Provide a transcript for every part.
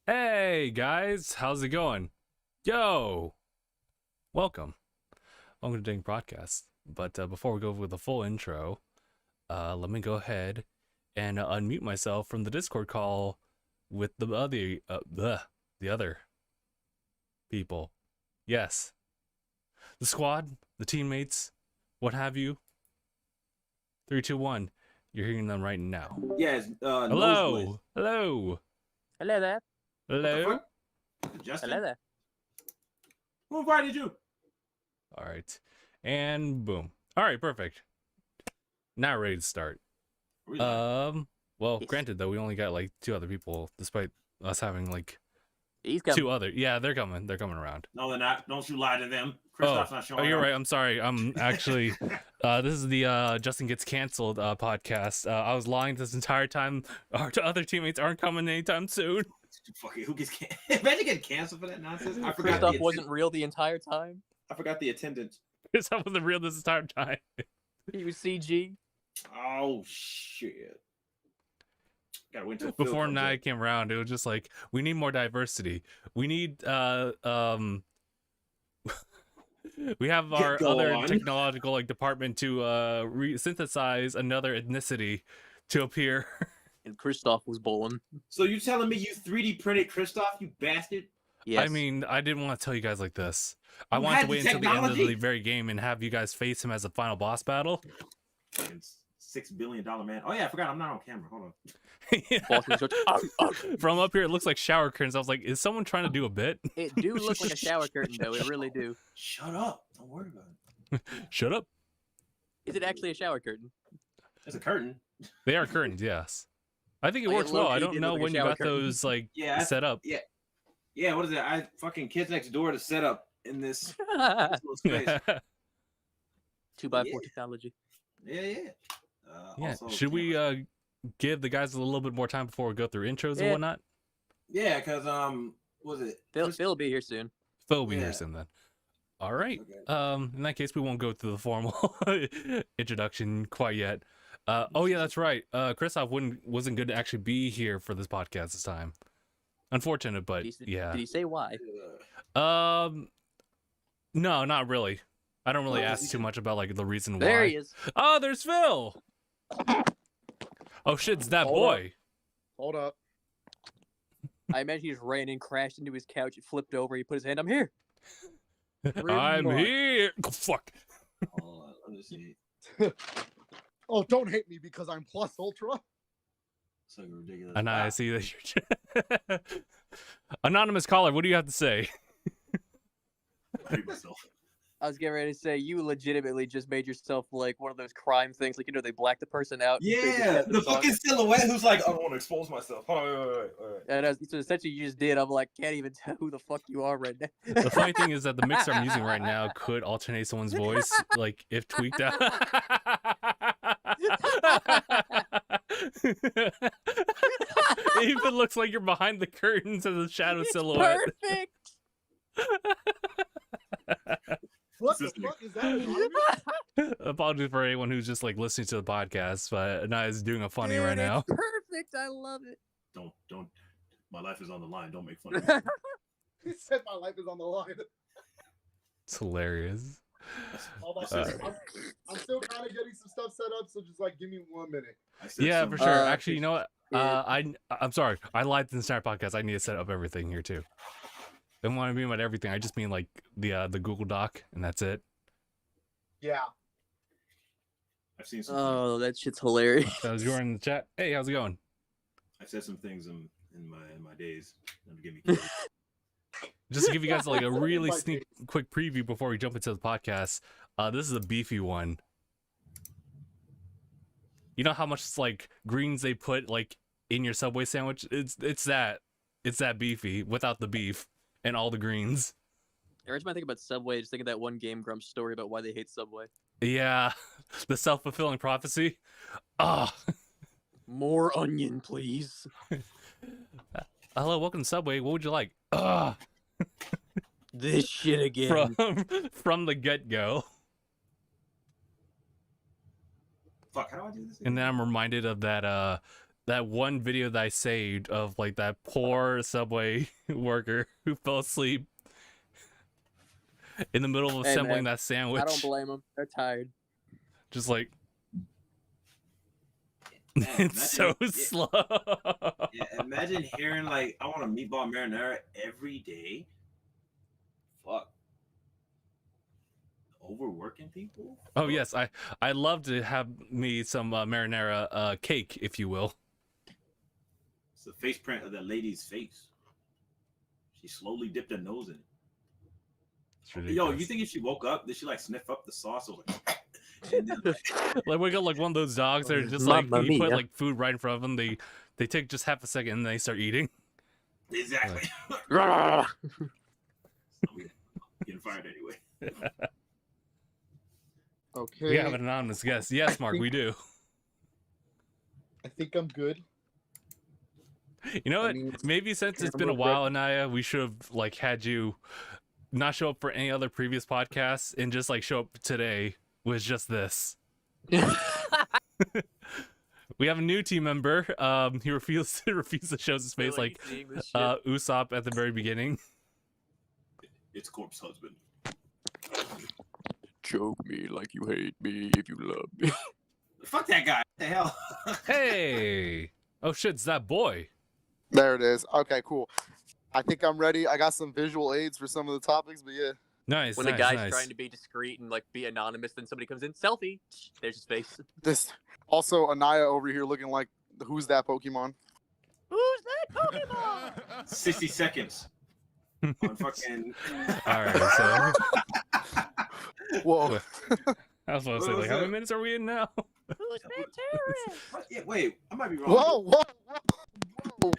Hey guys, how's it going? Yo, welcome. Welcome to DangIT Productions. But before we go with the full intro, let me go ahead and unmute myself from the Discord call with the other people. Yes, the squad, the teammates, what have you. 3, 2, 1. You're hearing them right now. Yes. Hello, hello, Hello there. hello. Justin. Hello there. Who invited you? All right, and boom. All right, perfect. Now ready to start. Well, Yes. granted though, we only got like 2 other people, despite us having like He's coming. 2 other. Yeah, they're coming. They're coming around. No, they're not. Don't you lie to them. Christoph's not showing Oh, you're up. right. I'm sorry. I'm actually. This is the Justin Gets Canceled podcast. I was lying this entire time. Our other teammates aren't coming anytime soon. Fucking who gets imagine getting canceled for that nonsense. I forgot. Christoph wasn't real the entire time. I forgot the attendance. Because I wasn't real this entire time. He was CG. Oh shit. Gotta wait until Before night came around, it was just like, we need more diversity. We need we have our other technological like department to synthesize another ethnicity to appear. And Christoph was bowling. So you telling me you 3D printed Christoph, you bastard? Yes. I mean, I didn't want to tell you guys like this. I You wanted had to wait the until the end of the technology. very game and have you guys face him as a final boss battle. Fucking $6 billion man. Oh yeah, I forgot I'm not on camera. Hold on. Boss was such- oh, oh. From up here, it looks like shower curtains. I was like, is someone trying to do a bit? It do look like a shower curtain, though. It really do. Shut up. Don't worry about it. Shut up. Is it actually a shower curtain? There's a curtain. They are curtains, yes. I think it Like, it works well. I low-key don't did know look like a when you shower got curtain. those like Yeah, set up. Yeah, what is it? I fucking kids next door to set up in this little space. 2x4 Yeah. technology. Yeah. Yeah. Also, Should we give the guys a little bit more time before we go through intros and Yeah. whatnot? Yeah, because what was it? Phil will be here soon. Phil will be Yeah. here soon then. All right. Okay. In that case, we won't go through the formal introduction quite yet. Oh yeah, that's right. Christoph wasn't good to actually be here for this podcast this time. Unfortunate, but yeah. Did he say why? No, not really. I don't really Oh, ask too much about like the reason There why. he is. Oh, there's Phil. Oh shit, it's that Hold boy. Hold up. I imagine he just ran in, crashed into his couch, it flipped over, he put his hand, I'm here. I'm much. here. Oh, fuck. Hold on, let me see. Oh, don't hate me because I'm plus ultra. So ridiculous. And I see that you're anonymous caller. What do you have to say? I hate myself. I was getting ready to say, you legitimately just made yourself like one of those crime things, like, you know, they black the person out. they just Yeah, have the song. fucking silhouette who's like, I don't want to expose myself. Hold on, wait. And so essentially you just did. I'm like, can't even tell who the fuck you are right now. The funny thing is that the mixer I'm using right now could alternate someone's voice, like if tweaked out. It even looks like you're behind the curtains as a shadow It's silhouette. perfect. What the fuck is that? Anonymous? Apologies for anyone who's just like listening to the podcast, but Anaya is doing a funny Dude, right now. it's perfect. I love it. Don't. My life is on the line. Don't make fun of me. He said my life is on the line. It's hilarious. All that Uh, shit. I'm still kind of getting some stuff set up, so just like give me 1 minute. I said Yeah, some- for sure. Actually, you know what? Yeah. I'm sorry. I lied to the entire podcast. I need to set up everything here too. And when I mean about everything, I just mean like the Google Doc, and that's it. Yeah. I've seen some. Oh, that shit's hilarious. That was you in the chat. Hey, how's it going? I said some things in my days. Don't give me credit. Just to give you guys like a really quick preview before we jump into the podcast. This is a beefy one. You know how much like greens they put like in your Subway sandwich? It's that beefy without the beef and all the greens. Every time I think about Subway, I just think of that one Game Grumps story about why they hate Subway. Yeah, the self-fulfilling prophecy. Ah. More onion, please. Hello, welcome to Subway. What would you like? Ah. This shit again. From the get-go. Fuck, how do I do this? And then I'm reminded of that that one video that I saved of like that poor Subway worker who fell asleep in the middle of Hey, assembling man, that sandwich. I don't blame them. They're tired. Just like Man, it's so imagine- slow. Yeah, imagine hearing like, I want a meatball marinara every day. Fuck. Overworking people? Oh yes, I love to have me some marinara cake, if you will. It's the face print of that lady's face. She slowly dipped her nose in it. It's Yo, ridiculous. you think if she woke up, did she like sniff up the sauce? Or like, and then, Like we got like one of those dogs that are just like Mamma you put mia. like food right in front of them. They take just half a second and they start eating. exactly. Rawr. Getting fired anyway. Okay. We have an anonymous guest. Yes, Mark, we do. I think I'm good. You know I what? mean, Maybe since it's been a camera while, Anaya, we should have like had you not show up for any other previous podcasts and just like show up today with just this. We have a new team member. He refused to show his face like Usopp at the very beginning. It's Corpse Husband. Choke me like you hate me if you love me. Fuck that guy. What the hell? Hey! Oh shit, it's that boy. There it is. Okay, cool. I think I'm ready. I got some visual aids for some of the topics, but yeah. Nice, When nice, the guy's nice. trying to be discreet and like be anonymous, then somebody comes in, selfie. There's his face. This also Anaya over here looking like who's that Pokemon? Who's that Pokemon? 60 seconds. On fucking. All right, so Whoa. I was supposed to say, What like, was how many that? minutes are we in now? Who's that terrorist? What? Yeah, wait, I might be wrong.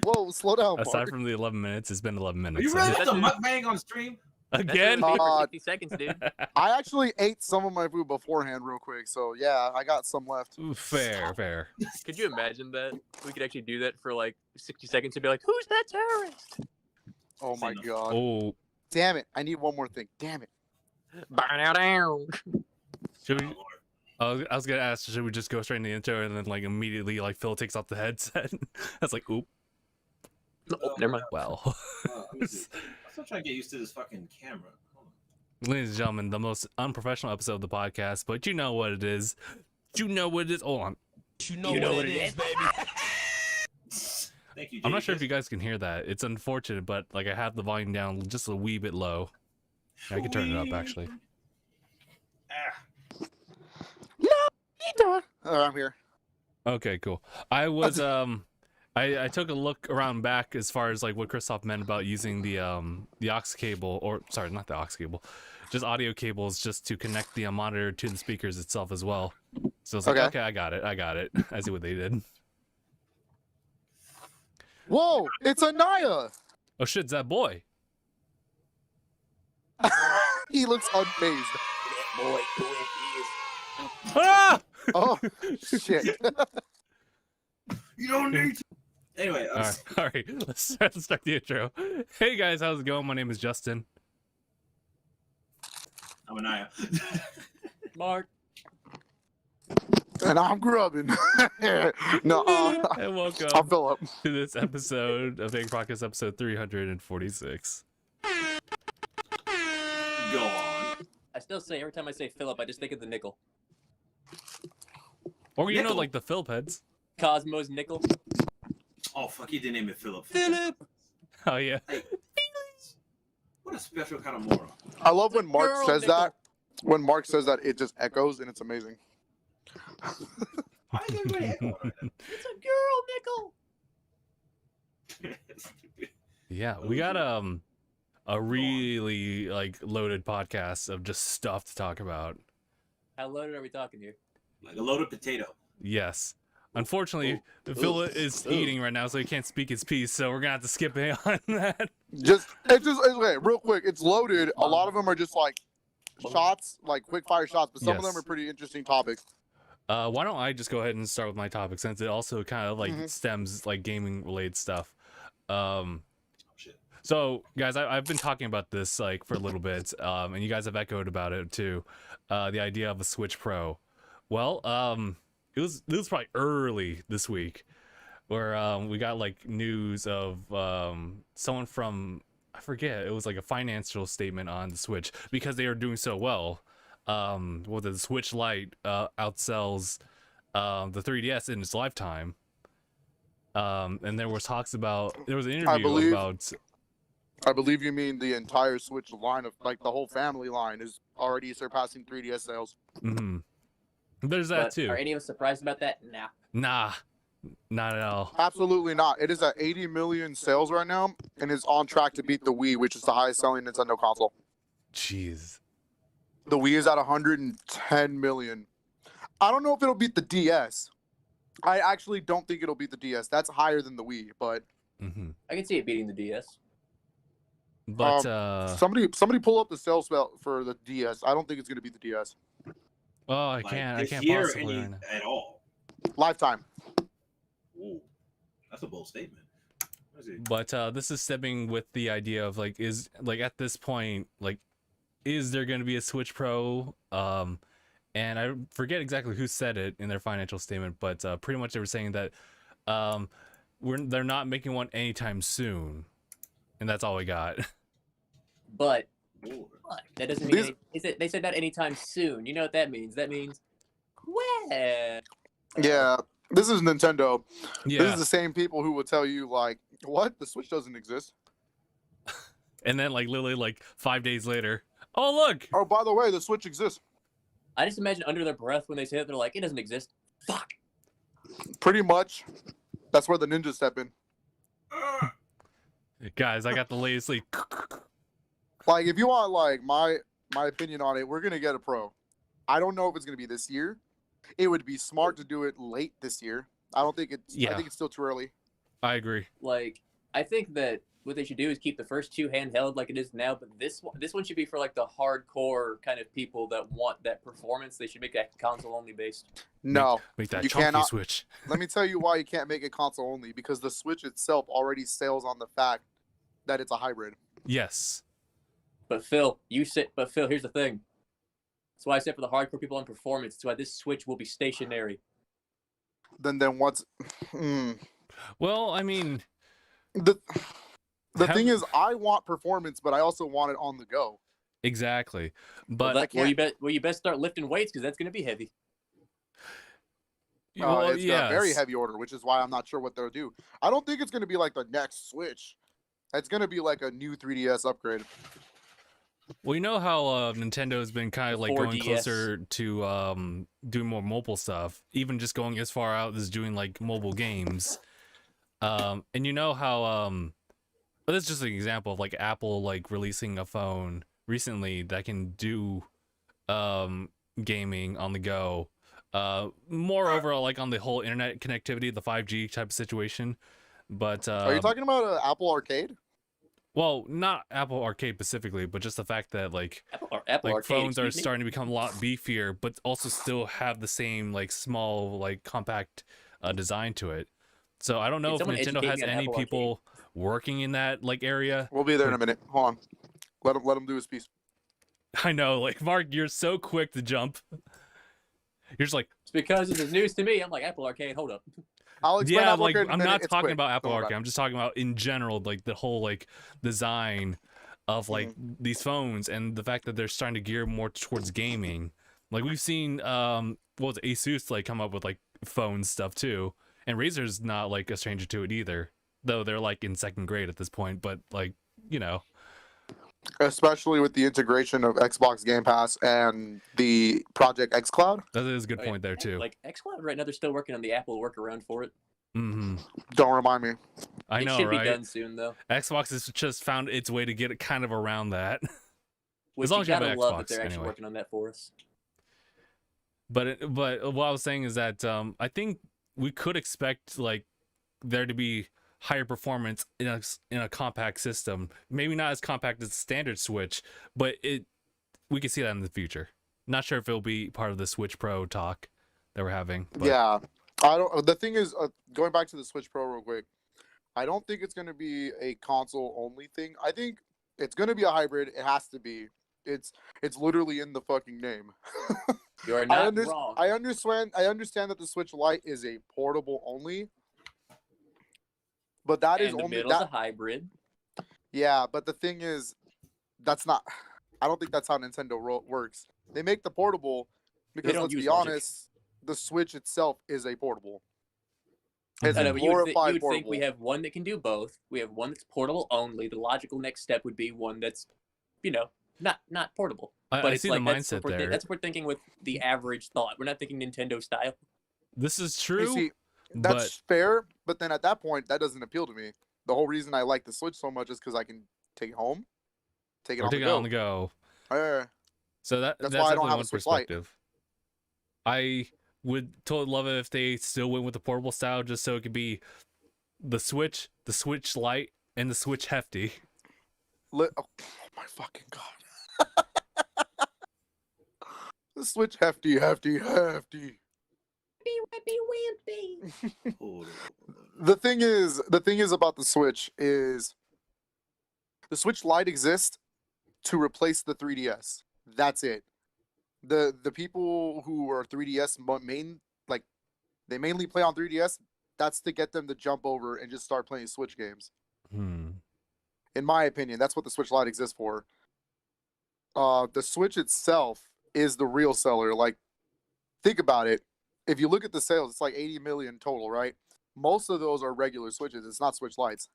Whoa, slow down, Aside Mark. from the 11 minutes, it's been 11 Are minutes. you so- ready That's to it. mukbang on stream? Again? That's Uh, 60 seconds, dude. I actually ate some of my food beforehand real quick, so yeah, I got some left. Ooh, fair, fair. Could you imagine that? We could actually do that for like 60 seconds and be like, who's that terrorist? Oh my Say no. god. Oh, Damn it. I need one more thing. Damn it. Burn out down. should Oh, we? Lord. I was gonna ask, should we just go straight into the intro and then like immediately like Phil takes off the headset? That's like, oop. Oh, never mind. Well, Let me see. I'm still trying to get used to this fucking camera. Hold on. ladies and gentlemen, the most unprofessional episode of the podcast, but you know what it is. You know what it is. Hold on. You know what it is, baby. Thank you, I'm not sure if Jay. you guys can hear that. It's unfortunate, but like I have the volume down just a wee bit low. I can turn it up actually. Ah, I'm here. Okay, cool. I was I took a look around back as far as like what Christoph meant about using the aux cable, or sorry, not the aux cable, just audio cables just to connect the monitor to the speakers itself as well. So it's like, Okay. okay, I got it. I see what they did. Whoa, it's Anaya. Oh shit, it's that boy. He looks unfazed. Boy, who it Ah! Oh, shit. you don't need to. Anyway, All right. Let's start the intro. Hey guys, how's it going? My name is Justin. I'm Anaya. Mark. And I'm grubbing. No, And welcome I'm Philip. to this episode of DangIT Productions, episode 346. Go on. I still say every time I say Philip, I just think of the nickel. Or you know, Nickel. like the Philip heads. Cosmo's nickel. Oh fuck, he didn't name it Philip. Oh yeah. What a special kind of moron. I love when Mark Girl says nickel. that. When Mark says that, it just echoes and it's amazing. Why is everybody echoing like It's a girl nickel. that? Stupid. Yeah, we got a really like loaded podcast of just stuff to talk about. How loaded are we talking here? Like a loaded potato. Yes. Unfortunately, Phil is eating right now, so he can't speak his piece, so we're gonna have to skip it on that. It's okay, real quick. It's loaded. A lot of them are just like shots, like quick fire shots, but some of them Yes. are pretty interesting topics. Why don't I just go ahead and start with my topic, since it also kind of like Mhm. stems like gaming related stuff. Oh, shit. So guys, I've been talking about this like for a little bit, and you guys have echoed about it too. The idea of a Switch Pro. Well, it was probably early this week. where we got like news of someone from, I forget, it was like a financial statement on the Switch because they are doing so well. Well, the Switch Lite outsells the 3DS in its lifetime. And there was an interview I believe you mean the entire Switch line of like the whole family line is already surpassing 3DS sales. Mm-hmm. There's that But too. are any of us surprised about that? Nah. Nah, not at all. Absolutely not. It is at 80 million sales right now and is on track to beat the Wii, which is the highest selling Nintendo console. Jeez. The Wii is at 110 million. I don't know if it'll beat the DS. I actually don't think it'll beat the DS. That's higher than the Wii, but Mm-hmm. I can see it beating the DS. But somebody pull up the sales for the DS. I don't think it's going to beat the DS. oh, I Like, can't this possibly year right now. at all. Lifetime. Ooh, that's a bold statement. What is it? But this is stepping with the idea of like, is like at this point, like, is there going to be a Switch Pro? And I forget exactly who said it in their financial statement, but pretty much they were saying that they're not making one anytime soon, and that's all we got. But Lord. that doesn't mean These- they said that anytime soon. You know what that means? That means well. Yeah, this is Nintendo. This Yeah, is the same people who will tell you like, "What? The Switch doesn't exist." and then like literally like 5 days later, oh look, Oh, by the way, the Switch exists. I just imagine under their breath when they say it, they're like, it doesn't exist. Fuck. Pretty much. That's where the ninjas step in. guys, I got the latest like. Like, if you want like my opinion on it, we're gonna get a Pro. I don't know if it's gonna be this year. It would be smart to do it late this year. I don't think it's. Yeah. I think it's still too early. I agree. Like, I think that what they should do is keep the first two handheld like it is now, but this one should be for like the hardcore kind of people that want that performance. They should make that console only based. No, Make that You chunky cannot- Switch. let me tell you why you can't make it console only. Because the Switch itself already sells on the fact that it's a hybrid. Yes. But Phil, here's the thing. That's why I said for the hardcore people on performance. That's why this Switch will be stationary. Then what's Well, I mean, the Have- thing is, I want performance, but I also want it on the go. exactly. Well, But you best start lifting weights because that's going to be heavy. well, It's a very yes. heavy order, which is why I'm not sure what they'll do. I don't think it's going to be like the next Switch. It's going to be like a new 3DS upgrade. Well, you know how Nintendo has been kind of like going 4DS. closer to doing more mobile stuff, even just going as far out as doing like mobile games. And you know how but that's just an example of like Apple like releasing a phone recently that can do gaming on the go. Moreover, like on the whole internet connectivity, the 5G type of situation. But Are you talking about Apple Arcade? well, not Apple Arcade specifically, but just the fact that like Apple Arcade, phones are excuse me? starting to become a lot beefier, but also still have the same like small, like compact design to it. So I don't know Can if someone Nintendo educate has me on any Apple people working in that like area. We'll be there in a minute. Hold on. Let him do his piece. I know, like Mark, you're so quick to jump. You're just like, It's because this is news to me. I'm like, Apple Arcade, hold up. I'll explain yeah, Apple like Arcade in a I'm minute. not It's talking quick. about Apple Don't worry Arcade. I'm just talking about in general, like the whole like design of like these phones and the fact that they're starting to gear more towards gaming. Like we've seen, what was it, Asus like come up with like phone stuff too, and Razer's not like a stranger to it either, though they're like in second grade at this point. But like you know, Especially with the integration of Xbox Game Pass and the Project X Cloud. that is a good Oh, yeah. point there too. Like xCloud right now, they're still working on the Apple workaround for it. Mm-hmm. Don't remind me. I It know, should right? be done soon though. Xbox has just found its way to get it kind of around that. Which long as you have gotta an love Xbox, that they're actually anyway. working on that for us. But what I was saying is that I think we could expect like there to be higher performance in a compact system. Maybe not as compact as the standard Switch, but we can see that in the future. Not sure if it'll be part of the Switch Pro talk that we're having. But Yeah, I don't. The thing is, going back to the Switch Pro real quick, I don't think it's going to be a console only thing. I think it's going to be a hybrid. It has to be. It's literally in the fucking name. You are not wrong. I understand that the Switch Lite is a portable only, But that is And the only middle's a that. hybrid. Yeah, but the thing is, that's not. I don't think that's how Nintendo works. They make the portable because don't let's use be logic. honest, the Switch itself is a portable. Mhm. It's I a know, but glorified you would think portable. we have one that can do both. We have one that's portable only. The logical next step would be one that's, not portable. But I it's see like the that's mindset what there. that's what we're thinking with the average thought. We're not thinking Nintendo style. This is You true, see, but that's fair, but then at that point, that doesn't appeal to me. The whole reason I like the Switch so much is because I can take it home, take it or on the take it go. on the go. Uh, So that's That's why I don't definitely have a one Switch Lite. perspective. I would totally love it if they still went with the portable style, just so it could be the Switch Lite, and the Switch Hefty. oh my fucking god! The Switch hefty. Hold on. The thing is about the Switch is the Switch Lite exists to replace the 3DS. That's it. The people who are 3DS they mainly play on 3DS. That's to get them to jump over and just start playing Switch games. In my opinion, that's what the Switch Lite exists for. The Switch itself is the real seller. Like, think about it. If you look at the sales, it's like 80 million total, right? Most of those are regular Switches. It's not Switch Lites.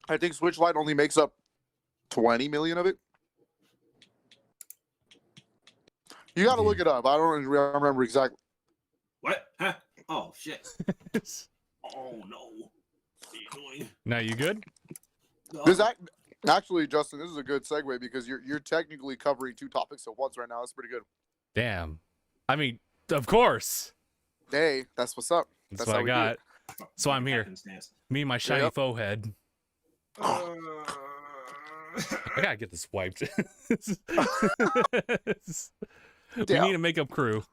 I think Switch Lite only makes up 20 million of it. You got to look it up. I don't remember exactly. What? Huh? Oh shit. Oh no. What are you doing? Now you good? There's actually, Justin, this is a good segue because you're technically covering two topics at once right now. That's pretty good. Damn. I mean, of course. Hey, that's what's up. That's That's what how I we do got. Oh, So I'm here. happenstance. Me and my shiny Yep. faux head. I gotta get this wiped. We Damn. need a makeup crew.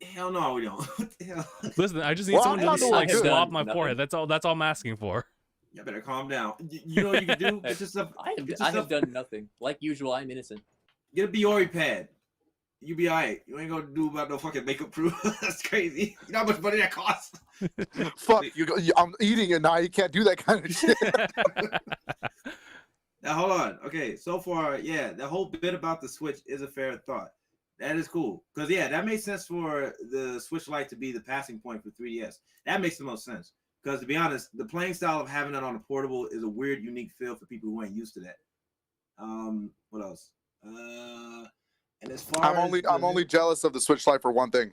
Hell no, we don't. What the hell? Listen, I just need Well, someone to I'm just not like doing good. swap my Nothing. forehead. That's all I'm asking for. You better calm down. You know what you can do? Get yourself. I have, Get I have yourself. done nothing. Like usual, I'm innocent. Get a Biore pad. You be alright. You ain't gonna do about no fucking makeup crew. That's crazy. You know how much money that costs? Fuck, I'm eating it now. You can't do that kind of shit. Now hold on. Okay, so far, yeah, the whole bit about the Switch is a fair thought. That is cool. Because yeah, that makes sense for the Switch Lite to be the passing point for 3DS. That makes the most sense. Because to be honest, the playing style of having it on a portable is a weird, unique feel for people who ain't used to that. What else? And as far I'm only jealous of the Switch Lite for one thing.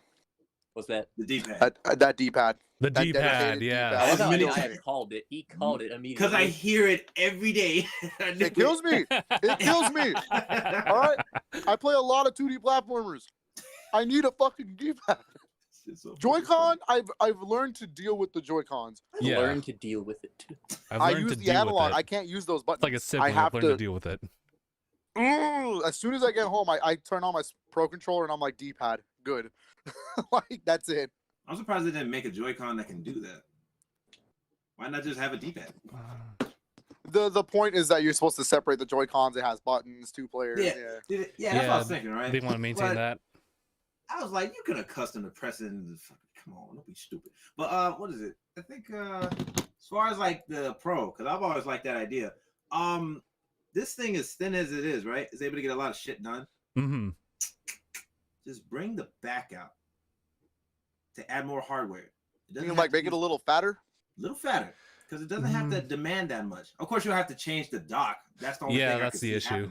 What's that? the D-pad. That D-pad. The That D-pad, dedicated yeah. D-pad. I was know, many I times. called it. He called it immediately. Because I hear it every day. It kills me. It kills me. All right. I play a lot of 2D platformers. I need a fucking D-pad. Joy-Con, I've learned to deal with the Joy-Cons. Yeah. Learn to deal with it. I've I learned use to the deal analog. with I it. can't use those buttons. It's like a sibling. have I've learned to to- deal with it. As soon as I get home, I turn on my Pro Controller and I'm like, D-pad, good. Like, that's it. I'm surprised they didn't make a Joy-Con that can do that. Why not just have a D-pad? The point is that you're supposed to separate the Joy-Cons. It has buttons, two players. Yeah. Yeah, that's what I was thinking, right? They want to maintain But that. I was like, you could have custom the pressing. Come on, don't be stupid. But what is it? I think as far as like the Pro, because I've always liked that idea. This thing is thin as it is, right? It's able to get a lot of shit done. Mm-hmm. Just bring the back out to add more hardware. It You doesn't can have like to make be it a little fatter. little fatter because it doesn't have to demand that much. Of course, you'll have to change the dock. That's the only Yeah, thing that's the issue.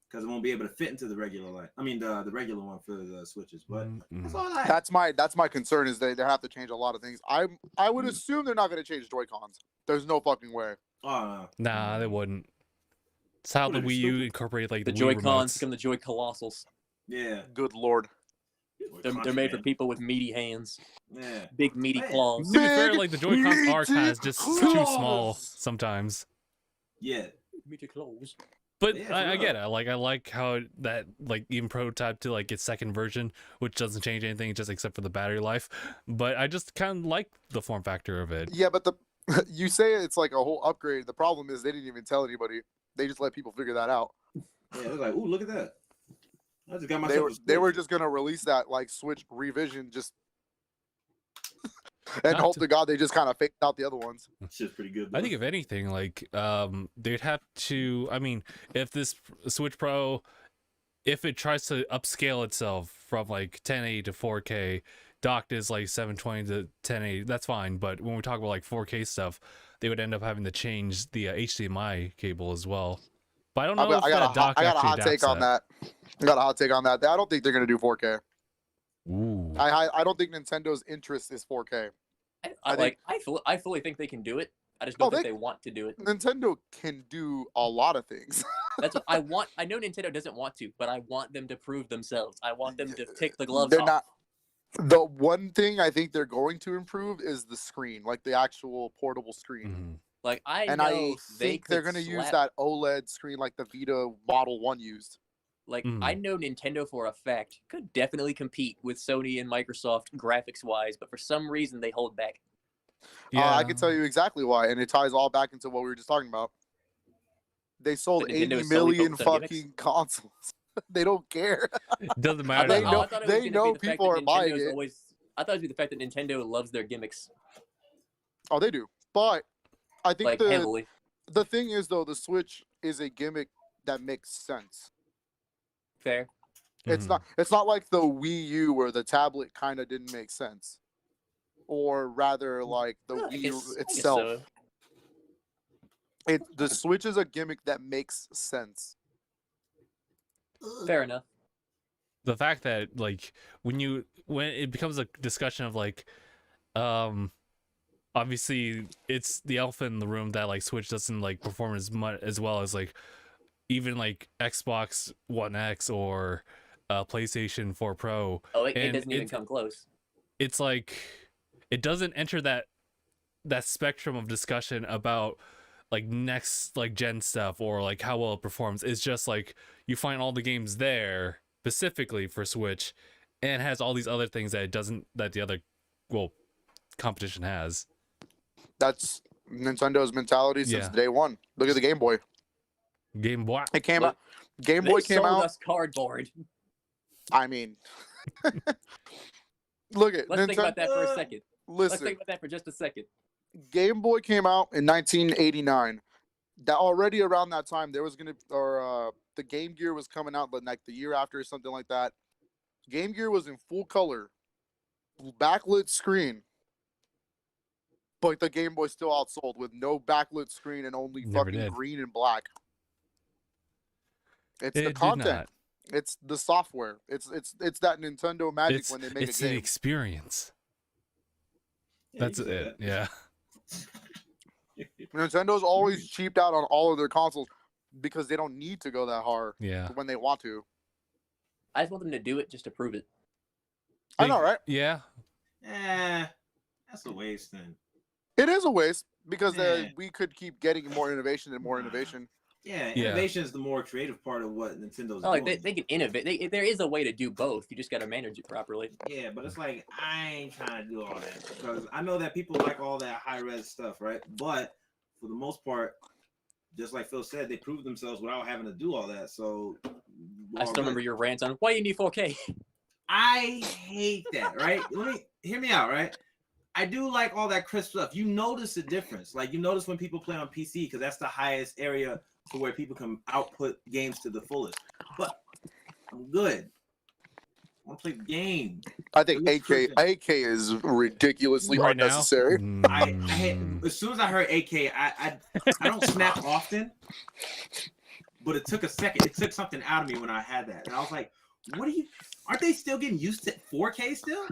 Because it won't be able to fit into the regular line. I mean, the regular one for the Switches. But that's all I have. That's my concern is they have to change a lot of things. I would assume they're not going to change Joy-Cons. There's no fucking way. Oh, Nah, they wouldn't. It's how the Wouldn't Wii be U stupid. incorporated like The the Joy Wii Cons remotes. become the Joy Colossals. yeah. Good lord. They're made for people with meaty hands, Yeah. big meaty Man. claws. To be fair, Big like the Joy-Cons are kind meaty of just too small claws. sometimes. Yeah. Meaty claws. But Yeah, for I real. get it. I like how that like even prototype to like its second version, which doesn't change anything just except for the battery life. But I just kind of like the form factor of it. Yeah, but you say it's like a whole upgrade. The problem is they didn't even tell anybody. They just let people figure that out. Yeah. They're like, ooh, look at that. I just got They myself. were a they were Switch. just gonna release that like Switch revision. Just and Not hope to- to God they just kind of faked out the other ones. Shit's pretty good. I Though. think if anything, like they'd have to. I mean, if this Switch Pro, if it tries to upscale itself from like 1080 to 4K, docked is like 720 to 1080. That's fine. But when we talk about like 4K stuff, they would end up having to change the HDMI cable as well. But I don't know if that dock I got a actually hot take adapts on that. I got a hot take on that. I don't think they're gonna do 4K. Ooh. I don't think Nintendo's interest is 4K. I fully think they can do it. I just don't think they want to do it. Nintendo can do a lot of things. That's what I want. I know Nintendo doesn't want to, but I want them to prove themselves. I want them to take the gloves They're off. not. The one thing I think they're going to improve is the screen, like the actual portable screen. Mhm. Like I And know I think they're could going to use slap- that OLED screen like the Vita Model 1 used. Like Mhm. I know Nintendo for a fact could definitely compete with Sony and Microsoft graphics wise, but for some reason they hold back. I can tell you exactly why, and it ties all back into what we were just talking about. They sold But Nintendo 80 is solely million focused on gimmicks? fucking consoles. They don't care. It doesn't matter. They to know- them. I thought it was they gonna know be the fact people that are buying Nintendo's it. always. I thought it would be the fact that Nintendo loves their gimmicks Oh, they do. But I think like heavily. the thing is, though, the Switch is a gimmick that makes sense. Fair. It's Mhm. not like the Wii U where the tablet kind of didn't make sense, or rather like the Well, I Wii guess itself. so. The Switch is a gimmick that makes sense. Fair enough. The fact that like when it becomes a discussion of like obviously it's the elephant in the room that like Switch doesn't like perform as much as well as like even like Xbox One X or PlayStation 4 Pro. Oh, it And doesn't even it's- come close. It's like it doesn't enter that spectrum of discussion about like next like gen stuff or like how well it performs. It's just like you find all the games there specifically for Switch and it has all these other things that it doesn't, that the other competition has. That's Nintendo's mentality since day one. Look at the Game Boy. Game Boy. It came Look, Game Boy They came sold out. us cardboard. I mean, look at Let's think about that for a Uh, second. Let's Listen, think about that for just a second. Game Boy came out in 1989. That already around that time there was the Game Gear was coming out, but like the year after or something like that. Game Gear was in full color, backlit screen, but the Game Boy still outsold with no backlit screen and only Never fucking did. green and black. It's It the did content. not. It's the software. It's that Nintendo magic It's, when they make it's a the game. experience. Yeah, That's you can say it. Yeah. Nintendo's always cheaped out on all of their consoles because they don't need to go that hard Yeah. when they want to. I just want them to do it just to prove it. I know, right? Yeah. That's a waste then. It is a waste because Yeah. we could keep getting more innovation and more Nah. innovation. Yeah, Yeah. innovation is the more creative part of what Nintendo's Like doing. they can innovate. There is a way to do both. You just got to manage it properly. Yeah, but it's like I ain't trying to do all that because I know that people like all that high res stuff, right? But for the most part, just like Phil said, they prove themselves without having to do all that. So I still remember your rants on why you need 4K. I hate that, right? Let me hear me out, right? I do like all that crisp stuff. You notice the difference. Like you notice when people play on PC because that's the highest area to where people can output games to the fullest. But I'm good. I want to play the game. I think It looks AK is ridiculously Right now. unnecessary. I hate, as soon as I heard AK, I don't snap often, but it took a second. It took something out of me when I had that, and I was like, "What are you? Aren't they still getting used to 4K still?"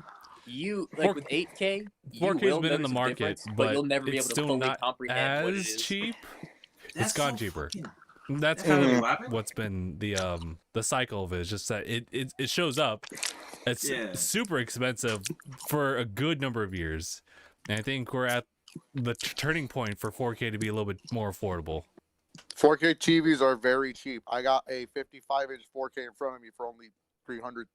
You like with 8K, you 4K's will been in the notice a market, difference, but you'll never be it's able to still fully not comprehend what it as is. cheap. That's gone so cheaper. fucking- That's That's kind how of they wrap it? what's been the cycle of it. It's just that it shows up. It's Yeah. super expensive for a good number of years, and I think we're at the turning point for 4K to be a little bit more affordable. 4K TVs are very cheap. I got a 55-inch 4K in front of me for only $350.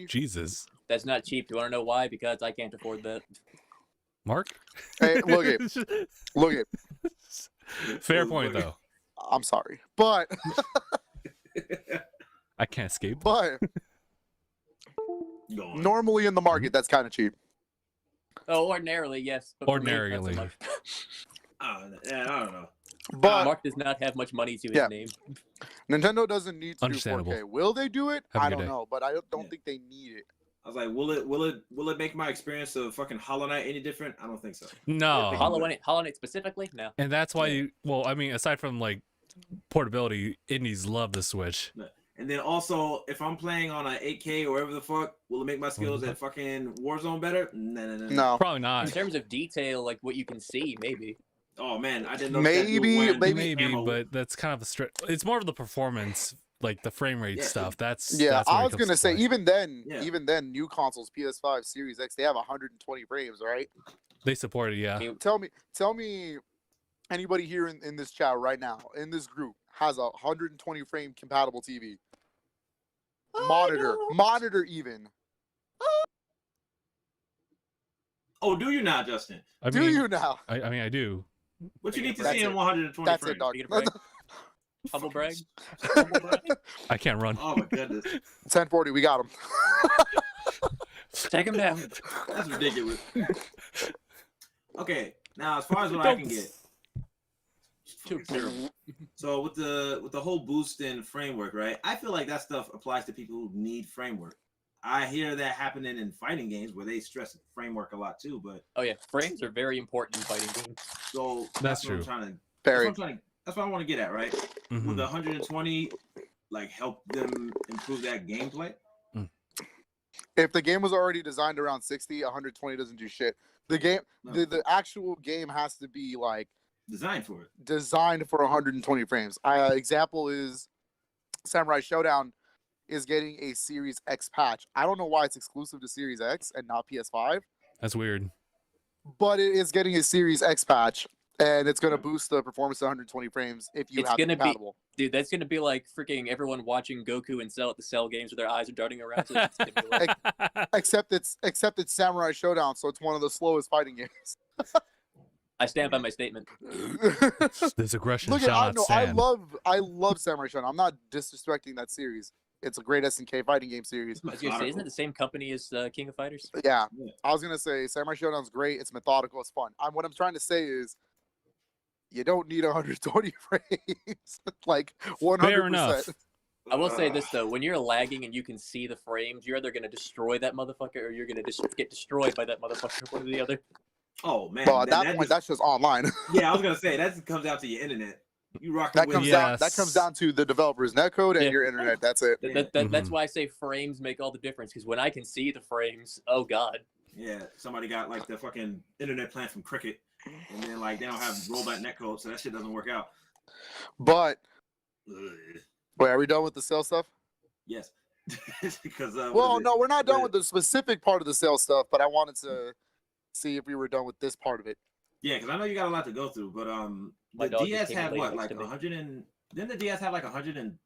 Jesus, That's not cheap. You want to know why? Because I can't afford that. Mark. Hey, look at. Fair point though. I'm sorry, but I can't escape. but Go on. normally in the market that's kind of cheap. Oh, ordinarily, yes. But for me, not so Ordinarily. much. I don't know. But Mark does not have much money to his Yeah. name. Nintendo doesn't need to do Understandable. 4K. Will they do it? Have a I good don't day. know, but I don't Yeah. think they need it. I was like, will it make my experience of fucking Hollow Knight any different? I don't think so. No. Hollow Knight specifically? No. And that's why Yeah. aside from like portability, indies love the Switch. And then also, if I'm playing on a 8K or whatever the fuck, will it make my skills at fucking Warzone better? No. No. Probably In not. terms of detail, like what you can see, maybe. Oh man, I didn't know. Maybe- Maybe, but that's kind of it's more of the performance, like the frame rate Yeah. stuff. That's Yeah, that's where I it was comes gonna to say play. even then, new consoles, PS5, Series X, they have 120 frames, right? They support it, yeah. Tell me, anybody here in this chat right now, in this group, has a 120 frame compatible TV? Monitor even. Oh, do you now, Justin? I Do mean, you now? I mean, I do. What you need to That's see in it. 120 That's frames? it, dog. You get a break? Humble brag. Humble brag. I can't run. Oh my goodness, 1040, we got him. Take him down. that's ridiculous. Okay, now as far as what I can get, Too terrible. so with the whole boost in framework, right? I feel like that stuff applies to people who need framework. I hear that happening in fighting games where they stress framework a lot too, but Oh yeah, frames are very important in fighting games. so That's what I'm true. trying to, Very. that's what I want to get at, right? Mhm. Would the 120 like help them improve that gameplay? If the game was already designed around 60, 120 doesn't do shit. The game, No. the actual game has to be like Designed for it. designed for 120 frames. Example is Samurai Showdown is getting a Series X patch. I don't know why it's exclusive to Series X and not PS5, That's weird. but it is getting a Series X patch, and it's going to boost the performance to 120 frames if you It's have it gonna be- compatible. Dude, that's gonna be like freaking everyone watching Goku and Cell at the Cell games where their eyes are darting around. So it's gonna be like, Except it's Samurai Showdown, so it's one of the slowest fighting games. I stand by my statement. This aggression Look shall at not no, stand. I love Samurai Showdown. I'm not disrespecting that series. It's a great SNK fighting game series. I was gonna say, isn't it the same company as King of Fighters? Yeah, Yeah. I was gonna say Samurai Showdown's great. It's methodical. It's fun. What I'm trying to say is, you don't need 120 frames. Like 100%. Fair enough. I will say this though: when you're lagging and you can see the frames, you're either gonna destroy that motherfucker or you're gonna get destroyed by that motherfucker. One or the other. Oh man. Well, at that point, just- that's just online. yeah, I was gonna say that comes down to your internet. You rock that with comes Yeah. down. That comes down to the developer's netcode and Yeah. your internet. That's it. That's Mhm. why I say frames make all the difference. Because when I can see the frames, oh god. Yeah, somebody got like the fucking internet plan from Cricket, and then like they don't have rollback netcode, so that shit doesn't work out. But Ugh. wait, are we done with the sales stuff? Yes, because Well, no, we're not done But- with the specific part of the sales stuff. But I wanted to see if we were done with this part of it. Yeah, because I know you got a lot to go through, but My the dog DS just came had and laid what, next like to me. 100 and didn't the DS have like 150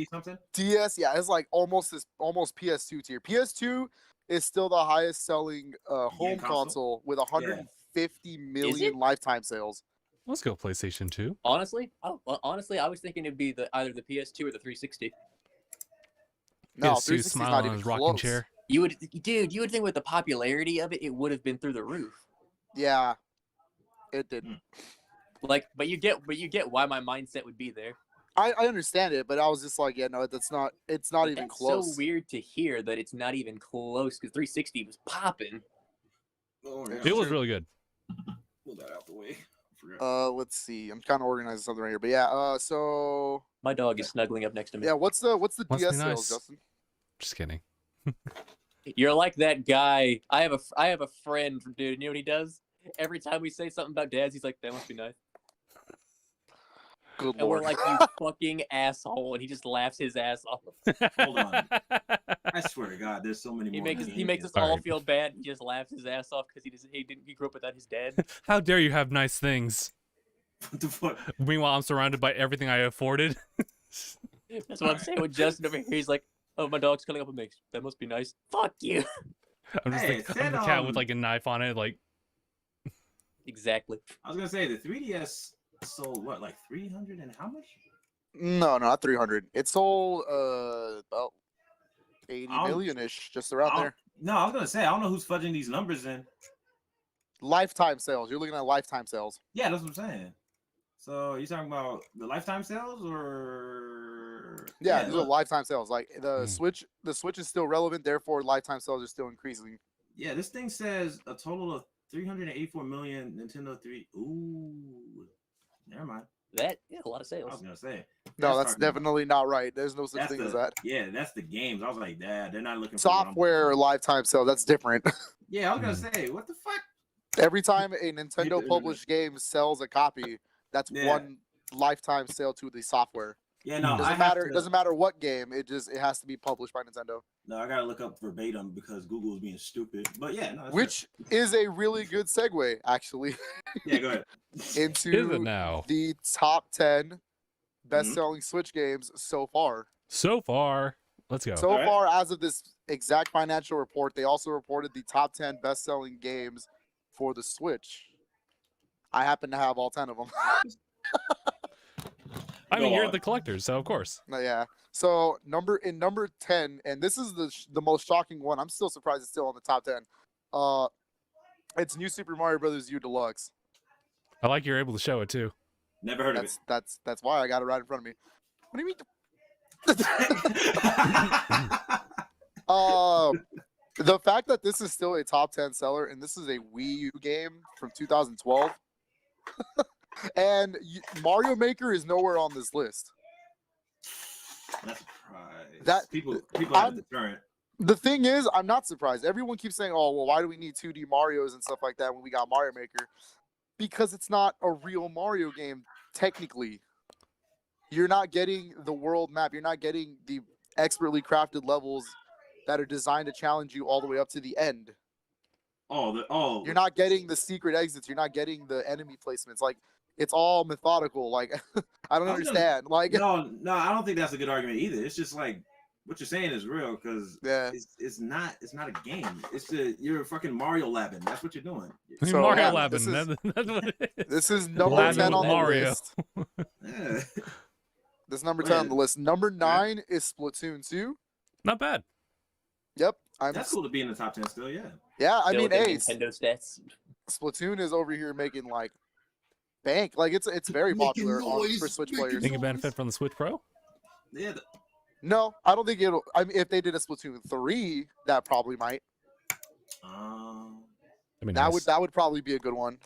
The something? DS, yeah, it's like almost PS2 tier. PS2 is still the highest selling home console? console with 150 million it? lifetime sales. Let's go PlayStation 2. Honestly, I was thinking it'd be either the PS2 or the 360. No, Get a suit 360 is smile not on even his rocking close. chair. You would think with the popularity of it, it would have been through the roof. Yeah, it didn't. But you get why my mindset would be there. I understand it, but I was just like, yeah, no, it's not But even that's close. so weird to hear that it's not even close because 360 was popping. Oh, It was really good. Pull that out the way. I forgot. Let's see. I'm kind of organizing something right here, but yeah. So My dog is snuggling up next to me. yeah, what's the Must be DS nice. sales, Justin? Just kidding. You're like that guy. I have a friend, dude. You know what he does? Every time we say something about dads, he's like, "That must be nice," Good and we're lord. like, "You fucking asshole!" And he just laughs his ass off. Hold on. I swear to God, there's so many He more. makes us All all right. feel bad. He just laughs his ass off because he grew up without his dad. How dare you have nice things? What the fuck? Meanwhile, I'm surrounded by everything I afforded. That's what I'm saying with Justin over here. He's like, "Oh, my dog's cuddling up with me. That must be nice." Fuck you. I'm just Hey, like said, I'm the cat with like a knife on it. Like, Exactly. I was gonna say the 3DS sold what, like 300 and how much? No, not 300. It sold about 80 I'll- million ish, just around I'll- there. No, I was gonna say I don't know who's fudging these numbers in. Lifetime sales. You're looking at lifetime sales. Yeah, that's what I'm saying. So you talking about the lifetime sales or Yeah, these are look. lifetime sales. Like the Mm. Switch is still relevant. Therefore, lifetime sales are still increasing. Yeah, this thing says a total of 384 million Nintendo 3. Ooh, never mind. That a lot of I was sales. gonna say. No, that's talking about- definitely not right. There's no such that's thing the as that. yeah, that's the games. I was like, they're not looking for what I'm looking Software for. lifetime sale. That's different. Yeah, I was gonna say, what the fuck? Every time a Nintendo internet. published game sells a copy, that's Yeah. one lifetime sale to the software. Yeah, no, It It doesn't matter. It doesn't matter what game. It has to be published by Nintendo. No, I gotta look up verbatim because Google is being stupid. But yeah, no, that's Which is a really good segue, actually, it. Yeah, go ahead. Is it into now? the top 10 Mm-hmm. best-selling Switch games so far. So far, let's go. So All right. far, as of this exact financial report, they also reported the top 10 best-selling games for the Switch. I happen to have all 10 of them. I mean, Go you're on. the collector, so of course. Yeah. So number 10, and this is the most shocking one. I'm still surprised it's still on the top 10. It's New Super Mario Brothers U Deluxe. I like you're able to show it too. Never heard of it. That's why I got it right in front of me. What do you mean? The fact that this is still a top 10 seller and this is a Wii U game from 2012, and Mario Maker is nowhere on this list. Not surprised. That- people have a I'm- deterrent. The thing is, I'm not surprised. Everyone keeps saying, "Oh, well, why do we need 2D Marios and stuff like that when we got Mario Maker?" Because it's not a real Mario game technically. You're not getting the world map. You're not getting the expertly crafted levels that are designed to challenge you all the way up to the end. You're not getting the secret exits. You're not getting the enemy placements. Like, it's all methodical. Like, I don't I was gonna- understand. Like, No, I don't think that's a good argument either. It's just like what you're saying is real because yeah. it's not a game. You're fucking Mario labbing. That's what you're doing. So, Mario yeah, Labbin, this is- that's what it is. This is number Labbing 10 with on Mario. the list. Yeah. This is number Go 10 on ahead. the list. Number 9 is Splatoon 2. Not bad. Yep. That's cool to be in the top 10 still. Yeah. Yeah, I Still mean, with the hey, Nintendo stats. Splatoon is over here making like bank. Like it's very Making popular noise, for Switch making players. Think it benefit from the Switch Pro? Yeah. No, I don't think it'll. I mean, if they did a Splatoon 3, that probably might. I mean, That nice. would probably be a good one.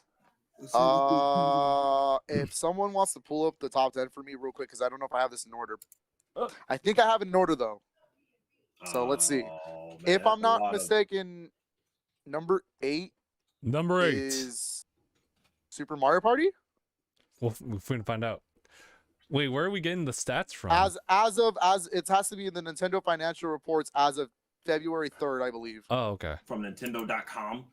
If someone wants to pull up the top 10 for me real quick, because I don't know if I have this in order. I think I have it in order though. So let's see. Oh, man, If I'm that's a lot not of- mistaken, number 8 Number 8. is Super Mario Party. We'll find out. Wait, where are we getting the stats from? As it has to be in the Nintendo financial reports as of February 3rd, I believe. Oh, okay. from Nintendo.com.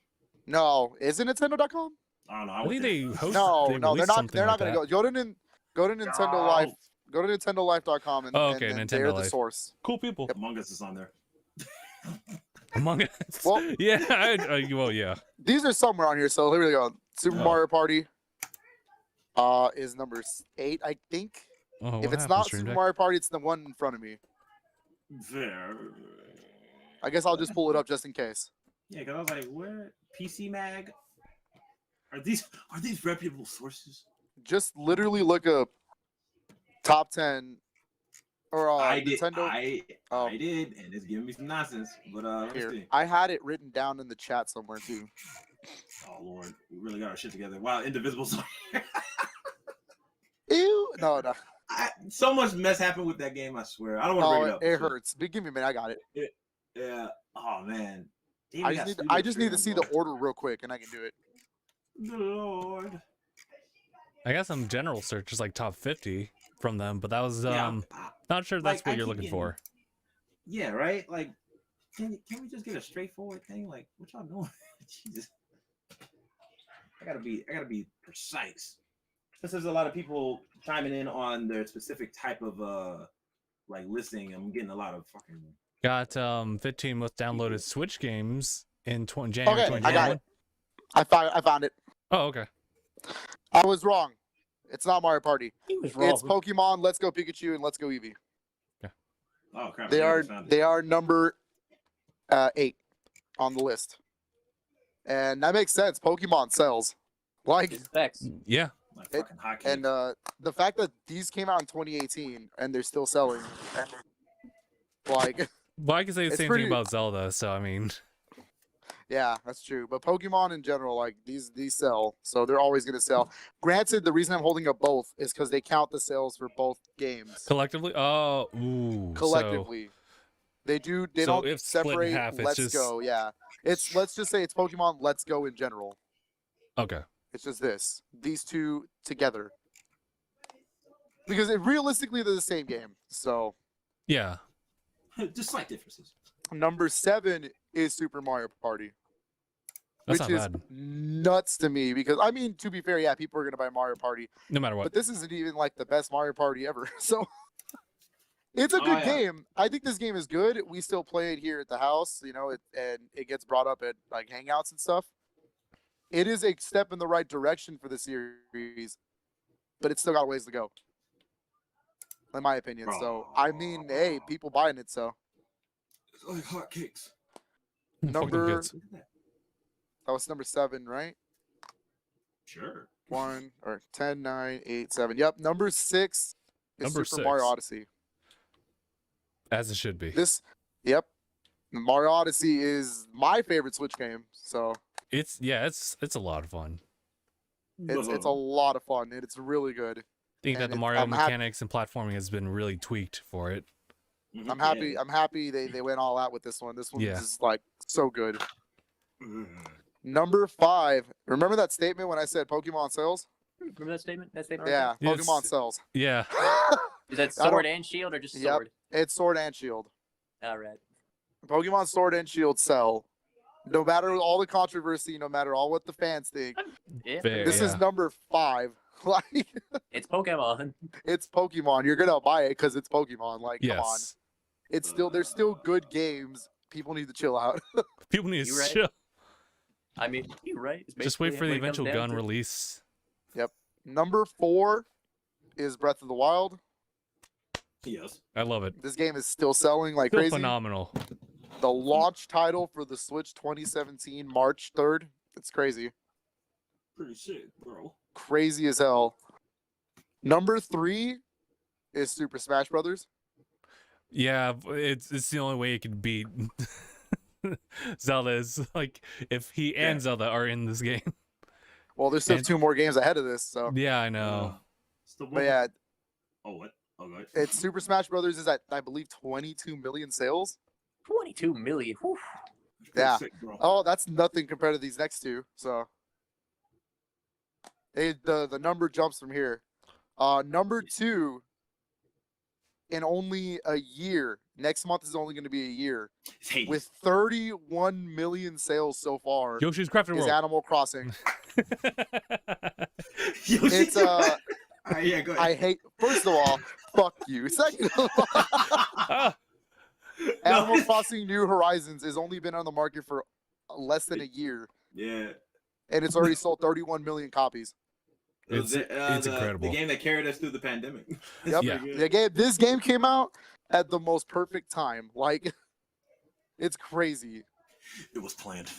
No, is it Nintendo.com? I don't know. I think they host. No, they no, they're released not. something They're not like gonna that. go. Go to Nintendo No. Life. Go to NintendoLife.com and, Oh, okay, and then Nintendo they're the Life. source. Cool people. Among Us is on there. Among Us. Well- yeah. Well, yeah. These are somewhere on here. So here we go. Super Oh. Mario Party. Is number 8, I think. Oh, If what it's happened, not Stream Super Deck? Mario Party, it's the one in front of me. There. I guess I'll just pull it up just in case. Yeah, because I was like, where PC Mag? Are these reputable sources? Just literally look up top 10 or I did. Nintendo. Oh. I did, and it's giving me some nonsense. But let's Here, see. I had it written down in the chat somewhere too. Oh Lord, we really got our shit together. Wow, Indivisible's on here. Ew, no. So much mess happened with that game. I swear. I don't want to Oh, bring it up. it hurts. But give me a minute. I got it. Yeah. Oh man. They I even just got need. I Studio just need to Freedom, see bro. the order real quick, and I can do it. Good Lord. I got some general searches like top 50 from them, but that was Yeah, not sure if that's like, what I you're keep looking getting- for. yeah, right. Like, can we just get a straightforward thing? Like, what y'all doing? Jesus. I gotta be precise. Since there's a lot of people chiming in on their specific type of like listing, I'm getting a lot of fucking. Got 15 most downloaded Switch games in January Okay, I got 2021. it. I found it. Oh, okay. I was wrong. It's not Mario Party. He was wrong. It's Pokemon Let's Go Pikachu and Let's Go Eevee. Oh crap! They I are just found it. they are number 8 on the list. And that makes sense. Pokemon sells. Like, It's facts. Yeah. Like fucking hotcakes. and the fact that these came out in 2018 and they're still selling, like, Well, I can say the It's same pretty- thing about Zelda. So I mean, yeah, that's true. But Pokemon in general, like these sell, so they're always gonna sell. Granted, the reason I'm holding up both is because they count the sales for both games collectively. Oh, ooh. collectively. They do. They So don't if split in separate. half, it's Let's just- Go. Yeah, it's let's just say it's Pokemon Let's Go in general. So okay. It's just these two together, because realistically they're the same game. So Yeah. Just slight differences. number 7 is Super Mario Party. That's which not is bad. nuts to me because I mean, to be fair, yeah, people are gonna buy Mario Party, No matter what. but this isn't even like the best Mario Party ever. So it's a Oh, good yeah. game. I think this game is good. We still play it here at the house, you know, and it gets brought up at like hangouts and stuff. It is a step in the right direction for the series, but it's still got a ways to go, in my opinion. So I mean, hey, people buying it. So It's like hotcakes. Fucking number- kids. Look at that. that was number 7, right? Sure. 1 or 10, 9, 8, 7. Yep, number 6 is Number Super Mario 6. Odyssey. As it should be. Yep, Mario Odyssey is my favorite Switch game. So It's a lot of fun. it's a lot of fun and it's really good. I think that And the it's- Mario I'm happy- mechanics and platforming has been really tweaked for it. Mhm. I'm happy. I'm happy they went all out with this one. This one's Yeah. just like so good. Mhm. Number 5. Remember that statement when I said Pokemon sells? Remember that statement? That statement? Yeah, Right Yeah, Pokemon it's- sells. Yeah. Is that I don't- sword and shield or just Yep. sword? It's Sword and Shield. All right. Pokemon Sword and Shield sell. No matter all the controversy, no matter all what the fans think, Yeah. Fair. this is Yeah. number 5. Like, It's Pokemon. it's Pokemon. You're gonna buy it because it's Pokemon. Like, come on. Yes. It's still there's still good games. People need to chill out. People need to You right? chill. I mean, you're right. It's Just wait basically for the what it comes eventual down gun to. release. Number 4 is Breath of the Wild. Yes. I love it. This game is still selling like Still crazy. phenomenal. The launch title for the Switch 2017, March 3rd. It's crazy. Pretty sick, bro. Crazy as hell. Number 3 is Super Smash Brothers. Yeah, it's the only way it could beat Zelda is like if he and Yeah. Zelda are in this game. Well, there's still And- 2 more games ahead of this, so. Yeah, I know. It's the one. But yeah, Oh what? Oh good. it's Super Smash Brothers is at I believe 22 million sales. 22 million. Whew. It's pretty yeah. Sick, bro. Oh, that's nothing compared to these next 2. So the number jumps from here. Number 2 in only a year. Next month is only going to be a year It's Hades. with 31 million sales so far. Yoshi's Crafted Is World. Animal Crossing. Yoshi. It's Alright, yeah, go I ahead. hate. First of all, fuck you. Second of all, Ah, Animal Crossing New Horizons has only been on the market for less than a year, Yeah. and it's already sold 31 million copies. It's incredible. The game that carried us through the pandemic. Yep. Yeah. Pretty good. This game came out at the most perfect time. Like, it's crazy. It was planned.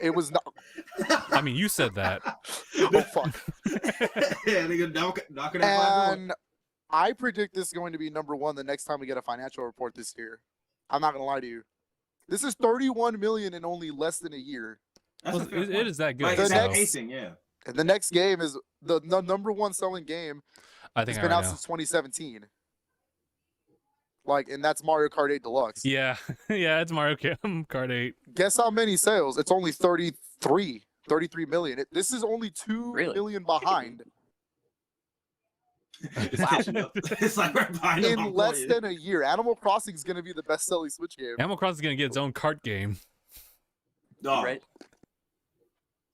It was not. I mean, you said that. Oh fuck. Yeah, nigga, knocking that And I predict this is going to be number 1 the next time we get a financial report this year. I'm not gonna lie to you. This is 31 million in only less than a year. Well, it is that good. Like, The it's so that next- pacing, yeah. And the next game is the number 1 selling game. I It's think I been already out know. since 2017. Like, and that's Mario Kart 8 Deluxe. Yeah, yeah, it's Mario Kart 8. Guess how many sales? It's only 33 million. This is only 2 Really? million behind It's catching up. It's like right behind them, in I'm less playing. than a year. Animal Crossing is going to be the best-selling Switch game. Animal Crossing is gonna get its own kart game. Dog. Right?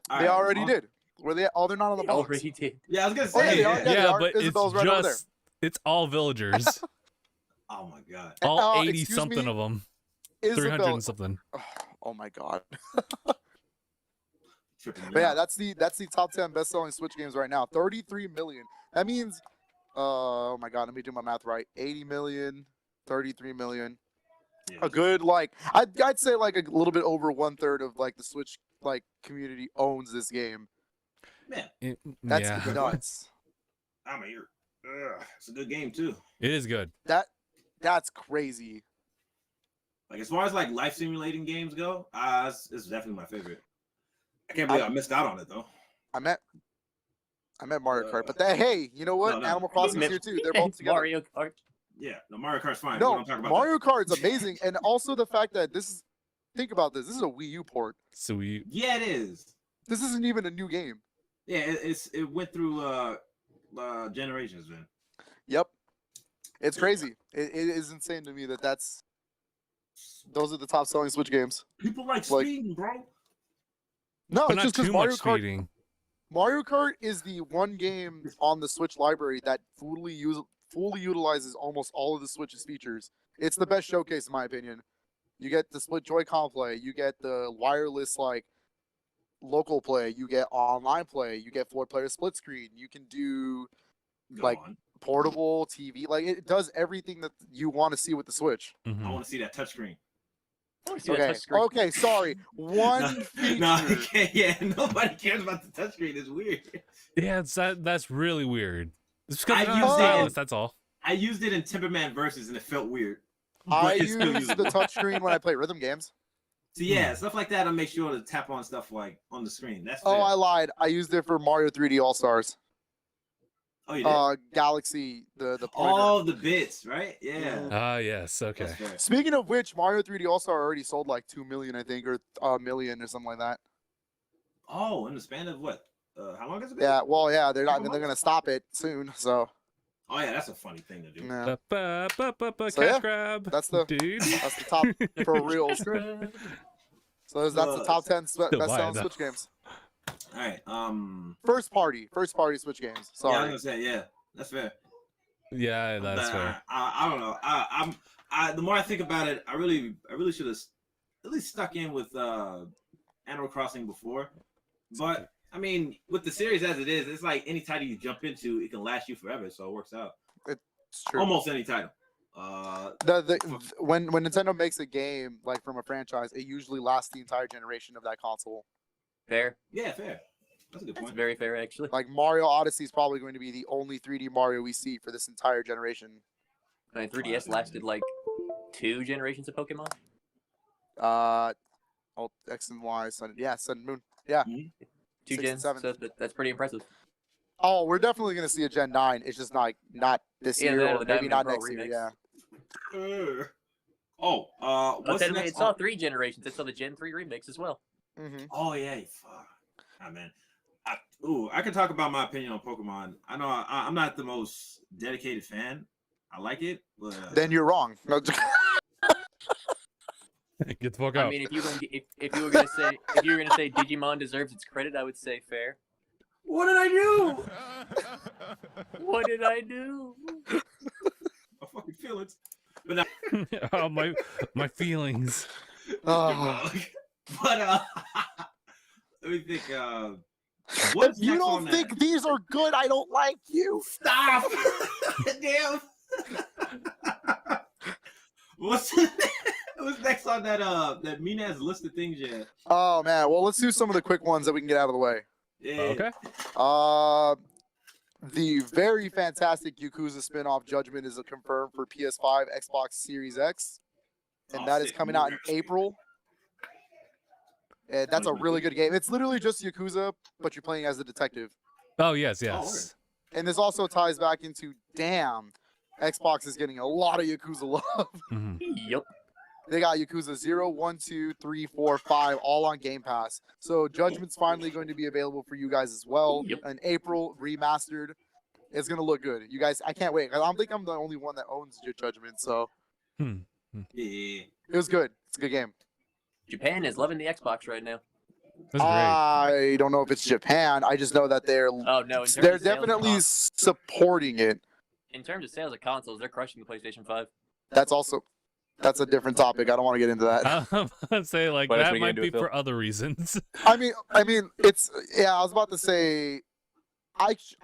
All They right, already well, did. Were they? Oh, they're not on the They box. already did. Yeah, I was gonna Oh, yeah, say. they are. Yeah, they are. but Isabel's it's right over there. just it's all villagers, Oh my god. all 80 excuse something me? of them, 300 Isabel. and something. Oh my god. Tripping me But yeah, out. that's the top 10 best-selling Switch games right now. 33 million. That means, oh my god, let me do my math right. 80 million, 33 million. Yeah. a good I'd say like a little bit over 1/3 of like the Switch like community owns this game. Man, That's Yeah, nuts. I'm here. It's a good game too. it is good. That's crazy. Like as far as like life simulating games go, it's definitely my favorite. I can't believe I missed out on it though. I met Mario Kart, but hey, you know what? No. Animal Crossing's here too. They're both together. Mario Kart. Yeah, no, Mario Kart's fine. We No, don't talk about Mario Kart's amazing, and also the fact that think about this. This is a Wii U port. So we that. Yeah, it is. This isn't even a new game. Yeah, it went through generations, man. Yep, it's crazy. It is insane to me that those are the top selling Switch games. People like Like- speeding, bro. No, but it's not just because too Mario much Kart. speeding. Mario Kart is the one game on the Switch library that fully utilizes almost all of the Switch's features. It's the best showcase, in my opinion. You get the split Joy-Con play, you get the wireless like local play, you get online play, you get 4-player split screen, you can do Go Like- on. portable TV. Like it does everything that you want to see with the Switch. Mhm. I want to see that touchscreen. Okay, sorry. One feature. No, I can't. Yeah, nobody cares about the touchscreen. It's weird. Yeah, that's really weird. It's because I they're used not it- stylus, that's all. I used it in Timberman Versus, and it felt weird. I But it's still use the usable. touchscreen when I play rhythm games. So yeah, stuff like that. I make sure to tap on stuff like on the screen. That's Oh, fair. I lied. I used it for Mario 3D All Stars. Oh, you did. Galaxy, the pointer. All the bits, right? Yeah. Ah, yes, okay. That's fair. Speaking of which, Mario 3D All Star already sold like 2 million, I think, or a million or something like that. Oh, in the span of what? How long has it been? Yeah, well, yeah, they're not. Couple They're gonna months? stop it soon. So, Oh yeah, that's a funny thing to do. yeah, Cash So, yeah, grab. that's the- dude. that's the top for reals. So that's the top 10 Still best buy it, selling though. Switch games. All right. First party Switch games. Yeah, I was Sorry. gonna say yeah. That's fair. Yeah, that's But, fair. I don't know. The more I think about it, I really should have at least stuck in with Animal Crossing before. But I mean, with the series as it is, it's like any title you jump into, it can last you forever. So it works out. It's true. Almost any title. When Nintendo makes a game like from a franchise, it usually lasts the entire generation of that console. Fair. Yeah, fair. That's a good That's point. very fair, actually. Like Mario Odyssey is probably going to be the only 3D Mario we see for this entire generation. I mean, 3DS lasted like 2 generations of Pokemon. X and Y, Sun and Moon. Yeah. 2 6 and gens. 7. So that's pretty impressive. Oh, we're definitely gonna see a Gen 9. It's just not this Yeah, year the or maybe Diamond not Pearl next year. remix. Yeah. What's It next? saw 3 generations. It saw the Gen 3 remix as well. Mm-hmm. Oh yeah, fuck. Ah, man. I can talk about my opinion on Pokemon. I know I'm not the most dedicated fan. I like it, but Then you're wrong. No, Get the fuck I out. mean, if you were gonna say Digimon deserves its credit, I would say fair. what did I do? What did I do? I fucking feel it. But now, Oh, my feelings. Oh. but let me think. What's If you next on don't that? think these are good, I don't like you. Stop! Damn. What's next on that mean ass list of things yet? Oh man. Well, let's do some of the quick ones that we can get out of the way. Yeah. Okay. The very fantastic Yakuza spin-off Judgment is confirmed for PS5, Xbox Series X, and Oh, that is sick. coming out in April. And that's a really good game. It's literally just Yakuza, but you're playing as a detective. Oh, yes. And this also ties back into, damn, Xbox is getting a lot of Yakuza love. Mhm. Yep. They got Yakuza 0, 1, 2, 3, 4, 5, all on Game Pass. So Judgment's finally going to be available for you guys as well Yep. in April, remastered. It's going to look good. You guys, I can't wait. I don't think I'm the only one that owns Judgment, so Yeah. it was good. It's a good game. Japan is loving the Xbox right now. That's great. I don't know if it's Japan. I just know that they're Oh no, in terms they're of sales of definitely supporting it. in terms of sales of consoles, they're crushing the PlayStation 5. That's a different topic. I don't want to get into that. I'm gonna say like What else that we gonna might do be with Phil? for other reasons. I mean, it's yeah. I was about to say,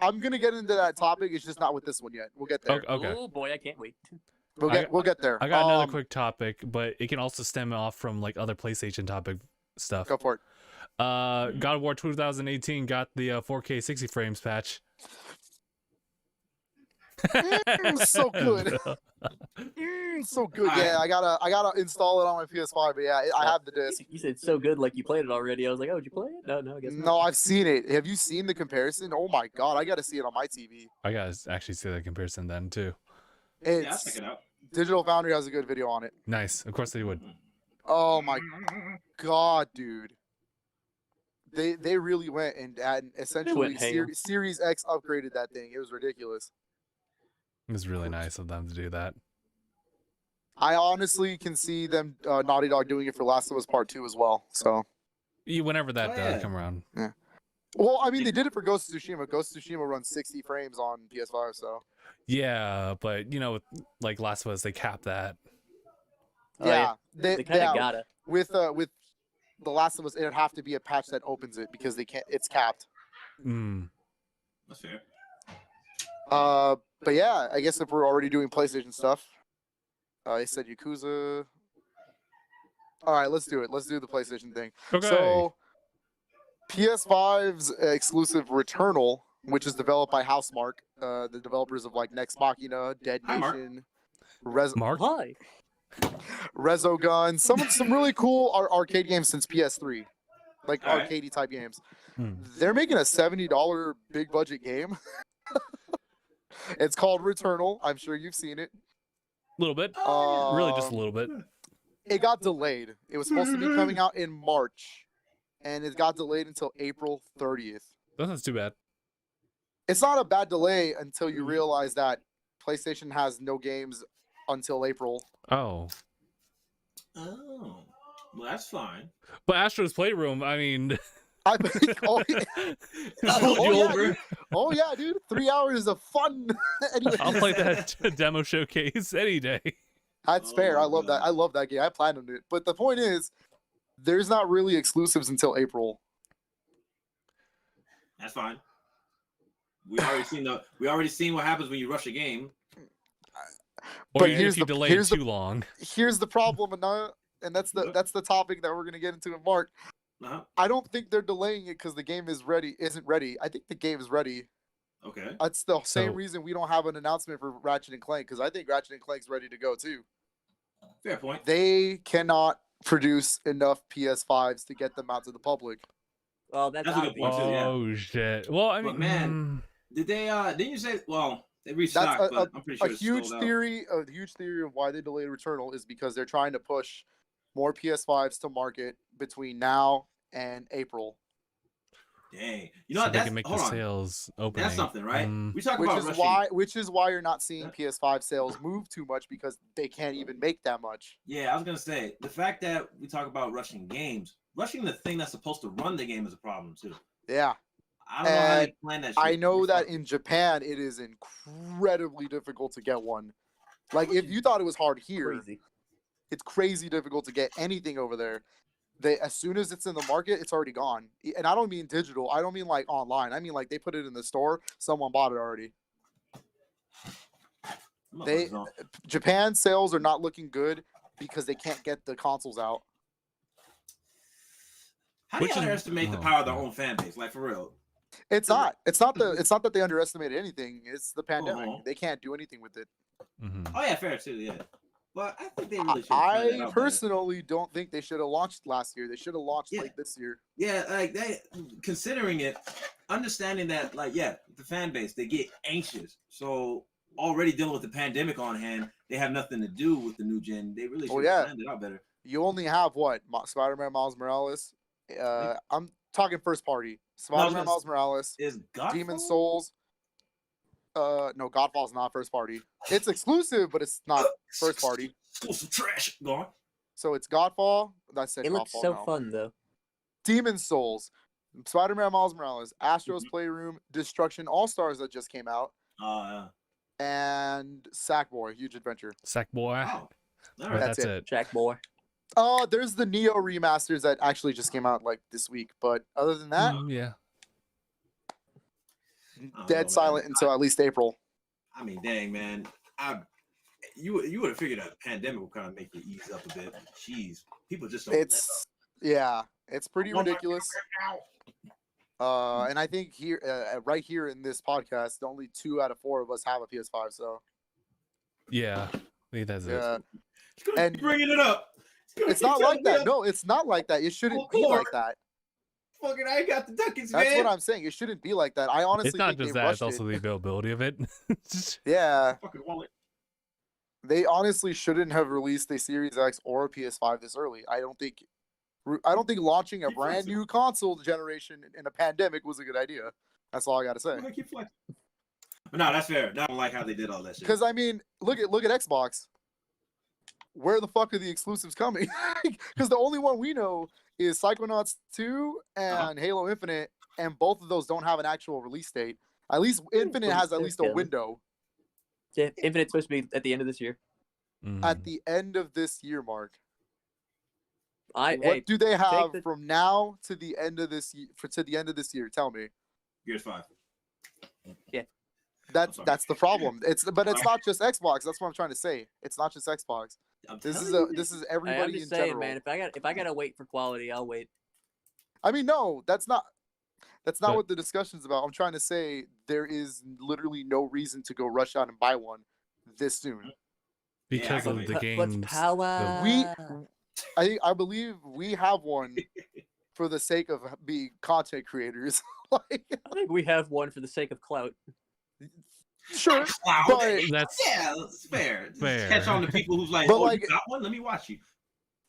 I'm gonna get into that topic. It's just not with this one yet. We'll get there. Okay. Oh boy, I can't wait. We'll get there. I got another quick topic, but it can also stem off from like other PlayStation topic stuff. Go for it. God of War 2018 got the 4K 60 frames patch. So good. So good. Yeah, I gotta install it on my PS5. But yeah, I have the disc. You said so good, like you played it already. I was like, oh, did you play it? No, I guess not. No, I've seen it. Have you seen the comparison? Oh my god, I gotta see it on my TV. I gotta actually see that comparison then too. Yeah, I'll It's check it out. Digital Foundry has a good video on it. Nice. Of course they would. Oh my god, dude. They really went and essentially ham. Series X upgraded that thing. It was ridiculous. It was really nice of them to do that. I honestly can see them Naughty Dog doing it for Last of Us Part 2 as well. So, Whenever that Oh, does yeah. come around. well, I mean, they did it for Ghost of Tsushima. Ghost of Tsushima runs 60 frames on PS5. So, Yeah, but you know, with, like Last of Us, they capped that. Oh, yeah, They kind of gotta. with The Last of Us, it'd have to be a patch that opens it because they can't. It's capped. That's fair. But yeah, I guess if we're already doing PlayStation stuff, I said Yakuza. All right, let's do it. Let's do the PlayStation thing. Okay. So, PS5's exclusive Returnal, which is developed by Housemarque, the developers of like Nex Machina, Dead Hi, Mark. Nation, Mark? Hi. Resogun, some really cool arcade games since PS3, like All right. arcadey type games. Hmm. They're making a $70 big budget game. It's called Returnal. I'm sure you've seen it. A little bit. Really, just a Um, little bit. It got delayed. It was supposed to be coming out in March, and it got delayed until April 30th. That's not too bad. It's not a bad delay until you realize that PlayStation has no games until April. Oh. Oh, well, that's fine. But Astro's Playroom, I mean. I oh, yeah. I'll hold you over. Dude. Oh yeah, dude. 3 hours of fun. Anyway, I'll play that demo showcase any day. That's fair. Oh, I love that. God. I love that game. I planned it. But the point is, there's not really exclusives until April. That's fine. We already seen what happens when you rush a game. Or But if here's you the- delay it here's the- too long. Here's the problem, and that's the topic that we're gonna get into in March. Uh-huh. I don't think they're delaying it because the game isn't ready. I think the game is ready. Okay. That's the same So- reason we don't have an announcement for Ratchet and Clank, because I think Ratchet and Clank's ready to go too. Fair point. They cannot produce enough PS5s to get them out to the public. Well, that's That's a good obvious. point, too, yeah. Oh, shit. Well, I mean. But, man, Did they? Didn't you say? Well, they restocked, That's but I'm pretty sure A it's huge sold out. theory of why they delayed Returnal is because they're trying to push more PS5s to market between now and April. Dang. You know so what? they That's can make the hold on. sales opening. That's something, right? Mm. We talk Which about is rushing. why you're not seeing PS5 sales move too much, because they can't even make that much. Yeah, I was gonna say the fact that we talk about rushing games, rushing the thing that's supposed to run the game is a problem too. Yeah. I don't know how they And plan that. Shit. I know that Yourself. in Japan it is incredibly difficult to get one. Like if you thought it was hard here, Crazy. it's crazy difficult to get anything over there. As soon as it's in the market, it's already gone. And I don't mean digital. I don't mean like online. I mean like they put it in the store. Someone bought it already. Motherfuckers don't- Japan sales are not looking good because they can't get the consoles out. How do you Which is- underestimate the oh, power of their yeah. own fan base? Like for real. It's not. It's not that they underestimated anything. It's the pandemic. Uh-huh. They can't do anything with it. Mhm. Oh yeah, fair too. Yeah, but I think they really should. plan that I out better. personally don't think they should have launched last year. They should have launched Yeah. like this year. Yeah, like they considering it, understanding that, like, yeah, the fan base, they get anxious. So already dealing with the pandemic on hand, they have nothing to do with the new gen. They really should Oh, have yeah. planned it out better. You only have what? Spider-Man Miles Morales. I'm talking first party. Spider-Man gonna- Miles Morales. Is God Demon Souls. No, Godfall's not first party. It's exclusive, but it's not first party. Some trash. Go on. So it's Godfall. I said It looks Godfall so now. fun though. Demon Souls, Spider-Man Miles Morales, Astro's Mhm. Playroom, Destruction All Stars that just came out, and Sackboy Huge Adventure. Sackboy. Wow. All But right. That's that's it. it. Jack boy. There's the Neo remasters that actually just came out like this week, but other than that, Yeah. don't know, dead man. silent until at least April. I mean, dang, man. you would have figured a pandemic would kind of make it ease up a bit. Jeez, people just don't. It's it's pretty ridiculous. And I think here, right here in this podcast, only 2 out of 4 of us have a PS5. So Yeah, I think that's it. yeah, And bringing it up. it's not like that. No, it's not like that. It shouldn't be like that. Fucking, I got the ducats, That's man. what I'm saying. It shouldn't be like that. I honestly It's not think just they that; it's rushed also it. the availability of it. Yeah, Fucking wallet. they honestly shouldn't have released a Series X or a PS5 this early. I don't think launching a Keep brand flexing. new console generation in a pandemic was a good idea. That's all I gotta say. I keep flexing. But no, that's fair. I don't like how they did all that shit. Because I mean, look at Xbox. Where the fuck are the exclusives coming? Because the only one we know is Psychonauts 2 and Halo Infinite, and both of those don't have an actual release date. At least Infinite has at least a window. Yeah, Infinite's supposed to be at the end of this year. At the end of this year, Mark. Hey, What do they have the- from now to the end of this year? To the end of this year, tell me. Gears 5. That's the problem. It's not just Xbox. That's what I'm trying to say. It's not just Xbox. This is Hey, everybody I'm just in saying, general. man. If I gotta wait for quality, I'll wait. I mean, no, that's not But- what the discussion's about. I'm trying to say there is literally no reason to go rush out and buy one this soon. because Yeah, of the But games. power. I believe we have one for the sake of being content creators. Like, I think we have one for the sake of clout. sure, Cloud. but That's Yeah, that's fair. Just Fair. catch on to people who's like, But oh, like- you got one? Let me watch you.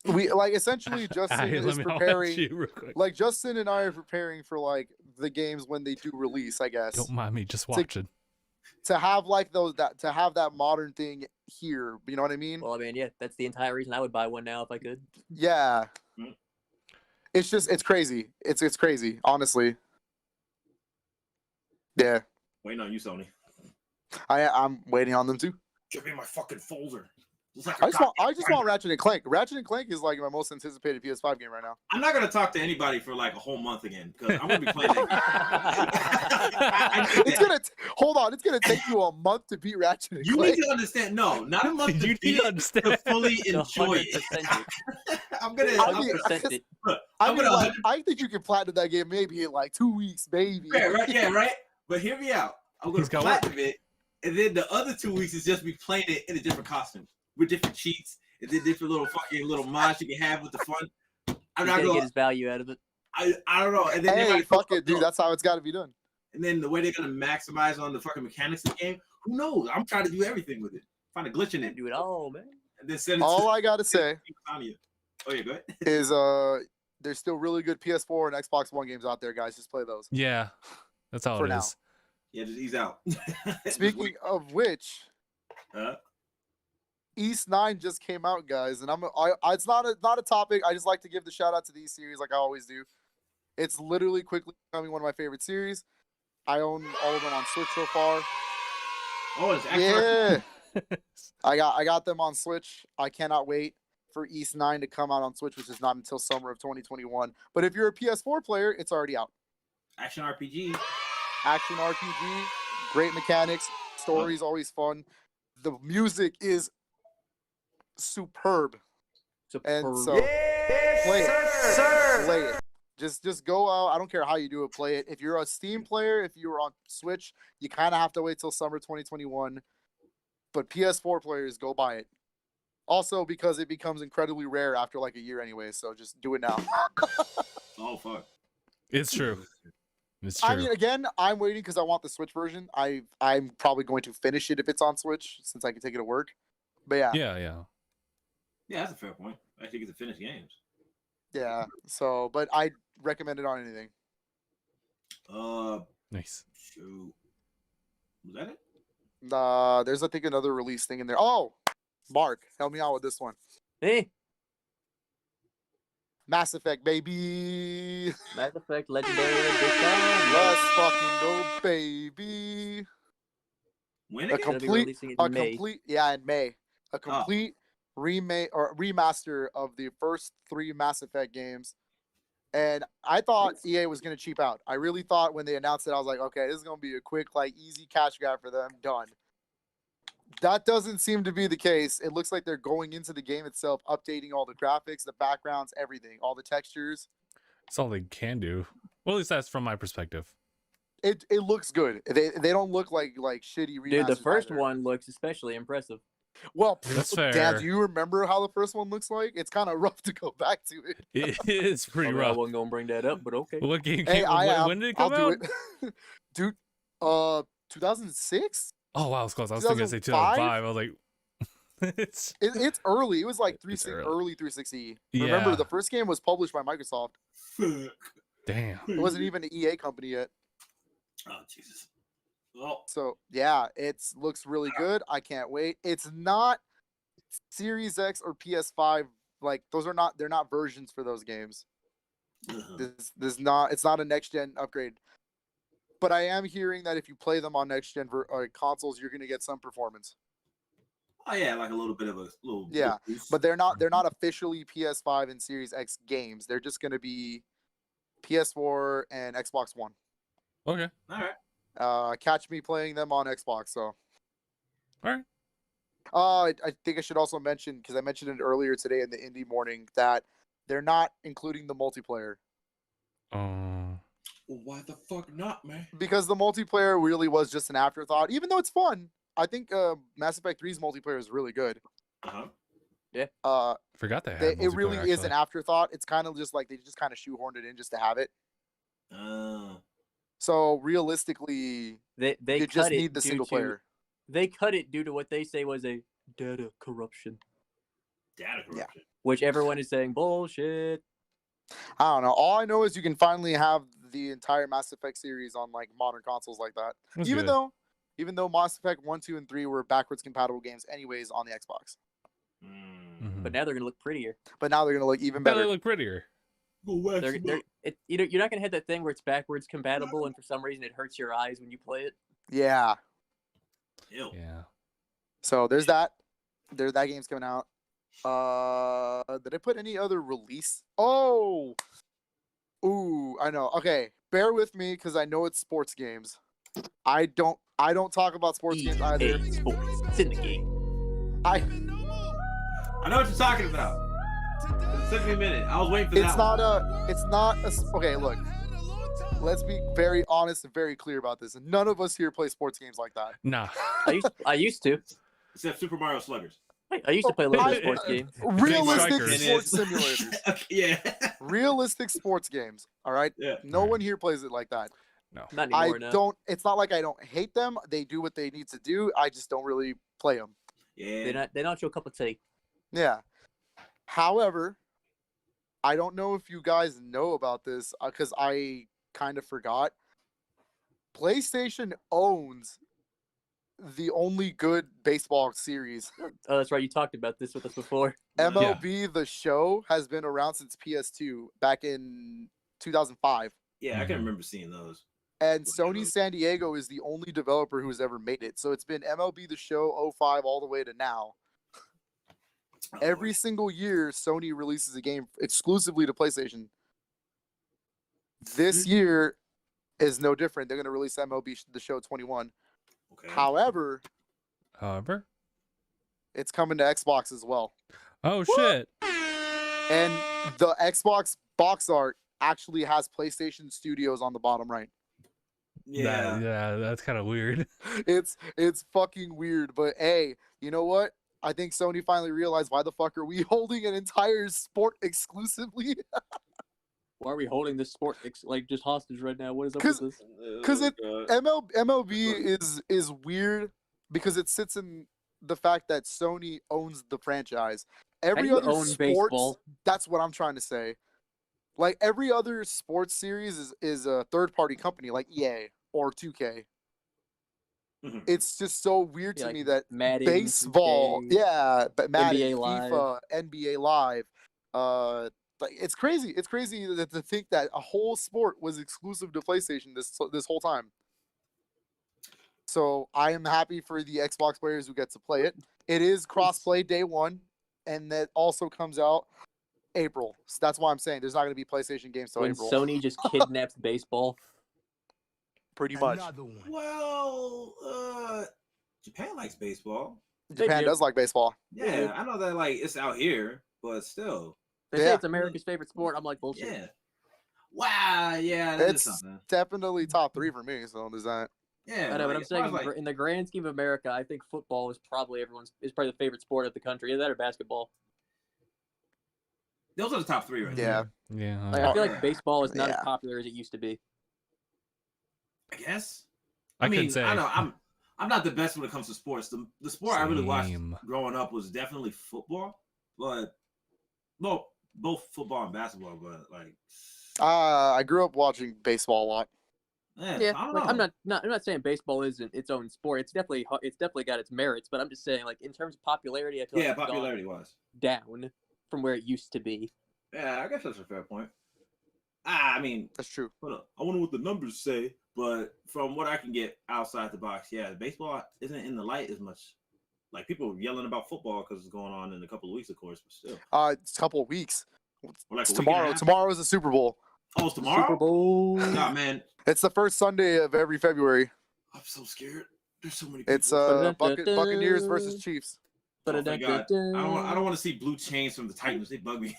we like essentially Justin Hey, is let me preparing. you real quick. Like Justin and I are preparing for like the games when they do release, I guess. Don't mind me, just watching. To have like that modern thing here, you know what I mean? Well, I mean, yeah, that's the entire reason I would buy one now if I could. Yeah. Mm. It's crazy. It's crazy, honestly. Yeah. Waiting on you, Sony. I'm waiting on them too. Give me my fucking folder. It's like I just want Ratchet and Clank. Ratchet and Clank is like my most anticipated PS5 game right now. I'm not gonna talk to anybody for like a whole month again because I'm gonna be playing that. It's gonna hold on. It's gonna take you a month to beat Ratchet and You Clank. need to understand. No, not a month to You beat need to it, understand. to fully enjoy it. 100%. I'm gonna. I I'm mean, gonna it. look, I I'm mean, gonna. like, I think you can platinum that game maybe in like 2 weeks, maybe. Yeah, right. Yeah, right. But hear me out. I'm gonna He's got work. platinum it, and then the other 2 weeks is just me playing it in a different costume with different cheats and then different little mods you can have with the fun. I'm He's not gonna gonna. get his value out of it. I don't know. And then they're Hey, gonna fuck it, dude. That's how it's got to be done. And then the way they're gonna maximize on the fucking mechanics of the game, who knows? I'm trying to do everything with it. Find a glitch in it, Do it all, man. and then send it All to I gotta say Tanya. Oh yeah, go ahead. is there's still really good PS4 and Xbox One games out there, guys. Just play those. Yeah, that's how For it now. is. Yeah, just ease out. Speaking of which, East 9 just came out, guys, and it's not a topic. I just like to give the shout out to these series like I always do. It's literally quickly becoming one of my favorite series. I own all of them on Switch so far. Oh, it's actually Yeah. I got them on Switch. I cannot wait for East 9 to come out on Switch, which is not until summer of 2021. But if you're a PS4 player, it's already out. action RPG. Action RPG, great mechanics, story's always fun. The music is superb. And so play it. Play it. Just go out. I don't care how you do it, play it. If you're a Steam player, if you're on Switch, you kind of have to wait till summer 2021. But PS4 players, go buy it. Also, because it becomes incredibly rare after like a year anyway, so just do it now. Oh fuck. It's true. It's true. I mean, again, I'm waiting because I want the Switch version. I'm probably going to finish it if it's on Switch since I can take it to work. But yeah. yeah. Yeah, that's a fair point. I think it's a finished games. Yeah. So, but I recommend it on anything. Nice. Shoot. Was that it? There's I think another release thing in there. Oh, Mark, help me out with this one. Hey, Mass Effect, baby. Mass Effect Legendary Edition. Let's fucking go, baby. When A again? Gonna be complete, releasing in a May. complete, yeah, in May. A complete remake or remaster of the first 3 Mass Effect games. And I thought EA was gonna cheap out. I really thought when they announced it, I was like, okay, this is gonna be a quick, like, easy cash grab for them. Done. That doesn't seem to be the case. It looks like they're going into the game itself, updating all the graphics, the backgrounds, everything, all the textures. That's all they can do. Well, at least that's from my perspective. It looks good. They don't look like shitty remasters. Dude, the first either. one looks especially impressive. Well, That's Dan, fair. do you remember how the first one looks like? It's kind of rough to go back to it. It is pretty I rough. wasn't gonna bring that up, but okay. What game? Hey, When did it come I'll out? do it. Dude, 2006? Oh wow, it's close. I was thinking say 2005? 2005. I was like, It's early. It was like It's early. early 360. Yeah. Remember, the first game was published by Microsoft. damn. It wasn't even an EA company yet. Oh Jesus. Well, So yeah, it looks really good. I can't wait. It's not Series X or PS5. Like those are not. They're not versions for those games. This not. It's not a next gen upgrade. But I am hearing that if you play them on next gen consoles, you're gonna get some performance. oh yeah, like a little bit of a little. Yeah, boost. But they're not officially PS5 and Series X games. They're just gonna be PS4 and Xbox One. Okay. all right. Catch me playing them on Xbox. So. All right. I think I should also mention, because I mentioned it earlier today in the indie morning, that they're not including the multiplayer. Well, why the fuck not, man? Because the multiplayer really was just an afterthought, even though it's fun. I think Mass Effect 3's multiplayer is really good. Forgot they had. It really multiplayer, is an actually. afterthought. It's kind of just like they just kind of shoehorned it in just to have it. Oh. So realistically, They you cut just it need the due single to- player. They cut it due to what they say was a data corruption, Data corruption. which everyone is saying bullshit. I don't know. All I know is you can finally have the entire Mass Effect series on like modern consoles like that. That's Even good. though Mass Effect 1, 2, and 3 were backwards compatible games anyways on the Xbox. Mhm. But now they're gonna look prettier. But now they're gonna look even But they better. look prettier. You're not gonna hit that thing where it's backwards compatible, and for some reason it hurts your eyes when you play it. Yeah. Ew. Yeah. So there's that. That game's coming out. Did I put any other release? Oh. Ooh, I know. Okay, bear with me because I know it's sports games. I don't talk about sports games either. EA Sports. It's in the game. I I know what you're talking about. It took me a minute. I was waiting for that. it's not a okay, look. Let's be very honest and very clear about this. None of us here play sports games like that. Nah. I used to. Except Super Mario Sluggers. I used to play a little bit of I- sports games. Realistic strikers. sports simulators. Okay, yeah. Realistic sports games. All right. Yeah. No Alright. one here plays it like that. No. Not I anymore now. don't. It's not like I don't hate them. They do what they need to do. I just don't really play them. Yeah. They're not your cup of tea. Yeah. However, I don't know if you guys know about this because I kind of forgot. PlayStation owns the only good baseball series. Oh, that's right. You talked about this with us before. MLB The Show has been around since PS2 back in 2005. Yeah, I Mhm. can remember seeing those. And Okay, Sony those- San Diego is the only developer who's ever made it. So it's been MLB The Show 05 all the way to now. Oh, Every single year, Sony releases a game exclusively to PlayStation. This year is no different. They're going to release MLB The Show 21. okay. However, However. it's coming to Xbox as well. Oh shit. And the Xbox box art actually has PlayStation Studios on the bottom right. Yeah. Yeah, that's kind of weird. It's fucking weird, but hey, you know what? I think Sony finally realized why the fuck are we holding an entire sport exclusively? Why are we holding this sport just hostage right now? What is up with this? Because it Oh, MLB is weird because it sits in the fact that Sony owns the franchise. How do Every you other own sports, baseball? that's what I'm trying to say. Like every other sports series is a third party company like EA or 2K. Mhm. It's just so weird Yeah, to like me that Madden, baseball, 2K, yeah, but Madden, NBA Live. FIFA, NBA Live, like it's crazy. It's crazy to think that a whole sport was exclusive to PlayStation this whole time. So I am happy for the Xbox players who get to play it. It is cross-play day one, and that also comes out April. So that's why I'm saying there's not going to be PlayStation games till When April. Sony just kidnaps baseball. Pretty much. Another one. Well, Japan likes baseball. Japan do. does like baseball. Yeah, I know that like it's out here, but still. They say Yeah. it's America's favorite sport. I'm like, bullshit. Yeah. Wow. Yeah, that is It's something. definitely top 3 for me. So there's that. Yeah, I know, but like, I'm as far saying as, like, in the grand scheme of America, I think football is probably the favorite sport of the country. Either that or basketball. those are the top 3 right Yeah. Yeah. Like, I feel like baseball is not as Yeah. popular as it used to be. there. I guess. I mean, couldn't say. I know I'm not the best when it comes to sports. The sport I really watched Same. growing up was definitely football, but well, both football and basketball. But like, I grew up watching baseball a lot. yeah, Yeah, I don't like know. I'm not saying baseball isn't its own sport. It's definitely got its merits, but I'm just saying like in terms of popularity, I feel like Yeah, it's gone popularity wise. down from where it used to be. Yeah, I guess that's a fair point. I mean, That's true. hold up. I wonder what the numbers say, but from what I can get outside the box, yeah, baseball isn't in the light as much. Like people yelling about football because it's going on in a couple of weeks, of course, but still. It's a couple of weeks. Or like It's a week and a tomorrow. half. Tomorrow is the Super Bowl. Oh, it's tomorrow? Super Bowl. Nah, man, It's the first Sunday of every February. I'm so scared. There's so many people. It's Buccaneers versus Chiefs. Oh, thank God. I don't want to see blue chains from the Titans. They bug me.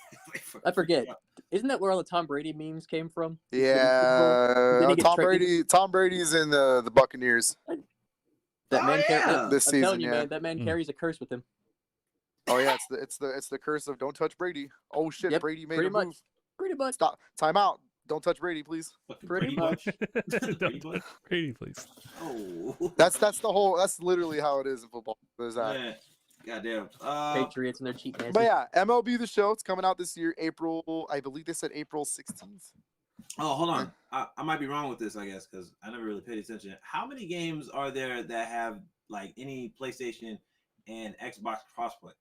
I forget. Isn't that where all the Tom Brady memes came from? Yeah, Then he gets Tom Brady's in the Buccaneers That Oh, man yeah. this I'm season. telling you, Yeah. man, that man Hmm. carries a curse with him. Oh yeah, it's the curse of don't touch Brady. Oh shit, Yep, Brady made pretty a much. move. Pretty much. Stop. Time out. Don't touch Brady, please. Fucking Pretty Brady Bunch. Don't- Brady Bunch. Brady, please. Oh. That's the whole. That's literally how it is in football. There's that. Man. Goddamn. Patriots and their cheap man. But yeah, MLB The Show. It's coming out this year, April. I believe they said April 16th. Oh, hold on. I might be wrong with this, I guess, because I never really paid attention. How many games are there that have like any PlayStation and Xbox crossplay?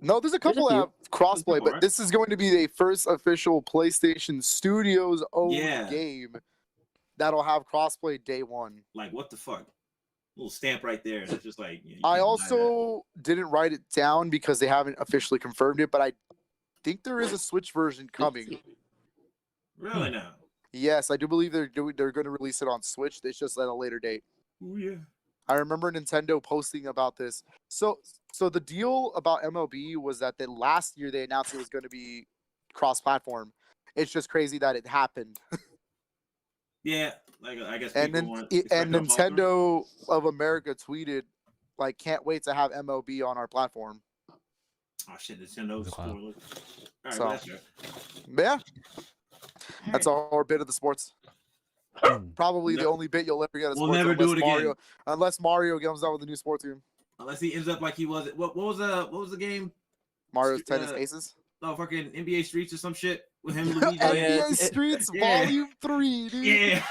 No, there's a couple that few. have crossplay, couple, but right? this is going to be the first official PlayStation Studios owned Yeah. game that'll have crossplay day one. Like, what the fuck? Little stamp right there. It's just like. You I can't deny that. also didn't write it down because they haven't officially confirmed it, but I think there is a Switch version coming. Really now. Yes, I do believe they're going to release it on Switch. It's just at a later date. Oh yeah. I remember Nintendo posting about this. So the deal about MLB was that last year they announced it was going to be cross-platform. It's just crazy that it happened. Yeah. Like I guess. And people then weren't and expecting a ball through. Nintendo of America tweeted like, "Can't wait to have MLB on our platform." Oh shit! Nintendo's Wow. spoilers. All right, So- well, that's fair. But yeah, that's our bit of the sports. Hmm. Probably the No. only bit you'll ever get. Of We'll sports never do it again. Mario, unless Mario comes out with a new sports team. Unless he ends up like he was. What was the game? Mario's Stre- Tennis Aces. No, fucking NBA Streets or some shit with him, Luigi. Oh, yeah. NBA Streets Yeah. Volume 3, dude. Yeah.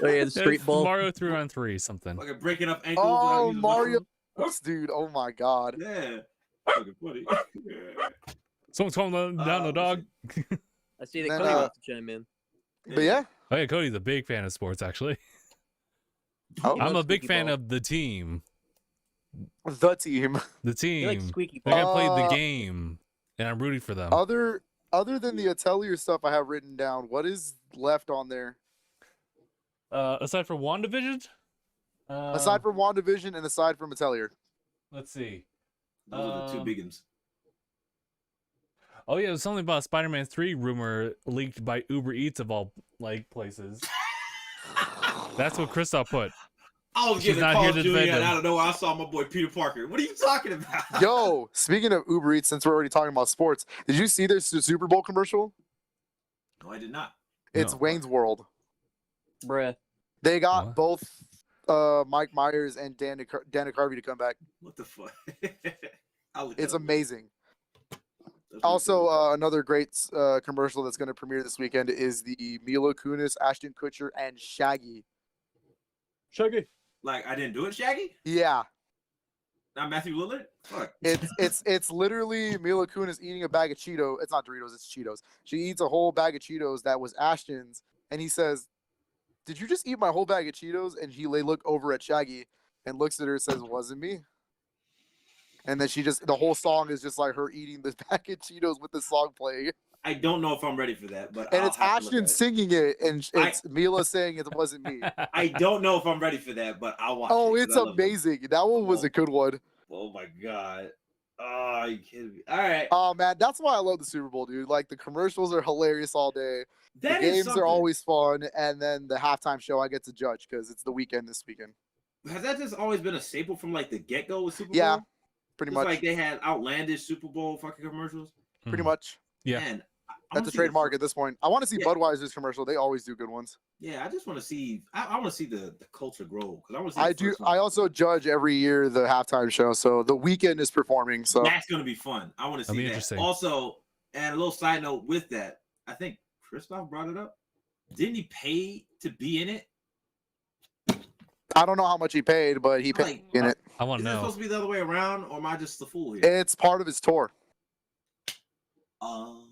Oh yeah, the street It's ball. Mario 3-on-3 something. Fucking breaking up ankles. Oh, without using Mario. muscles. Dude, oh my god. Yeah. Fucking funny. Yeah. Someone's calling down the dog. I see that Then, Cody wants to chime in. But yeah, Oh yeah, Cody's a big fan of sports. Actually, Oh. He I'm a loves big squeaky fan ball. of the team. the team. The He likes team. squeaky Like ball. I played the Uh, game, and I'm rooting for them. Other than the Atelier stuff I have written down, what is left on there? Aside from WandaVision, Aside from WandaVision and aside from Atelier. let's see. Those are the two big ones. Oh yeah, there's something about Spider-Man 3 rumor leaked by Uber Eats of all places. That's what Christoph put. I was She's getting a not call here from to defend Julian him. out of nowhere. I saw my boy Peter Parker. What are you talking about? Yo, speaking of Uber Eats, since we're already talking about sports, did you see this Super Bowl commercial? No, I did not. It's No. Wayne's World. Bruh. They got What? both Mike Myers and Dana Carvey to come back. What the fuck? I'll look It's that up. amazing. That's Also, really another great commercial that's going to premiere this weekend is the Mila Kunis, Ashton Kutcher, and Shaggy. Shaggy. cool. Like I didn't do it, Shaggy. Yeah, Not Matthew Lillard. Fuck. it's literally Mila Kunis eating a bag of Cheetos. It's not Doritos, it's Cheetos. She eats a whole bag of Cheetos that was Ashton's, and he says, "Did you just eat my whole bag of Cheetos?" And they look over at Shaggy and looks at her and says, "Wasn't me." And then the whole song is just like her eating this bag of Cheetos with the song playing. I don't know if I'm ready for that, but And I'll it's have to look Ashton at it. singing it, and it's Mila saying it wasn't me. I don't know if I'm ready for that, but I'll watch Oh, it. 'cause it's I love them. amazing. That one was a good one. Oh my god. Oh, you kidding me? All right. Oh man, that's why I love the Super Bowl, dude. Like the commercials are hilarious all day. That The is games something. are always fun, and then the halftime show I get to judge because it's the weekend this weekend. Has that just always been a staple from like the get go with Super Yeah, Bowl? pretty It's much. like they had outlandish Super Bowl fucking commercials. Pretty Hmm. much. Yeah. Man, I That's wanna a see the trademark fir- at this point. I want to see Yeah. Budweiser's commercial. They always do good ones. Yeah, I just want to see. I want to see the culture grow because I want to see. I the do. first one. I also judge every year the halftime show. So the weekend is performing. So That's gonna be fun. I want to That'll be see that. interesting. Also, and a little side note with that, I think Christoph brought it up. Didn't he pay to be in it? I don't know how much he paid, but he paid Like, in it. I want Is to it know. supposed to be the other way around, or am I just the fool here? It's part of his tour. I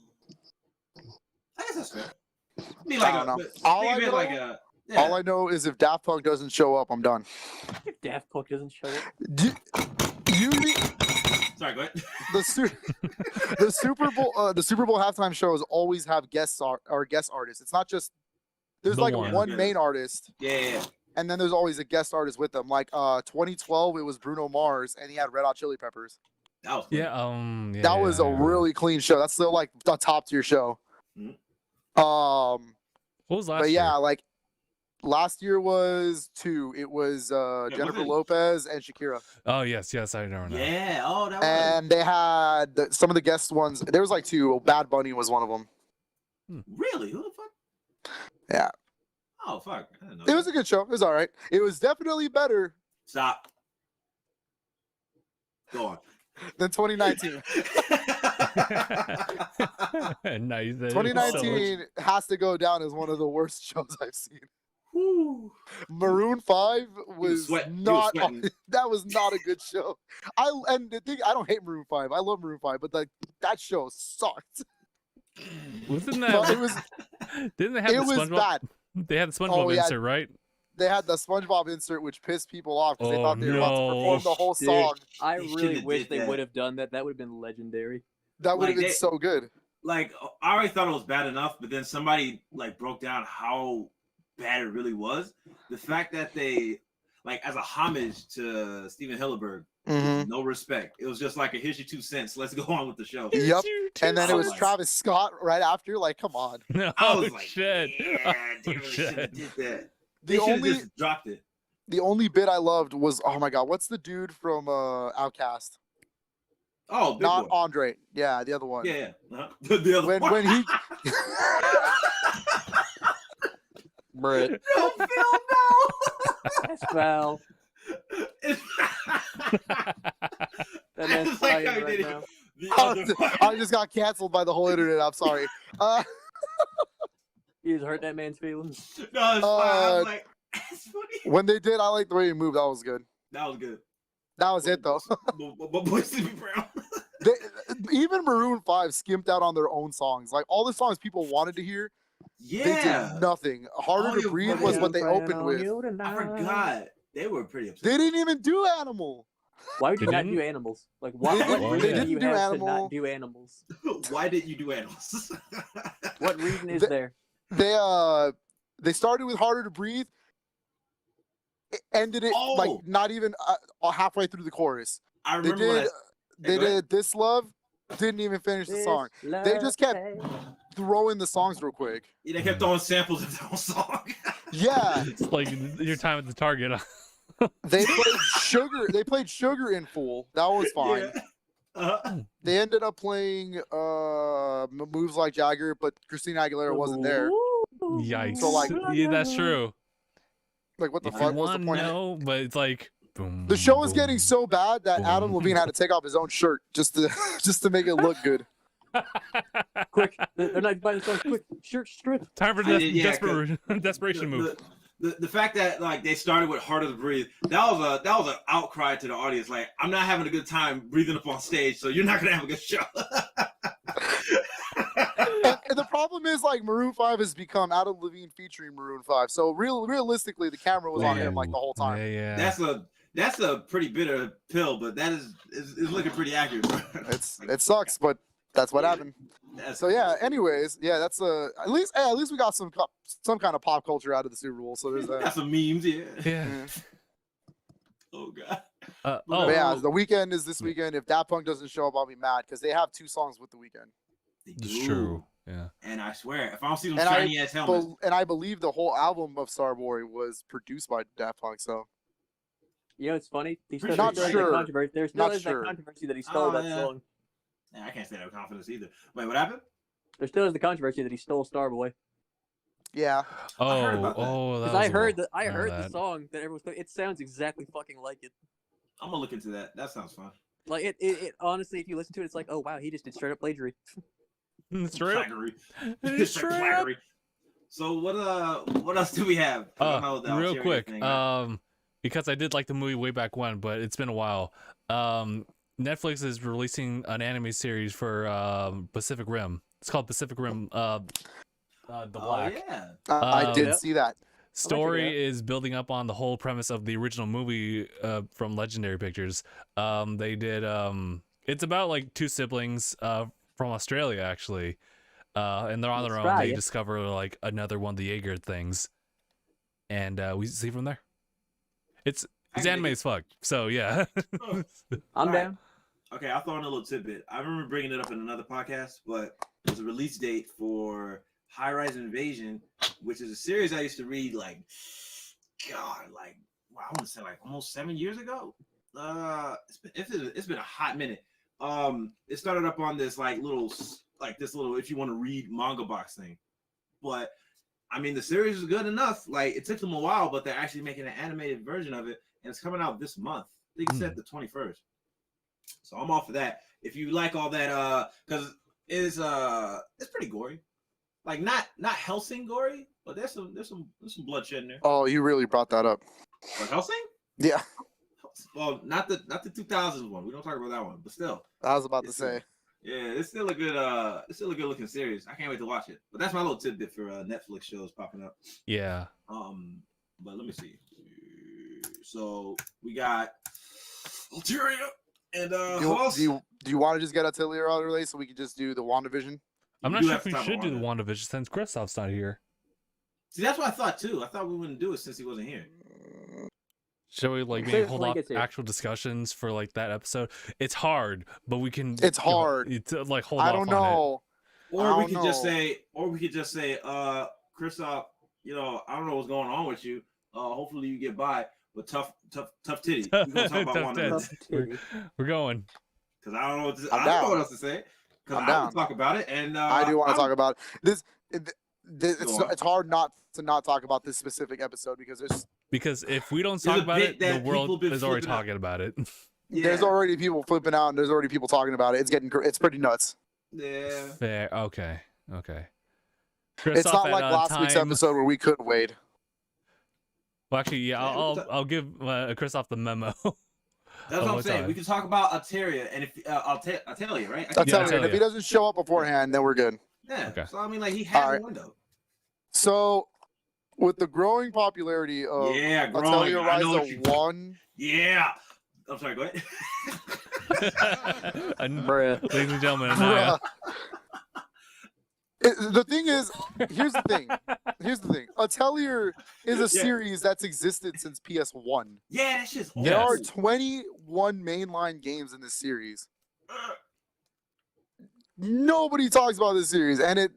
guess that's fair. I mean, I don't know. but All think I of it know- like a. Yeah. All I know is if Daft Punk doesn't show up, I'm done. If Daft Punk doesn't show up, Sorry, go ahead. The Super Bowl halftime shows always have guest artists. It's not just there's The like one. one main artist, Yeah. and then there's always a guest artist with them. Like 2012, it was Bruno Mars, and he had Red Hot Chili Peppers. That was fun. Yeah. That was a really clean show. That's still like the top tier show. Mhm. What was last But year? yeah, like last year was 2. It was Jennifer was it? Lopez and Shakira, Oh yes, I remember now. Yeah. Oh, that was. and they had some of the guest ones. There was like 2. Bad Bunny was one of them. Really? Who the fuck? Yeah. Oh, fuck. I didn't know It was a good show. It was all right. It was definitely better Stop. Go on. than 2019. Nice. 2019 has to go down as one of the worst shows I've seen. Whew. Maroon 5 was sweating. You was not sweating. that was not a good show. I don't hate Maroon 5. I love Maroon 5, but like that show sucked. Wasn't But that? it was Didn't they have it the was SpongeBob? bad. They had the SpongeBob Oh, yeah. insert, right? They had the SpongeBob insert, which pissed people off because they Oh, thought they were about to perform the no. whole Dude. song. I They really should've wish did they that. would have done that. That would have been legendary. That would Like, have been they- so good. Like, I already thought it was bad enough, but then somebody like broke down how bad it really was. The fact that they, like, as a homage to Steven Hillenburg, Mhm. no respect. It was just like a here's your 2 cents. Let's go on with the show. Yep. And then it was Oh, my- Travis Scott right after. Like, come on. No, I was like, shit. yeah, they Oh, really should have shit. did that. The They should have only just dropped it. the only bit I loved was, oh my god, what's the dude from Outkast? Oh, big Not boy. Andre. Yeah, the other one. Yeah. Uh-huh. The other When one. when he Brett, No, Phil, no. that's foul. It's- That I man's just like fighting how he right did it. now. The other one. I just got canceled by the whole internet. I'm sorry. You just hurt that man's feelings. No, it's fine. I'm like, it's funny. When they did, I like the way he moved. That was good. That was good. That was it though. But boy, Sleepy Brown. They, even Maroon 5 skimped out on their own songs. Like all the songs people wanted to hear, they Yeah. did nothing. Harder Oh, to you're Breathe right. was what they opened with. I forgot. They were pretty upset. They didn't even do Animal. Why would you They not didn't? do animals? Like, what They didn't- reason they do you didn't do have to Animal. not do animals? Why didn't you do animals? What reason is The- there? They started with Harder to Breathe. It ended it Oh. like not even halfway through the chorus. I They remember when did. They go ahead. did This Love. Didn't even finish the song. They just kept throwing the songs real quick. they kept throwing samples of their own song. Yeah, It's like your time at the Target. they played Sugar. They played Sugar in full. That was fine. Yeah. Uh-huh. They ended up playing Moves Like Jagger, but Christina Aguilera wasn't there. Yikes. So, like- yeah, that's true. Like, what the If you fuck was the want to point? know, but it's like boom. The show is boom. getting so bad that Adam boom. Levine had to take off his own shirt just to just to make it look good. Quick, they're not by themselves. Quick, shirt strip. Time for I did, yeah, desperation move. The fact that like they started with Harder to Breathe, that was an outcry to the audience. Like, I'm not having a good time breathing up on stage, so you're not gonna have a good show. And the problem is, like, Maroon 5 has become Adam Levine featuring Maroon 5. So realistically, the camera was on him like the whole time. Yeah. That's a pretty bitter pill, but that is looking pretty accurate. It sucks, but that's what Yeah. happened. That's- So yeah. Anyways, yeah, that's at least we got some kind of pop culture out of the Super Bowl. So there's got that. some memes, yeah. Yeah. Yeah. Oh god. But yeah, Oh, the weekend is this Yeah. weekend. If Daft Punk doesn't show up, I'll be mad because they have 2 songs with the weekend. They it's do. true. Yeah. And I swear, if I don't see them And shiny ass helmets, and I believe the whole album of Starboy was produced by Daft Punk. So You know, it's funny. He still Not there's that sure. controversy. There still Not is sure. that controversy that he stole that yeah. song. Nah, I can't say that with confidence either. Wait, what happened? There still is the controversy that he stole Starboy. yeah, Oh, heard about that. oh, that Because was I a heard little- I none of heard the that. song that everyone's. It sounds exactly fucking like it. I'm gonna look into that. That sounds fun. Like it honestly, if you listen to it, it's like, oh wow, he just did straight up plagiarism. Straight up. Plagiary. It's Straight straight up. plagiary. So what else do we have? I know the Real Ontario quick, thing, right? because I did like the movie way back when, but it's been a while. Netflix is releasing an anime series for Pacific Rim. It's called Pacific Rim. The Black. Oh, yeah. I did Yeah. see that. Story is building up on the whole premise of the original movie from Legendary Pictures. They did. It's about like 2 siblings from Australia actually, and they're on their own. They Australia. discover like another one of the Jaeger things, and we see from there. It's I can anime dig it. as fuck. So yeah. Oh, I'm Alright. down. Okay, I'll throw in a little tidbit. I remember bringing it up in another podcast, but there's a release date for High Rise Invasion, which is a series I used to read like, God, like wow, I want to say like almost 7 years ago. It's been a hot minute. It started up on this little if you want to read manga box thing, but I mean the series is good enough. Like it took them a while, but they're actually making an animated version of it, and it's coming out this month. I think it's set the 21st. So I'm all for that. If you like all that, because it's pretty gory, like not Hellsing gory, but there's some bloodshed in there. Oh, you really brought that up. But Hellsing? Yeah, Well, not the 2000s one. We don't talk about that one, but still, I was about to It's say. yeah, it's still a good looking series. I can't wait to watch it. But that's my little tidbit for Netflix shows popping up. Yeah. But let me see. So we got Ulterior and who else? Do you want to just get Atelier out of the way so we can just do the WandaVision? I'm not do sure have if to we talk should about do the Wanda. WandaVision since Kristoff's not here. See, that's what I thought too. I thought we wouldn't do it since he wasn't here. Shall we like Say maybe it hold when he off gets here. actual discussions for like that episode? It's hard, but we can. It's hard. Like hold I off don't on it. know. Or I we don't could just know. say, Kristoff, I don't know what's going on with you. Hopefully you get by with tough titty. We're gonna talk about Tough Wanda tits. We're going. because I don't know I'm I don't know down. what else to say. Because I'm I down. want to talk about it, and I do want to talk about this. Go on. It's hard not to not talk about this specific episode because Because if we don't There's talk a about bit it, the that people world been is already flipping out. talking about it. there's already people flipping out and there's already people talking about it. It's pretty nuts. Yeah. Fair. Okay. It's Kristoff not at, like last week's time- episode where we couldn't wait. Well, actually, yeah, Yeah, we can I'll give Kristoff the memo. That's what I'm what saying. time? We can talk about Alteria, and if I'll tell you, right? I I'll can- tell I'll you, tell if he you. doesn't show up beforehand, then we're good. Yeah. Okay. So I mean, like he had Alright. a window. So, with the growing popularity of Yeah, growing. Atelier I know what Ryza you- 1, Yeah. I'm sorry. Go ahead. And, Bruh. ladies and gentlemen, Anaya. the thing is, here's the thing. Atelier is a Yeah. series that's existed since PS1. Yeah, that shit's old. There are Yes. 21 mainline games in this series. Nobody talks about this series, and it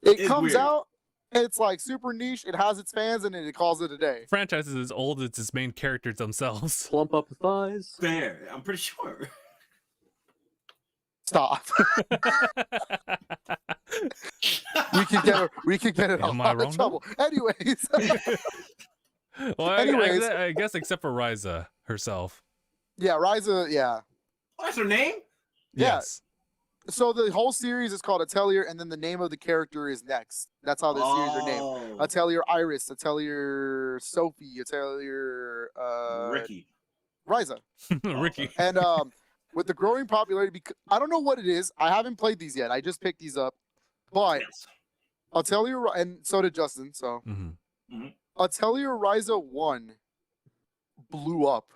It's comes weird. out, and it's like super niche. It has its fans, and it calls it a day. Franchise is as old as its main characters themselves. Plump up the thighs. Fair. I'm pretty sure. Stop. we could get it Am out I of wrong, trouble. Anyways, Well, Anyways. I guess except for Ryza herself. yeah, Ryza, yeah. Oh, that's her name? Yeah. Yes. So the whole series is called Atelier, and then the name of the character is next. That's how the series are named. Oh, Atelier Iris, Atelier Sophie, Atelier Ricky. Ryza. Ricky. And with the growing popularity, because I don't know what it is. I haven't played these yet. I just picked these up. But Yes. Atelier, and so did Justin. So hmm Atelier Ryza 1 blew up.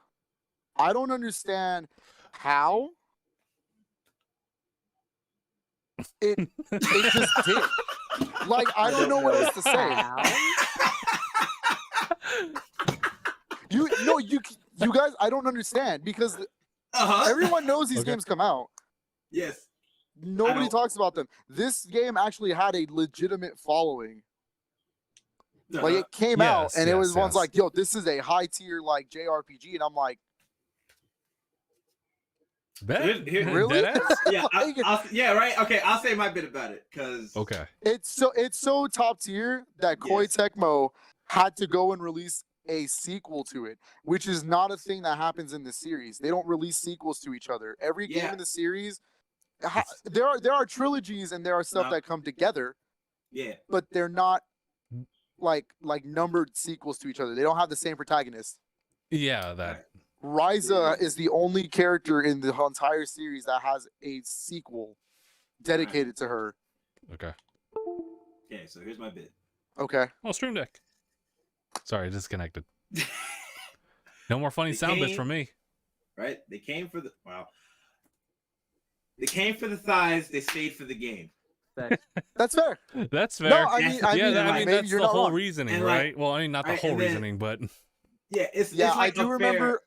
I don't understand how. It just did. Like, I don't know what else to say. You guys, I don't don't understand because Uh-huh. everyone knows these Okay. games come out. Yes. Nobody don't- talks about them. This game actually had a legitimate following. Like it came out Yes, and it was yes, one's yes. like, yo, this is a high tier like JRPG, and I'm like, Bet? Really? Deadass? yeah, Like, yeah, right. Okay, I'll say my bit about it because Okay. it's so top tier that Koei Yes. Tecmo had to go and release a sequel to it, which is not a thing that happens in the series. They don't release sequels to each other. Every game Yeah. in the series, there are trilogies and there are stuff No. that come together, yeah, but they're not like numbered sequels to each other. They don't have the same protagonist. Yeah, that. Ryza is the only character in the entire series that has a sequel dedicated to her. Okay. okay. So here's my bit. Okay. Oh, Stream Deck. Sorry, disconnected. No more funny The sound bits game- from me. Right? They came for the They came for the thighs. They stayed for the game. That's fair. That's fair. No, I mean, yeah, that- I mean maybe that's you're the not whole wrong. reasoning, And, like, right? Well, I mean, not the right, whole and then- reasoning, but Yeah, it's Yeah, it's like I do a fair- remember.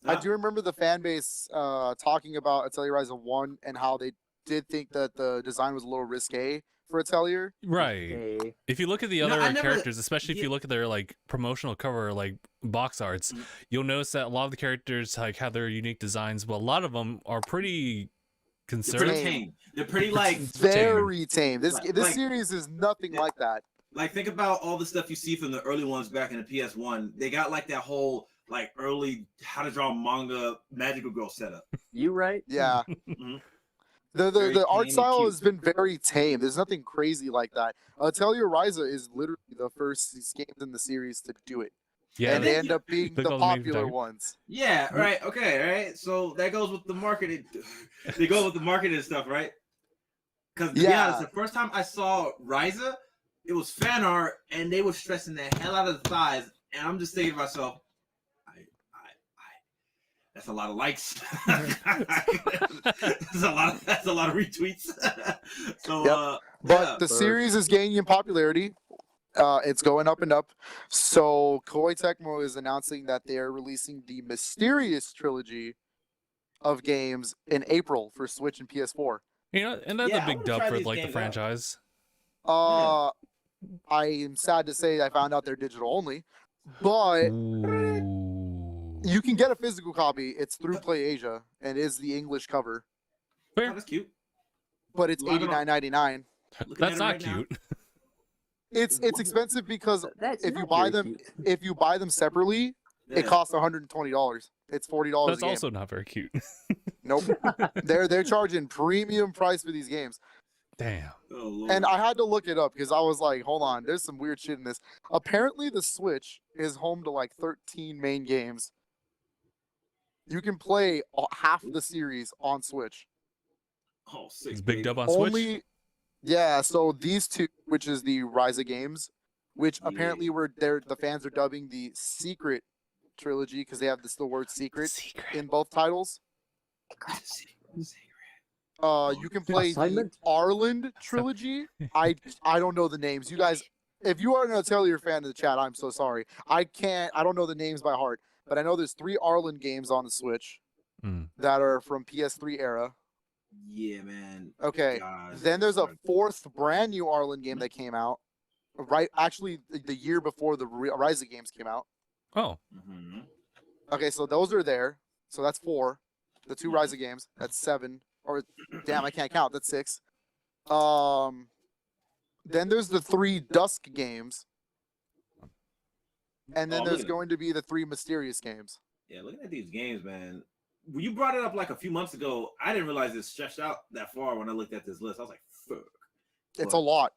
I Huh? do remember the fan base talking about Atelier Ryza 1 and how they did think that the design was a little risque for Atelier. right. Okay. If you look at the No, other I never- characters, especially if yeah. you look at their like promotional cover, like box arts, Mhm. you'll notice that a lot of the characters like have their unique designs, but a lot of them are pretty They're pretty conservative. tame. They're pretty like Very tame. This Like- this like- series is nothing Yeah. like that. think about all the stuff you see from the early ones back in the PS1. They got like that whole like early how to draw manga magical girl setup. You right? Yeah. Mhm. The Very the art tame and style cute. has been very tame. There's nothing crazy like that. Atelier Ryza is literally the first games in the series to do it. Yeah, and they- they end up being Look the all the main popular protagon- ones. Yeah, right. Okay, right. So that goes with the marketing. They go with the marketing stuff, right? Because to be Yeah. honest, the first time I saw Ryza, it was fan art, and they were stressing the hell out of the thighs, and I'm just thinking to myself, that's a lot of likes. That's a lot of retweets. So, Yep. But yeah. the series is gaining in popularity. It's going up and up. So Koei Tecmo is announcing that they are releasing the Mysterious trilogy of games in April for Switch and PS4. you know, and that's Yeah, a I big wanna dub try for these like the games out. franchise. I am sad to say I found out they're digital only, but Ooh. you can get a physical copy. It's through PlayAsia and is the English cover, Oh, Fair. that's cute. but it's Well, I don't know. $89.99. Looking That's at it not right now. cute. It's expensive because That's if you not buy very them, cute. if you buy them separately, Yeah. it costs $120. It's $40 That's a game. also not very cute. Nope. they're charging premium price for these games. Damn. Oh, Lord. And I had to look it up because I was like, hold on, there's some weird shit in this. Apparently the Switch is home to like 13 main games. You can play half of the series on Switch. Oh, sick, It's big baby. dub on Switch. Only yeah, so these two, which is the Ryza games, which Yeah. apparently the fans are dubbing the Secret trilogy because they have the word secret in both titles. You can play the Assignment? Arland trilogy. I don't know the names. You guys, if you are an Atelier fan in the chat, I'm so sorry. I don't know the names by heart, but I know there's 3 Arland games on the Switch Mm. that are from PS3 era. Yeah, man. Okay. God, Then there's a sorry. 4th brand new Arland game that came out. Right, actually, the year before the Ryza games came out. Oh, Mhm. Okay, so those are there. So that's 4. The 2 Ryza games. That's 7. Or damn, I can't count. That's 6. Then there's the 3 Dusk games. And then Oh, there's look at going to be the 3 Mysterious games. Yeah, looking at these games, man. When you brought it up like a few months ago, I didn't realize it stretched out that far when I looked at this list. I was like, fuck. It's a lot.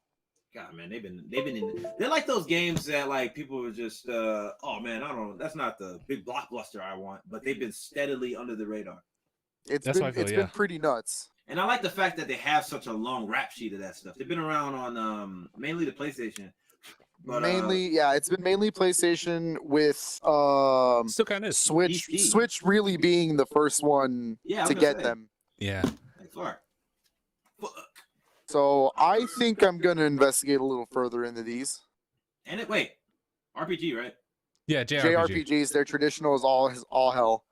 God, man, they've been in. They're like those games that like people were just, oh man, I don't know, that's not the big blockbuster I want, but they've been steadily under the radar. It's That's been how I feel, it's yeah. been pretty nuts. And I like the fact that they have such a long rap sheet of that stuff. They've been around on mainly the PlayStation. But, mainly, yeah, it's been mainly PlayStation with still kind of is. Switch. PC. Switch really being the first one Yeah, I was to gonna get say. them. Yeah. Like, fuck. Fuck. So I think I'm gonna investigate a little further into these And it wait, RPG, right? Yeah, JRPG. JRPGs. Their traditional is all hell.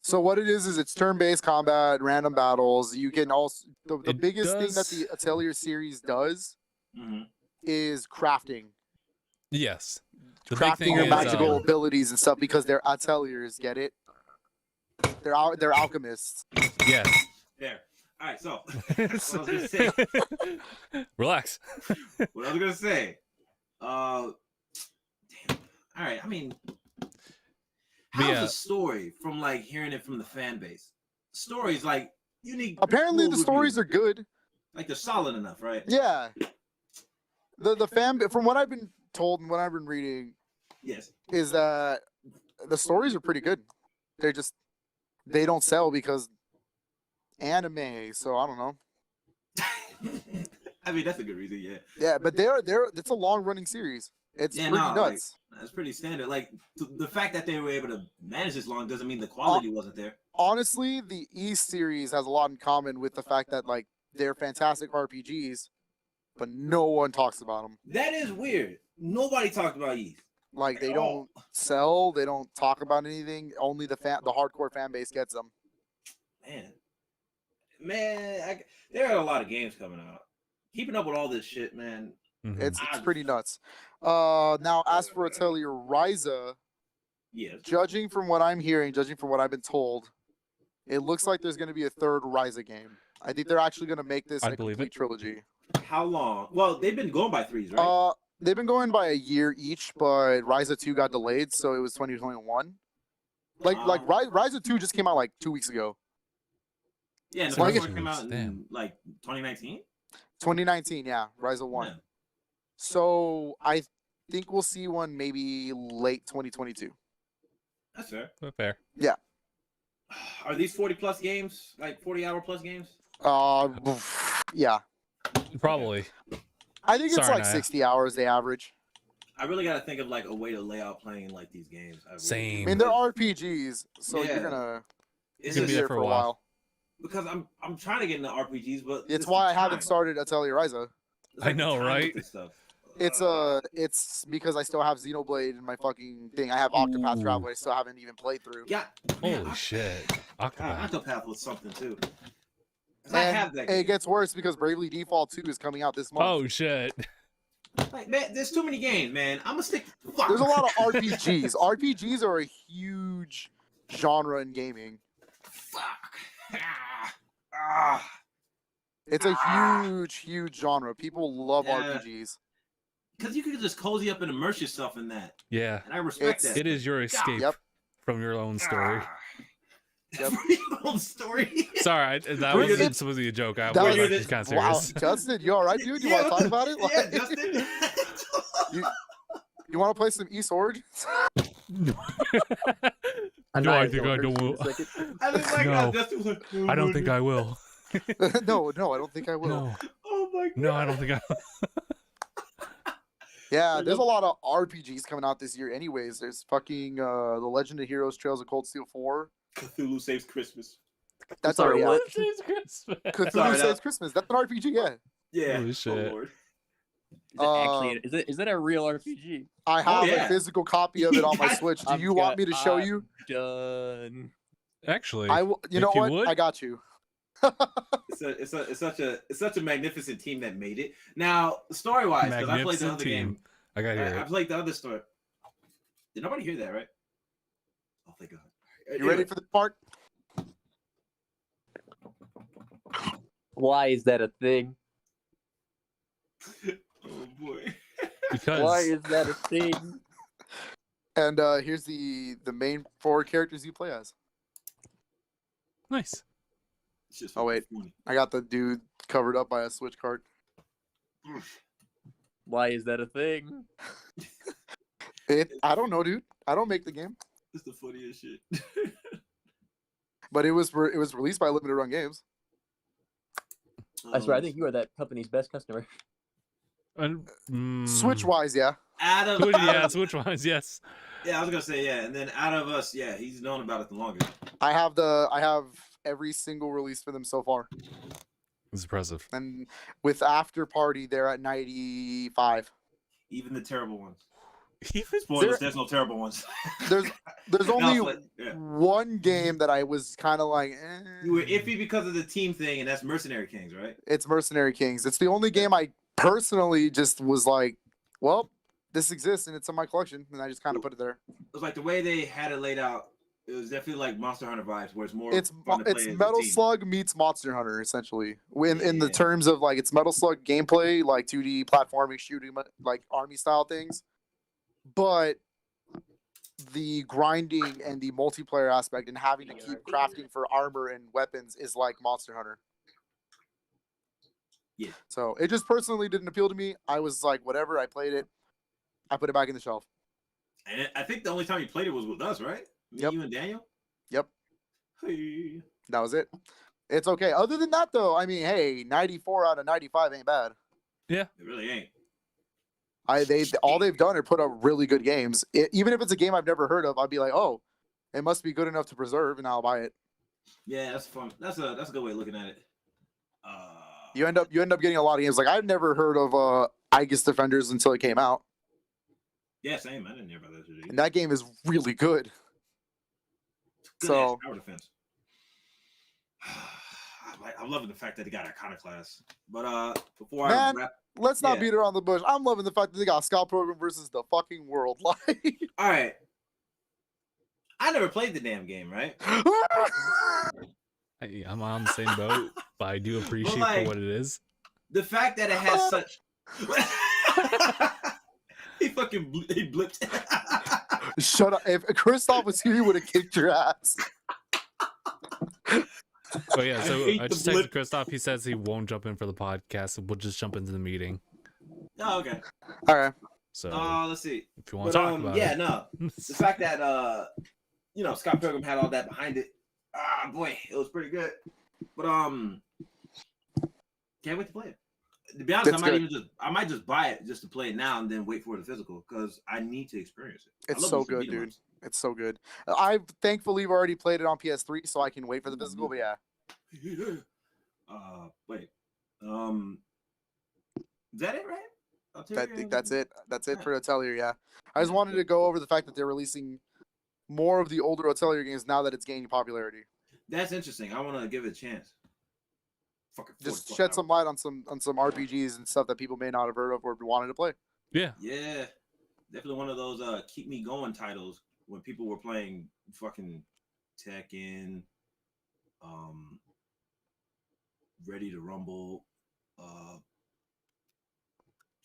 So what it is it's turn-based combat, random battles. You can also the It biggest thing that does- the Atelier series does Hmm. is crafting. Yes. The big Crafting thing your is, magical abilities and stuff because they're ateliers, get it? They're alchemists. yes. There. All right. So what I was gonna say. Relax. What I was gonna say. Damn. All right. I mean, how's yeah. the story from like hearing it from the fan base? Stories like unique. Apparently the cool stories are reviews. good. Like they're solid enough, right? Yeah. The fan from what I've been told and what I've been reading Yes. is that the stories are pretty good. They don't sell because anime, so I don't know. I mean, that's a good reason. Yeah. Yeah, but it's a long running series. It's Yeah, pretty no, nuts. That's pretty standard. Like the fact that they were able to manage this long doesn't mean the quality wasn't there. Honestly, the East series has a lot in common with the fact that like they're fantastic RPGs, but no one talks about them. That is weird. Nobody talked about Yeast. Like they At don't all. sell, they don't talk about anything. Only the hardcore fan base gets them. Man, there are a lot of games coming out. Keeping up with all this shit, man. Mhm. It's pretty nuts. Now as for Atelier Ryza, Yes. judging from what I'm hearing, judging from what I've been told, it looks like there's going to be a third Ryza game. I think they're actually going to make this I'd a believe complete it. trilogy. How long? Well, they've been going by threes, right? They've been going by a year each, but Ryza 2 got delayed, so it was 2021. Ryza 2 just came out like 2 weeks ago. Yeah, and the so first like- one came out in Damn. like 2019. 2019, yeah, Ryza 1. Yeah. So I think we'll see one maybe late 2022. That's fair. Fair. Are these 40 plus games? Like 40-hour plus games? Yeah. Probably. I think it's Sorry, like Naya. 60 hours they average. I really got to think of like a way to lay out playing like these games. I really do. Same. I mean, they're RPGs, so Yeah. you're gonna It's gonna be be there there for for a a while. while. because I'm trying to get into RPGs, but It's it's why I time. haven't started Atelier Ryza. It's I the know, time with right? this stuff. It's because I still have Xenoblade in my fucking thing. I have Octopath Ooh. Traveler. I still haven't even played through. Yeah. Holy shit. God, Octopath. Octopath was something too. 'Cause I And have that. it Game. gets worse because Bravely Default 2 is coming out this month. Oh shit. Like, man, there's too many games, man. I'm gonna stick. Fuck. There's a lot of RPGs. RPGs are a huge genre in gaming. Fuck. Ah. It's a huge genre. People love Yeah. RPGs. Because you could just cozy up and immerse yourself in that, Yeah. and I respect It's- that. It is your escape Yep. from your own story. Ah. Yep. For your own story. Sorry, that That wasn't was- supposed to be a joke. I that was was- just kind of Wow, serious. Justin, you all right, dude? You Yeah, want to talk about it? Yeah, Like, Justin. you want to play some Sword? Do I think I don't will? I just like No. how Justin was like, "Oh, I don't my think God." I will. no, I don't think I will. No, Oh my God. no, I don't think I. Yeah, there's a lot of RPGs coming out this year. Anyways, there's fucking The Legend of Heroes: Trails of Cold Steel 4. Cthulhu Saves Christmas. That's Sorry, already out. what? It's Christmas. Cthulhu Sorry, Saves that- Christmas. That's an RPG, yeah. Yeah. Holy Oh, shit. Lord. Is it actually? Is that a real RPG? I have yeah. a physical copy of it on my God, Switch. Do I've you want got- me to show I'm you? Done. Actually, I will. You know Think you what? would? I got you. It's such a magnificent team that made it. Now, story wise, because I played the Magnificent other team. game. I got I here. played the other story. Did nobody hear that, right? Oh, thank God. You ready for the part? Why is that a thing? Oh boy. Because Why is that a thing? And here's the main 4 characters you play as. nice. It's just Oh, wait. funny. I got the dude covered up by a Switch card. Why is that a thing? I don't know, dude. I don't make the game, It's the funniest shit. but it was released by Limited Run Games. I swear, I think you are that company's best customer. And, Switch wise, yeah. out of Yeah, Switch wise, yes. yeah, I was gonna say yeah, and then out of us, yeah, he's known about it the longest. I have every single release for them so far, It's impressive. and with After Party, they're at 95. Even the terrible ones. Spoilers, there's no terrible ones. There's No, only but, yeah. one game that I was kind of like, You were iffy because of the team thing, and that's Mercenary Kings, right? It's Mercenary Kings. It's the only game I personally just was like, well, this exists and it's in my collection, and I just kind of put it there. It was like the way they had it laid out. It was definitely like Monster Hunter vibes, where it's more. It's fun to play as a Metal team. Slug meets Monster Hunter essentially. In the Yeah. terms of like it's Metal Slug gameplay, like 2D platforming, shooting, like army style things, but the grinding and the multiplayer aspect and having to keep crafting for armor and weapons is like Monster Hunter. Yeah. So it just personally didn't appeal to me. I was like, whatever. I played it. I put it back in the shelf. And I think the only time you played it was with us, right? Me, Yep. you, and Daniel. Yep. Hey. That was it. It's okay. Other than that, though, I mean, hey, 94 out of 95 ain't bad. It really ain't. All they've done are put out really good games. Even if it's a game I've never heard of, I'd be like, oh, it must be good enough to preserve, and I'll buy it. Yeah, that's fun. That's a good way of looking at it. You end up getting a lot of games. Like I've never heard of Aegis Defenders until it came out, Yeah, same. I didn't hear about that shit. and that game is really good. Good So- ass tower defense. I'm loving the fact that they got Iconoclast. But before Man, I wrap, Let's not Yeah. beat around the bush. I'm loving the fact that they got Scout Program versus the fucking world. Like, all right. I never played the damn game, right? I'm on the same boat, but I do appreciate like- for what it is. The fact that it has such. he blipped. Shut up! If Kristoff was here, he would have kicked your ass. So yeah, I so hate I the just texted blip. Christoph. He says he won't jump in for the podcast. We'll just jump into the meeting. Oh, okay. All right. So Let's see. if you want to But talk about yeah, it, no. The fact that Scott Pilgrim had all that behind it. Boy, it was pretty good. But can't wait to play it. To be honest, That's I might just buy it just to play it now and then wait for the physical because I need to experience it. I It's love so these good, beat 'em dude. ups. It's so good. I've thankfully already played it on PS3, so I can wait for the physical. But yeah, Wait. Is that it, right? I think that's it. That's it for Atelier. Yeah, I just wanted to go over the fact that they're releasing more of the older Atelier games now that it's gaining popularity. That's interesting. I want to give it a chance. Fucking Just 40 shed fuck some light on some RPGs and stuff that people may not have heard of or wanted to play. yeah, Yeah, definitely one of those keep me going titles when people were playing fucking Tekken, Ready to Rumble,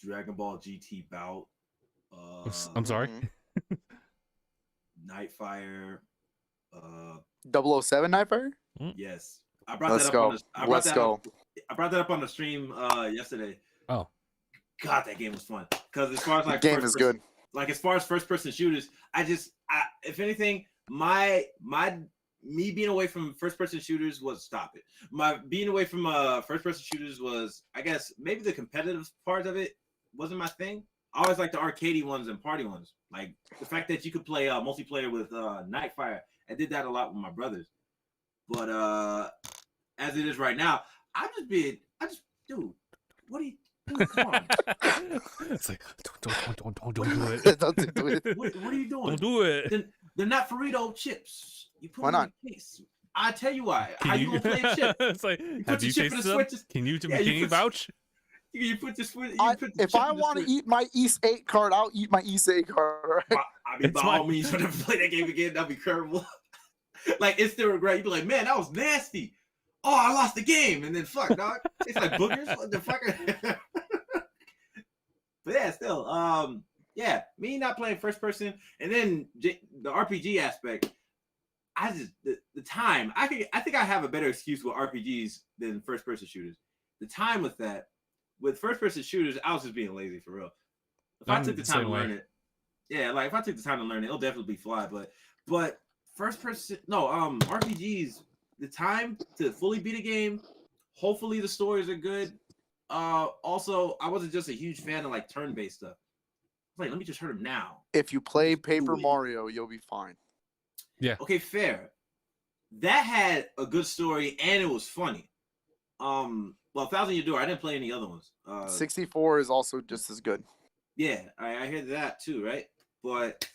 Dragon Ball GT Bout, I'm sorry. Mhm. Nightfire. 007 Nightfire. Yes, I brought Let's that up. go. On the, I brought Let's that go. Up, I brought that up on the stream yesterday. Oh, God, that game was fun. Because as far as like Game first is person- good. Like as far as first person shooters, if anything, me being away from first person shooters was stop it. My being away from first person shooters was, I guess, maybe the competitive part of it wasn't my thing. I always like the arcadey ones and party ones. Like the fact that you could play multiplayer with Nightfire. I did that a lot with my brothers. But as it is right now, dude, what are you dude, come on. it's like don't do it. Don't do it. What are you doing? Don't do it. They're not Frito chips. You put Why them not? in a case. I tell you why. Can How you gonna play a chip? It's like, put have your you chip in tasted the them? switches. Can you Yeah, you put- vouch? You put the switch. If I want to eat my East 8 card, I'll eat my East 8 card. Right? I mean, by It's all fine. means, when I play that game again, that'd be terrible. Like instant regret. You'd be like, man, that was nasty. Oh, I lost the game, and then fuck, dog. It's like boogers. What the fuck? But yeah, still, yeah, me not playing first person, and then the RPG aspect. I just the time. I think I have a better excuse with RPGs than first person shooters. The time with that, with first person shooters, I was just being lazy for real. If I I'm took the the time same to learn way. it, yeah, like if I took the time to learn it, it'll definitely be fly. But first person, no, RPGs, the time to fully beat a game. Hopefully the stories are good. Also, I wasn't just a huge fan of like turn-based stuff. Like, let me just hurt him now. If you play Paper Ooh. Mario, you'll be fine. Okay, fair. That had a good story and it was funny. Well, Thousand Year Door, I didn't play any other ones. 64 is also just as good. Yeah, I heard that too, right? but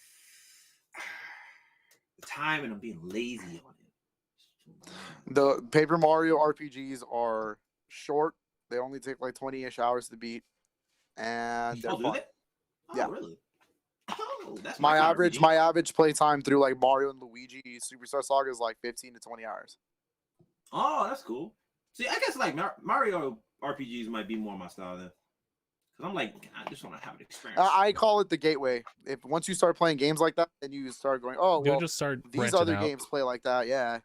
the time and I'm being lazy on it. The Paper Mario RPGs are short. They only take like 20-ish hours to beat, and they're Oh, do fun. they? Oh, Yeah. really? Oh, that's My kind of average RPG. my average play time through like Mario and Luigi Superstar Saga is like 15 to 20 hours. Oh, that's cool. See, I guess like Mario RPGs might be more my style then. Cause I'm like, I just want to have an experience. I call it the gateway. If once you start playing games like that, then you start going, oh You'll well, just start these branching other out. games play like that. Yeah.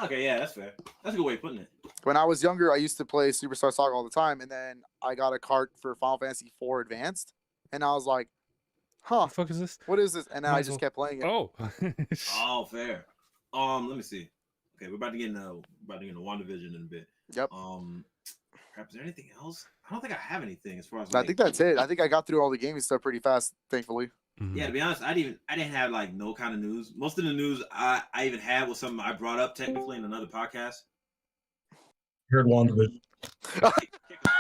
Okay, yeah, that's fair. That's a good way of putting it. When I was younger, I used to play Superstar Saga all the time, and then I got a cart for Final Fantasy IV Advanced, and I was like, huh, What the fuck is this? what is this? And then Might I as just well- kept playing it. Oh. Oh, fair. Let me see. Okay, we're about to get into WandaVision in a bit. Yep. Crap, is there anything else? I don't think I have anything as far as I like, think that's it. I think I got through all the gaming stuff pretty fast, thankfully. Mhm. yeah, to be honest, I didn't have like no kind of news. Most of the news I even had was something I brought up technically in another podcast. Heard WandaVision.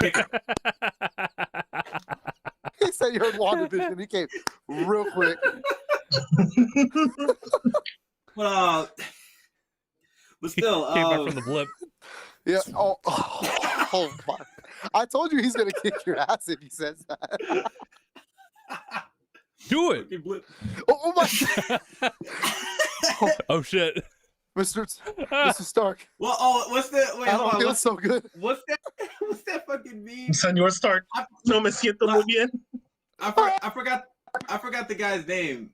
Kick it. He said you heard WandaVision. He came real quick. But still, Came back from the blip. Yeah. Oh my. I told you he's going to kick your ass if he says that. Do it. fucking blip. Oh my. Oh shit. Mr. Stark. Well, what's that? Wait, I hold don't on. feel so good. What's that? What's that fucking meme? Señor Stark, no me siento muy bien. I forgot the guy's name.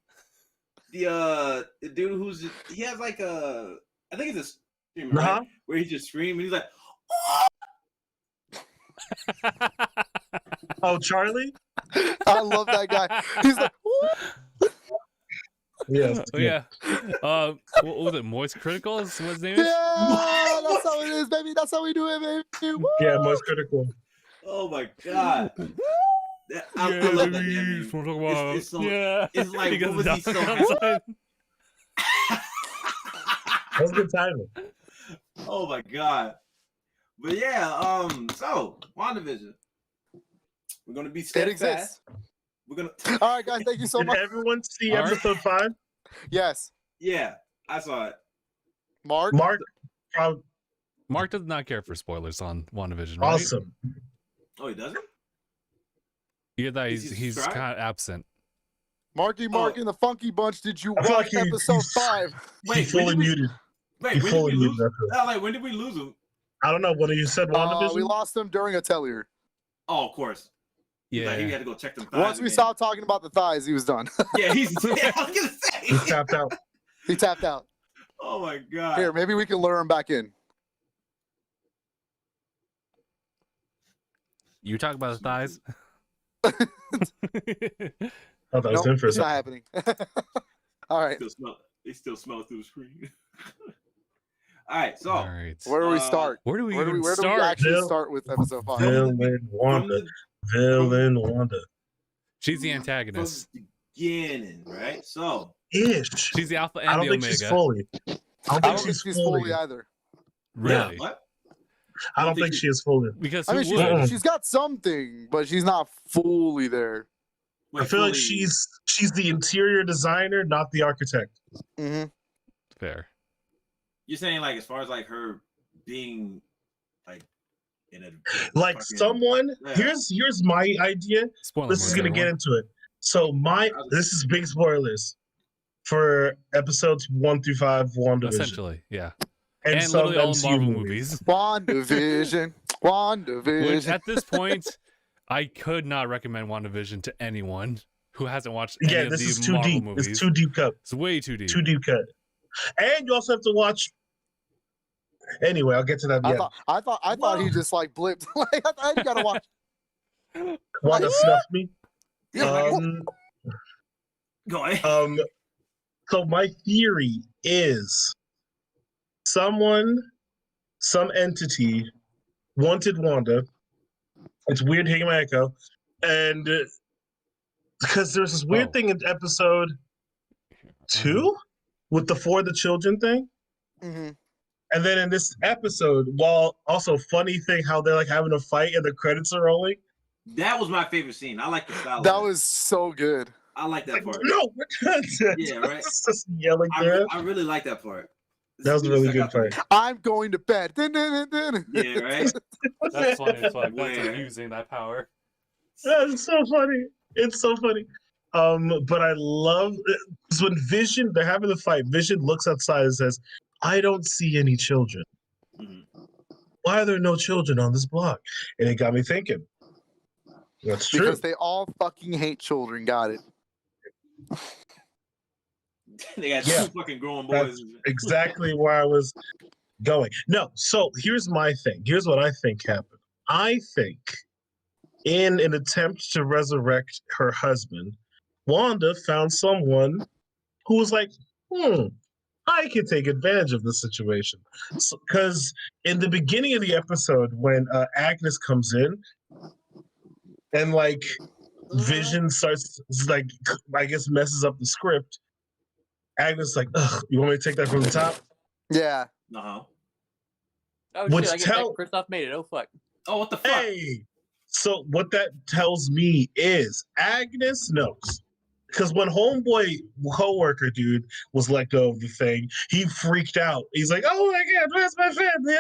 The dude he has like I think it's a stream, right? Uh-huh. Where he just screams and he's like, Oh, Charlie? I love that guy. He's like, "What?" Yes. Oh yeah. What was it? Moist Critical is what his name is? Yeah, that's how it is, baby. That's how we do it, baby. Woo! Yeah, most critical. oh my god. I Yeah, love that baby, damn just meme. wanna talk about- It's so- yeah. it's like, He what goes was he down so outside. That was good timing. Oh my god. But yeah, so WandaVision. We're gonna be It steadfast. exists. We're gonna All right, guys. Thank you so Did much. everyone see All right. episode 5? Yes. yeah, I saw it. Mark. Mark, proud, Mark does not care for spoilers on WandaVision, right? awesome. Oh, he doesn't? Yeah, that Is he he's subscribed? kind of absent. Marky Mark and the Funky Bunch. Did you I feel watch like episode 5? He Wait, when fully did we- muted. Wait, He when did fully we muted lose? that. Like, when did we lose him? I don't know. When you said WandaVision? We lost them during a Tellier. Oh, of course. Yeah. Like, he had to go check them. Once we stopped talking about the thighs, he was done. Yeah, he's. Yeah, I was gonna He say. tapped out. He tapped out. Oh my god. Here, maybe we can lure him back in. You talk about the thighs. Oh, that was Nope, him for a it's not second. happening. All right. They still smell through the screen. All right, so All right. Where do we start? Where do we Where do even we start? actually Bill- start with episode 5? Villain Wanda. Villain Wanda. She's the from antagonist. the beginning, right? So Ish. She's the alpha I and don't the think she's omega. fully. I I don't don't think she's fully fully. either. Really? what? I don't think she is fully. Because I who mean, would? she's got something, but she's not fully there. I feel like fully- she's the interior designer, not the architect. Mm-hmm. Fair. You're saying like as far as like her being like in a Like fucking- someone. Yeah. Here's my idea. Spoiler This is alert, gonna get everyone. into it. So this is big spoilers for episodes 1 through 5 WandaVision. Essentially, yeah. And, And some literally all MCU Marvel movies. movies. WandaVision. Which WandaVision. at this point, I could not recommend WandaVision to anyone who hasn't watched any Yeah, of this is the too Marvel deep. movies. It's too deep cut. It's way too deep. Too deep cut. And you also have to watch. Anyway, I'll get to that. I Yeah, thought he just like blipped. Like, I thought you gotta watch. Wanda snuffed me. Yeah. Go ahead. So my theory is some entity wanted Wanda. It's weird hearing my echo. And because there's this weird Oh. thing in episode 2 with the For the Children thing. Mm-hmm. And then in this episode, while also funny thing how they're like having a fight and the credits are rolling. That was my favorite scene. I like the style. That of it. was so good. I like that Like, part. no, Yeah, right. Just yelling there. I really like that part. That was a really good part. I'm going to bed. Yeah, right. That's funny as fuck. That's Where? abusing that power. That's so funny. It's so funny. But I love because when Vision, they're having the fight. Vision looks outside and says, "I don't see any children. Mhm. Why are there no children on this block?" And it got me thinking. That's true. Because they all fucking hate children. Got it. They got Yeah. two fucking grown That's boys. exactly where I was going. No, so here's my thing. Here's what I think happened. I think, in an attempt to resurrect her husband, Wanda found someone who was like, I can take advantage of this situation. Because in the beginning of the episode, when Agnes comes in and like Vision starts, like, I guess messes up the script, Agnes is like, ugh, you want me to take that from the top? Yeah. Uh-huh. Oh Which shit! I get that Christoph made it. Oh fuck. Oh, what the fuck? Hey! So what that tells me is Agnes knows. Because when homeboy coworker dude was let go of the thing, he freaked out. He's like, "Oh my god, where's my family?"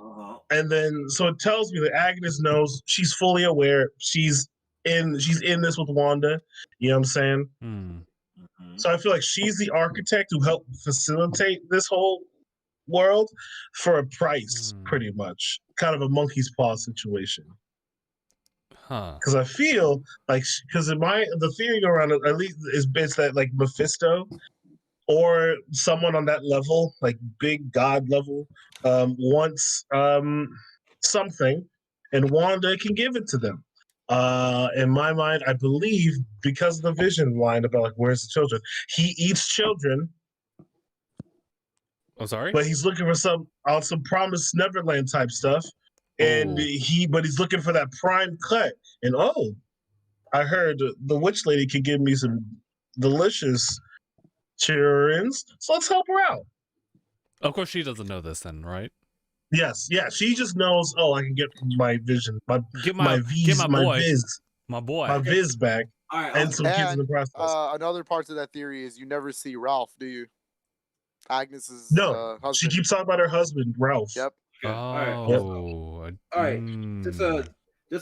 Uh-huh. And then so it tells me that Agnes knows. She's fully aware. She's in this with Wanda. You know what I'm saying? Hmm. Mhm. So I feel like she's the architect who helped facilitate this whole world for a price, pretty much. Kind of a monkey's paw situation. Huh. Because I feel like, because the theory around it, at least is it's that like Mephisto or someone on that level, like big god level, wants something, and Wanda can give it to them. In my mind, I believe because of the Vision line about like where's the children, he eats children, Oh, sorry. but he's looking for some promised Neverland type stuff. And Oh. he's looking for that prime cut. And I heard the witch lady could give me some delicious cheerings, so let's help her out. Of course, she doesn't know this then, right? Yes, yeah. She just knows. Oh, I can get my Vision, my Get my boy, Viz, my boy. my Viz back, All right. and some kids in the process. Another part of that theory is you never see Ralph, do you? Agnes's No, husband. she keeps talking about her husband, Ralph. Yep. Okay. All right. Oh. All right. Just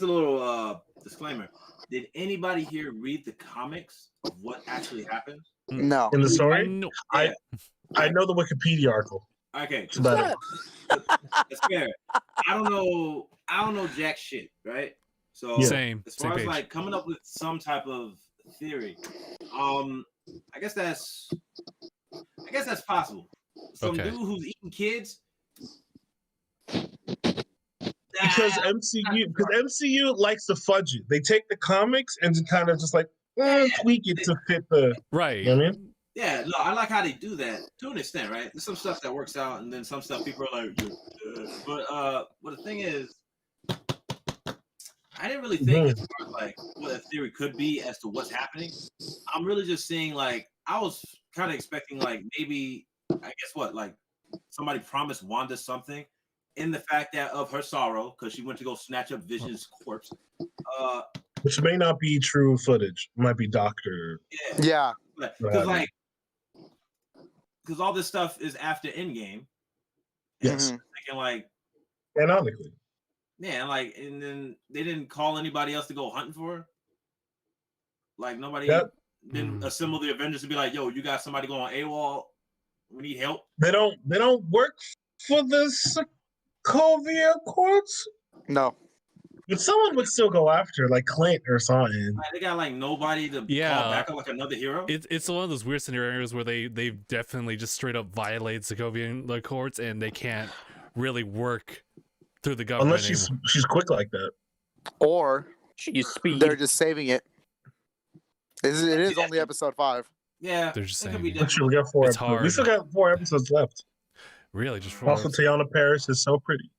a little disclaimer. Did anybody here read the comics of what actually happened? No. In the story, No. I know the Wikipedia article. Okay. It's about it. That's fair. I don't know jack shit, right? So Yeah. Same. as Same far as page. like coming up with some type of theory, I guess that's possible. Some Okay. dude who's eating kids. Because MCU likes to fudge it. They take the comics and just kind of just like tweak it to fit the. Right. You know what I mean? Yeah, no, I like how they do that to an extent, right? There's some stuff that works out, and then some stuff people are like, but the thing is, I didn't really think as far as like what a theory could be as to what's happening. I'm really just seeing like I was kind of expecting like maybe I guess what like somebody promised Wanda something in the fact that of her sorrow because she went to go snatch up Vision's corpse. Which may not be true footage. It might be doctor. Yeah. Because because all this stuff is after Endgame. Yes. Thinking like Canonically. yeah, like and then they didn't call anybody else to go hunting for her. Like nobody didn't assemble the Avengers to be like, yo, you got somebody going AWOL. We need help. They don't work for the Sokovia courts. No. But someone would still go after, like Clint or something. Like, they got like nobody to call back up like another hero. It's one of those weird scenarios where they definitely just straight up violate Sokovian courts and they can't really work through the government. Unless she's quick like that. Or She used speed. they're just saving it. It is only episode 5. Yeah, They're just it could saying be it. But different. we got 4 It's episodes. We hard. still got 4 episodes left. Really, just for Also, Teyana Paris is so pretty.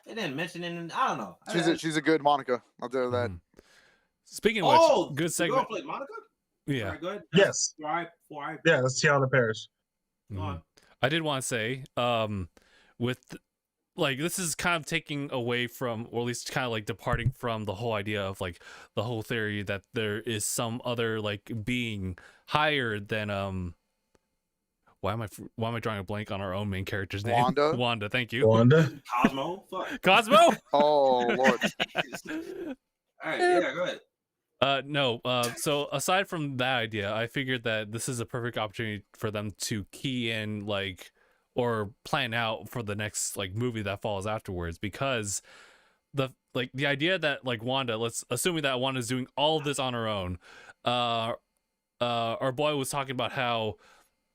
They didn't mention it. I don't know. She's a good Monica. I'll tell you that. Speaking of which, good the girl segment. played Monica. Yeah. All right, good. Yes. Four. Yeah, that's Teyana Paris. Go on. I did want to say, with like this is kind of taking away from, or at least kind of like departing from the whole idea of like the whole theory that there is some other like being higher than why am I drawing a blank on our own main character's name? Wanda? Wanda, thank you. Wanda. Cosmo. Fuck. Cosmo. Oh Lord. All right. Yeah. Go ahead. No. So aside from that idea, I figured that this is a perfect opportunity for them to key in like or plan out for the next like movie that follows afterwards, because the idea that like Wanda, let's assuming that Wanda's doing all of this on her own. Our boy was talking about how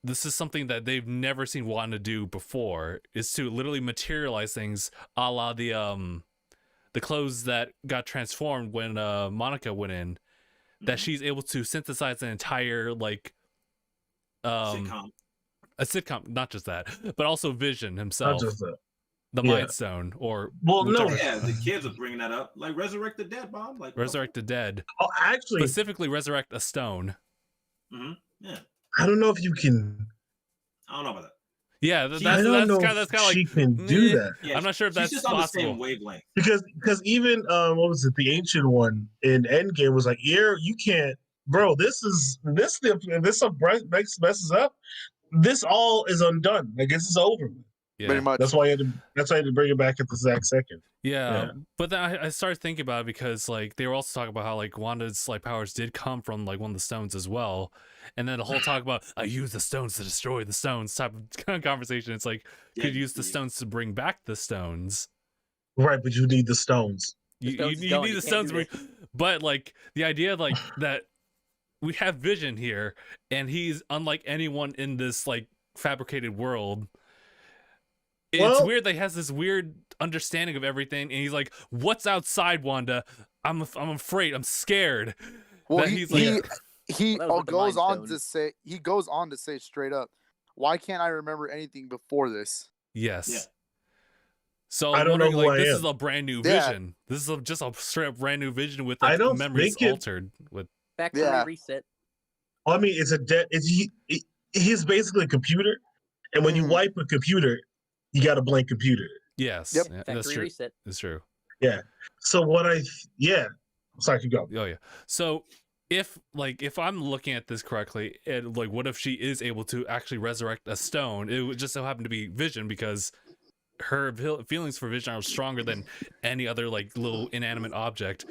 this is something that they've never seen Wanda do before, is to literally materialize things a la the clothes that got transformed when Monica went in, that she's able to synthesize an entire like Sitcom. a sitcom, not just that, but also Vision Not himself, just that. the yeah. Mind Stone, or Well, no. whichever. Yeah, the kids are bringing that up. Like resurrect the dead, Bob. Like Resurrect the dead, Oh, actually, specifically resurrect a stone. Yeah. I don't know if you can. I don't know about that. Yeah, She- that's I don't know that's if kind of she like can do that Yeah, I'm not sure if she's that's just on the possible. same wavelength. because even what was it, the ancient one in Endgame was like, yeah, you can't, bro. This stuff messes up. This all is undone. Like this is over. with. Yeah. Pretty much. That's why you had to bring it back at the exact second. Yeah, Yeah. but then I started thinking about it because like they were also talking about how like Wanda's like powers did come from like one of the stones as well, and then the whole talk about I use the stones to destroy the stones type of conversation. It's like you could use the stones to bring back the stones. Right, but you need the stones. The You stones is need gone, the you can't stones, do to bring, but like the idea like that we have Vision here, and he's unlike anyone in this like fabricated world. It's Well- weird that he has this weird understanding of everything, and he's like, "What's outside, Wanda? I'm afraid. I'm scared." Well, that he he's like- he Well, that was with the goes Mind on Stone. to say straight up, why can't I remember anything before this? Yes. Yeah. So I I'm don't know wondering, who like, I this am. is a brand new Yeah. Vision. This is just a straight up brand new Vision with I like don't memories think it- altered. With Factory Yeah. reset. I mean, it's a dead. He's basically a computer, and when you Mhm. wipe a computer, you got a blank computer. yes, Yep. yeah, that's Factory true. reset. That's true. So sorry, keep going. Oh yeah. So if I'm looking at this correctly, and like what if she is able to actually resurrect a stone? It would just so happen to be Vision, because her feelings for Vision are stronger than any other like little inanimate object.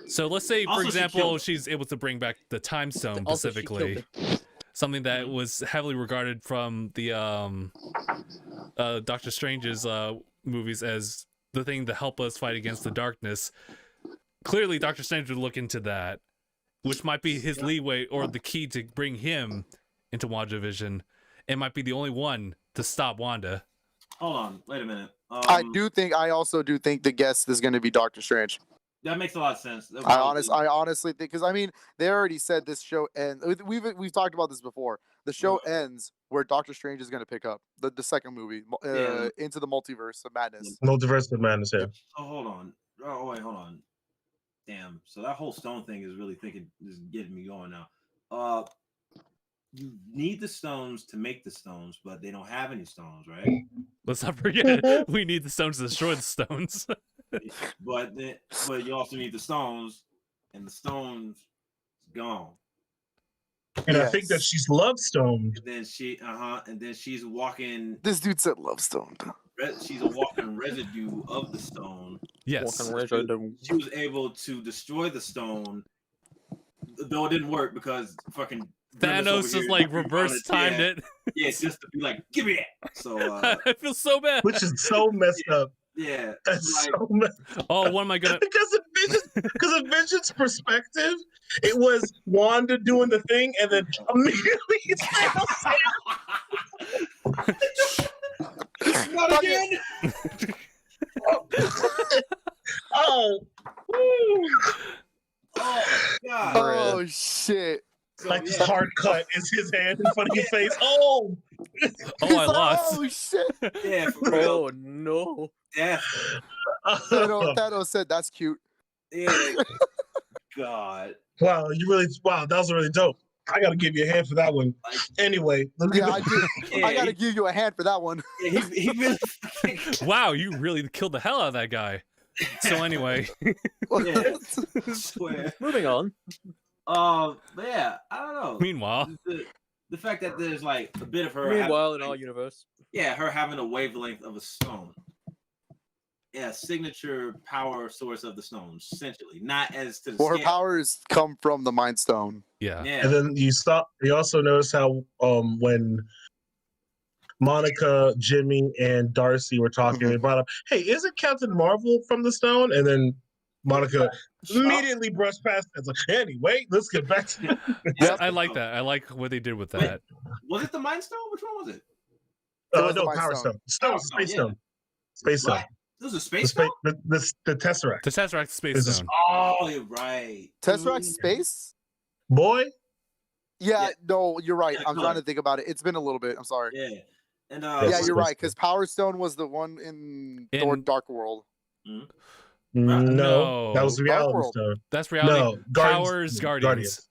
So let's say, for Also, she example, killed- she's able to bring back the Time Stone Also, she specifically, killed something that was heavily regarded from the Doctor Strange's movies as the thing to help us fight against the darkness. Clearly, Doctor Strange would look into that, which might be his leeway or the key to bring him into WandaVision. It might be the only one to stop Wanda. Hold on, wait a minute. I also do think the guest is going to be Doctor Strange. That makes a lot of sense. I honestly think, because I mean, they already said this show ends. We've talked about this before. The show ends where Doctor Strange is going to pick up the second movie, Yeah. Into the Multiverse of Madness. Multiverse of Madness. Yeah. Oh, hold on. Oh, wait, hold on. Damn. So that whole stone thing is really is getting me going now. You need the stones to make the stones, but they don't have any stones, right? Let's not forget, we need the stones to destroy the stones. but you also need the stones, and the stones gone. And I think that Yes. she's love stoned. And then she's walking. This dude said Love Stone. She's a walking residue of the stone. Yes. She was able to destroy the stone, though it didn't work because fucking Grimace over Thanos here just like found reverse timed it. Yeah, just to be like, give me that. So I feel so bad. Which is so messed up. yeah, That's like, so messed up. Oh, what am I gonna? Because of Vision's perspective, it was Wanda doing the thing, and then immediately it's Thanos. not again. Oh, woo. Oh god. Oh shit! So, like this yeah. hard cut is his hand in front of your face. Oh, Oh, I lost. Oh shit! Yeah, for real. Oh no. Yeah. Thanos said that's cute. Yeah. God. wow, that was really dope. I gotta give you a hand for that one. Like, Anyway, Yeah, I do. yeah, I gotta give you a hand for that one. yeah, he really fucking, Wow, you really killed the hell out of that guy. So anyway, I swear. Moving on. But yeah, I don't know. meanwhile, The fact that there's like a bit of her. Meanwhile, in having, our universe. yeah, her having a wavelength of a stone. Yeah, signature power source of the stone, essentially. Not as to the Well, her scale. powers come from the Mind Stone. yeah. Yeah. And then you also notice how when Monica, Jimmy, and Darcy were talking, they brought up, hey, isn't Captain Marvel from the stone? And then Monica immediately brushed past it. It's like, anyway, let's get back to I like that. I like what they did with Wait. that. Was it the Mind Stone? Which one was it? It was the no, Mind Power Stone. Stone. Stone, Power Space Stone, Stone. Space Stone. What? This was a The, space space, stone? the Tesseract. The Tesseract Space Is this- Stone. Oh, you're right. Tesseract Ooh. Space? Boy, Yeah, Yeah. no, you're right. Yeah, I'm go trying ahead. to think about it. It's been a little bit. I'm sorry. Yeah. And Yeah, Yes. you're right. Because Power Stone was the one in Thor In- Dark World. no, No. that was Dark Reality World. Stone. That's reality. No, Powers Guardians.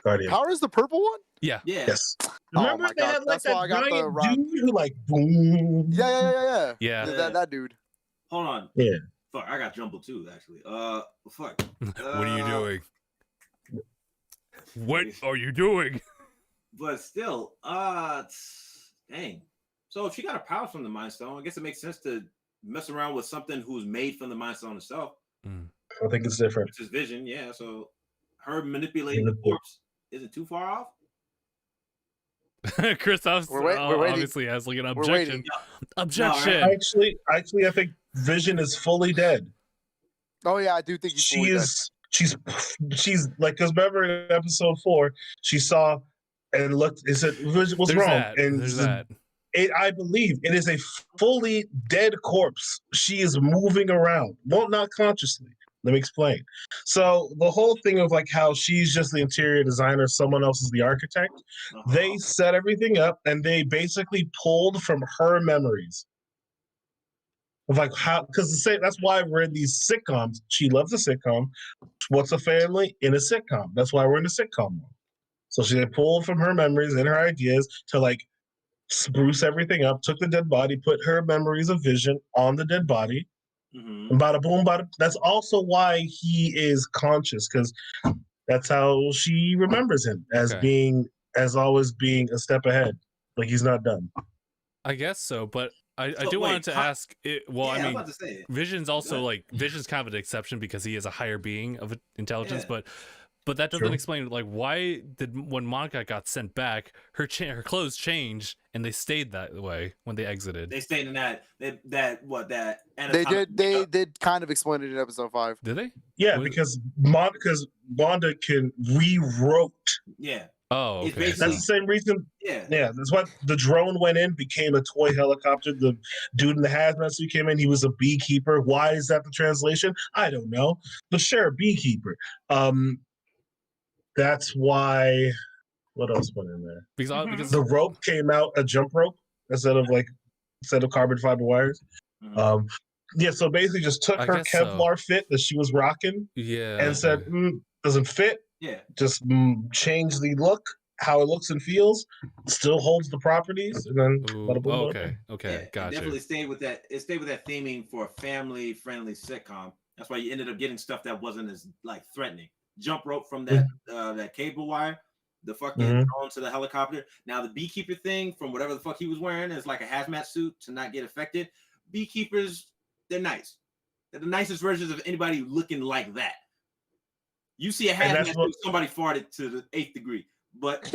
Guardians. Power is the purple one? Yeah. yeah. Yes. Oh Remember my they God, had like that's why I that got the giant rock. dude who like boom. Yeah. Yeah. That dude. Hold on. Yeah. Fuck, I got jumbled too, actually. Fuck. What are you doing? What are you doing? But still, dang. So if she got her powers from the Mind Stone, I guess it makes sense to mess around with something who's made from the Mind Stone itself, I think it's different. which is Vision. Yeah. So her manipulating the corpse isn't too far off. Chris We're waiting. obviously has like an We're objection. waiting. Objection. Actually, I think Vision is fully dead. Oh yeah, I do think he's She fully dead. is. She's like, because remember in episode 4, she saw and looked. It said, "What's There's wrong?" that. And There's that. I believe it is a fully dead corpse. She is moving around, well, not consciously. Let me explain. So the whole thing of like how she's just the interior designer, someone else is the architect. They set everything up, and they basically pulled from her memories of like how, because the same. That's why we're in these sitcoms. She loves a sitcom. What's a family in a sitcom? That's why we're in a sitcom world. So she pulled from her memories and her ideas to like spruce everything up. Took the dead body, put her memories of Vision on the dead body. Mhm. And bada boom, bada. That's also why he is conscious, because that's how she remembers him as Okay. being, as always being a step ahead. Like he's not done. I guess so, but I So, do wait, want to how- ask it. Well, Yeah, I was mean, about to say it. Vision's also ahead. like Vision's kind of an exception because he is a higher being of intelligence, Yeah. but that doesn't True. explain like why did when Monica got sent back, her clothes changed and they stayed that way when they exited. They stayed in that They anatomic did. They makeup. did kind of explain it in episode 5. Did they? Yeah, Was- because Wanda can rewrote. Yeah. Oh, It's okay. That's the same reason. Yeah. Yeah, that's why the drone went in, became a toy helicopter. The dude in the hazmat suit came in. He was a beekeeper. Why is that the translation? I don't know. But sure, beekeeper. That's why. What else went in there? Because The rope came out a jump rope instead of carbon fiber wires. Mhm. Yeah, so basically just took I her guess so. Kevlar fit that she was rocking yeah, and said, doesn't fit. Yeah. Just change the look, how it looks and feels. Still holds the properties, and then Ooh, bada boom, bada okay, boom. okay, Yeah, it gotcha. definitely stayed with that. It stayed with that theming for a family-friendly sitcom. That's why you ended up getting stuff that wasn't as like threatening. Jump rope from that cable wire, the fucking Mhm. drone to the helicopter. Now the beekeeper thing from whatever the fuck he was wearing is like a hazmat suit to not get affected. Beekeepers, they're nice. They're the nicest versions of anybody looking like that. You see a And that's hazmat what- suit, somebody farted to the 8th degree, but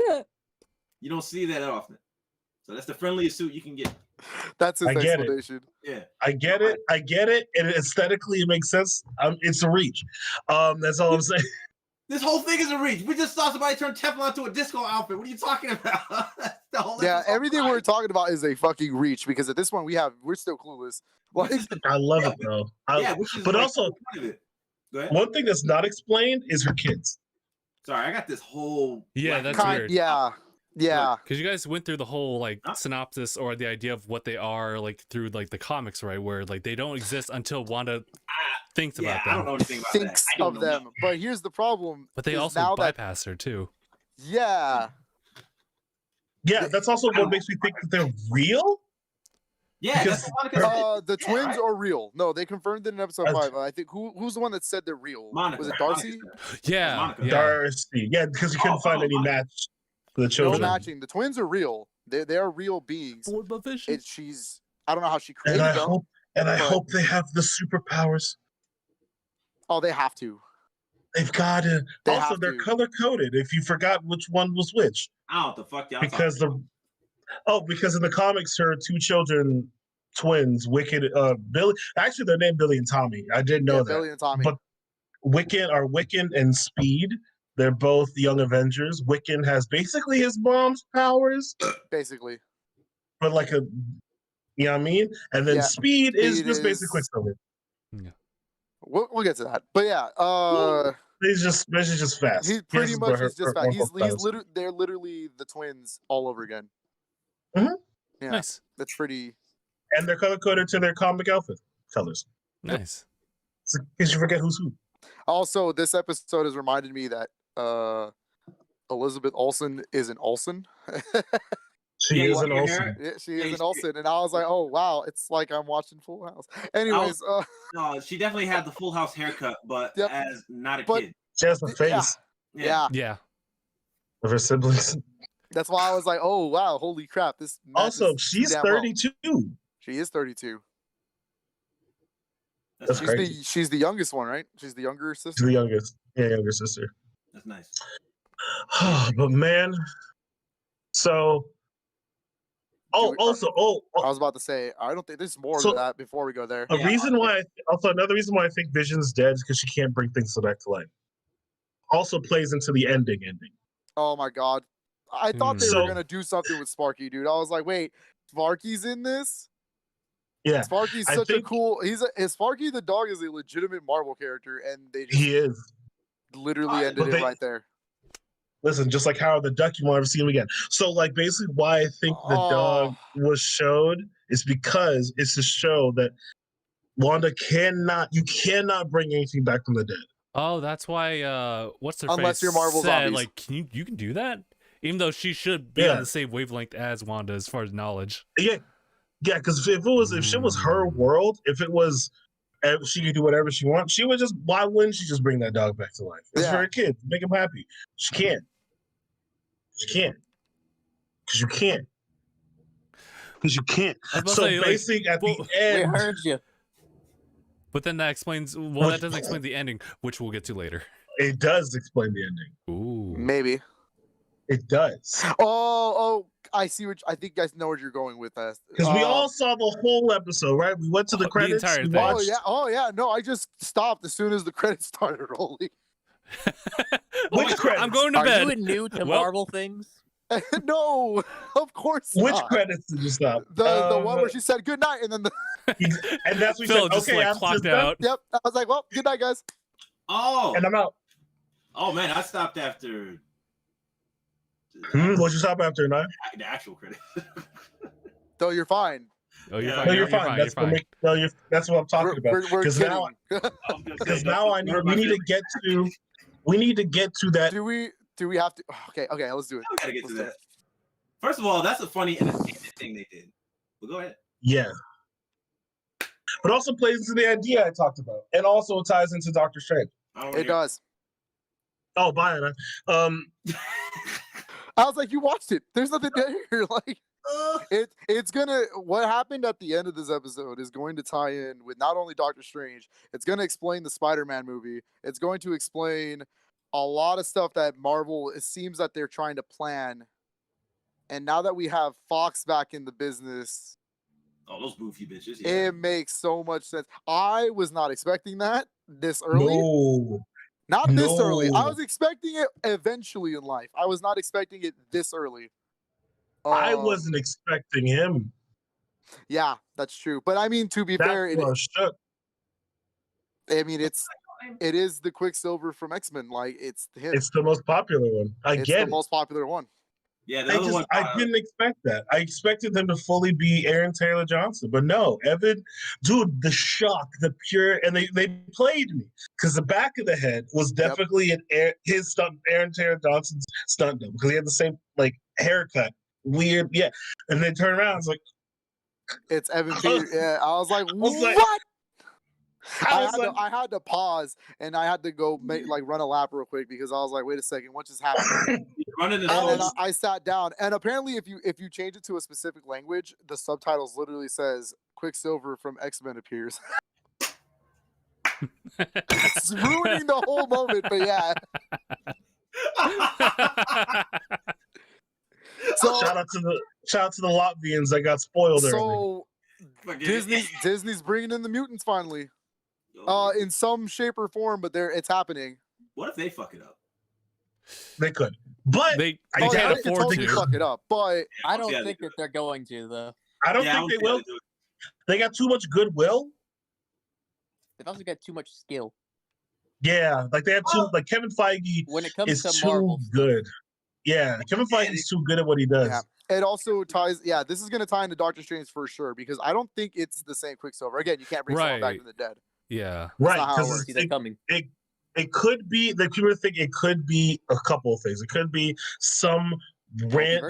you don't see that often. So that's the friendliest suit you can get. That's his I get it. explanation. Yeah. I get it, and aesthetically it makes sense. It's a reach. That's all I'm saying. This whole thing is a reach. We just saw somebody turn Teflon into a disco outfit. What are you talking about? That's the whole Yeah, episode everything five. we're talking about is a fucking reach because at this point we're still clueless. Like, I love it though. Yeah, which is but like also the point of it. Go ahead. one thing that's not explained is her kids. Sorry, I got this whole Yeah, like, that's kind, weird. yeah. Because you guys went through the whole like Huh? synopsis or the idea of what they are like through like the comics, right? Where like they don't exist until Wanda thinks Yeah, about I don't them. know anything about Thinks that. I don't of know them. nothing. But here's the problem. But they is also now that bypass her too. Yeah. Yeah, that's also what makes me think that they're real. Yeah, Because- that's what Monica said. The Yeah, twins right? are real. No, they confirmed it in episode That's- 5. I think who's the one that said they're real? Monica. Was it Darcy? Monica said. Yeah, Monica. yeah. Darcy. Yeah, because you couldn't find any Monica. match for the No children. matching. The twins are real. They are real beings. What about Vision? She's I don't know how she And created I them. hope but- hope they have the superpowers. Oh, they have to. They've got to. They Also, have they're to. color coded. If you forgot which one was which, I don't know what the fuck y'all because talking because in the comics, her two children, twins, Wicked, Billy. Actually, they're named Billy and Tommy. I didn't know Yeah, that. Billy and Tommy. But Wiccan and Speed. They're both Young Avengers. Wiccan has basically his mom's powers, Basically. but like a, you know what I mean? And then Yeah, Speed is Speed just basically is- Quicksilver. We'll get to that. But yeah, He's just fast. he pretty much is just fast. He's fast. literally they're literally the twins all over again. Mhm. Yeah, Nice, that's pretty. And they're color coded to their comic outfit colors. nice. Because you forget who's who. Also, this episode has reminded me that Elizabeth Olsen is an Olsen. She Yeah, is you an want to Olsen. hear Yeah, she Yeah, is you an see- Olsen, and I was like, oh wow, it's like I'm watching Full House. Anyways, No, she definitely had the Full House haircut, but Yep. as not a But- kid. She has the face yeah, Yeah, of her siblings. that's why I was like, oh wow, holy crap, this. Also, matches too she's damn well. 32. She is 32. That's nice. crazy. She's the youngest one, right? She's the younger She's sister. the youngest. Yeah, younger sister. That's nice. But man, so. Oh, we- also, I was about to say, I don't think there's more So- to that before we go there. a Yeah, reason why. Also, another reason why I think Vision's dead is because she can't bring things back to life. Also plays into the ending. Oh my god. I thought they So- were gonna do something with Sparky, dude. I was like, wait, Sparky's in this? Yeah, Sparky's I such a think- cool is Sparky the dog is a legitimate Marvel character, and they just he is. literally ended But it they- right there. Listen, just like Howard the Duck, you won't ever see him again. So, like, basically, why I think the dog was showed is because it's to show that Wanda you cannot bring anything back from the dead. Oh, that's why. What's her Unless face you're Marvel said, zombies. like, you can do that, even though she should be Yeah. on the same wavelength as Wanda as far as knowledge. Yeah, because if shit was her world, if she could do whatever she wants, she would just. Why wouldn't she just bring that dog back to life? It's Yeah. for her kids, make him happy. She can't. She can't. Because you can't. Because you can't. I was about to So say, like, basically, at well, the end, heard you. But then that explains. Well, that doesn't explain the ending, which we'll get to later. it does explain the ending. Ooh. Maybe. It does. Oh, I see I think you guys know where you're going with that. Because we all saw the whole episode, right? We went to the The credits. entire we thing. Oh watched- yeah, no, I just stopped as soon as the credits started rolling. Which credits? I'm going to Are bed. you new to Well- Marvel things? No, of course Which not. credits did you stop? The one where she said good night, and then the And that's what Phil said, just okay, like I'm clocked done, out. yep. I was like, well, good night, guys. Oh, and I'm out. oh man, I stopped after What'd you stop after, nine? the actual credit. So you're fine. Oh, you're Yeah. fine. No, You're you're fine. fine. That's You're fine. that's what I'm talking about. We're Because kidding. now, I was gonna because say, now don't hurt we my need to feelings. get to that. do we have to? Okay, let's do it. We gotta get to Let's do that. First of all, that's a funny entertainment thing they did. But go ahead. Yeah. But also plays into the idea I talked about, and also ties into Doctor Strange. I don't It does. Oh, bye. Man. I was like, you watched it. There's nothing there. Like it's gonna. What happened at the end of this episode is going to tie in with not only Doctor Strange. It's going to explain the Spider-Man movie. It's going to explain a lot of stuff that Marvel. It seems that they're trying to plan. And now that we have Fox back in the business, Oh, those goofy bitches. Yeah. it makes so much sense. I was not expecting that this early. No. Not this early. I No. was expecting it eventually in life. I was not expecting it this early. I Um, wasn't expecting him. Yeah, that's true. But I mean, to be That's fair, why I was shook. I mean, it is the Quicksilver from X-Men. Like it's him. It's the most popular one. I It's get the it. most popular one. Yeah, the other one. I didn't expect that. I expected them to fully be Aaron Taylor Johnson, but no, Evan, dude, the shock, the pure, and they played me because the back of the head was definitely his stunt, Aaron Taylor Johnson's stunt double because he had the same like haircut, weird, yeah, and then turn around, it's like It's Evan Peters. Yeah, I was like, like- what? I was like, I had to pause and I had to go run a lap real quick because I was like, wait a second, what just happened? Running the And then shows. I sat down, and apparently, if you change it to a specific language, the subtitles literally says Quicksilver from X-Men appears. It's ruining the whole moment, but yeah. So shout out to the Latvians that got spoiled early. so Disney's bringing in the mutants finally, in some shape or form, but it's happening. What if they fuck it up? They could, but they I Oh, yeah, can't they could afford totally to. fuck it up, but I don't Yeah, think that they're going to though. I don't Yeah, think they see how will. do it. They got too much goodwill. They've also got too much skill Yeah, like they have too. Like Kevin Feige when it comes is to too Marvel stuff. good. Yeah, Kevin Feige is too good at what he does. yeah. It also ties. Yeah, this is going to tie into Doctor Strange for sure because I don't think it's the same Quicksilver. Again, you can't bring someone back Right. from the dead. Yeah. Right, not how it because works. See that coming. it could be the people think it could be a couple of things. It could be some rant Multiverse?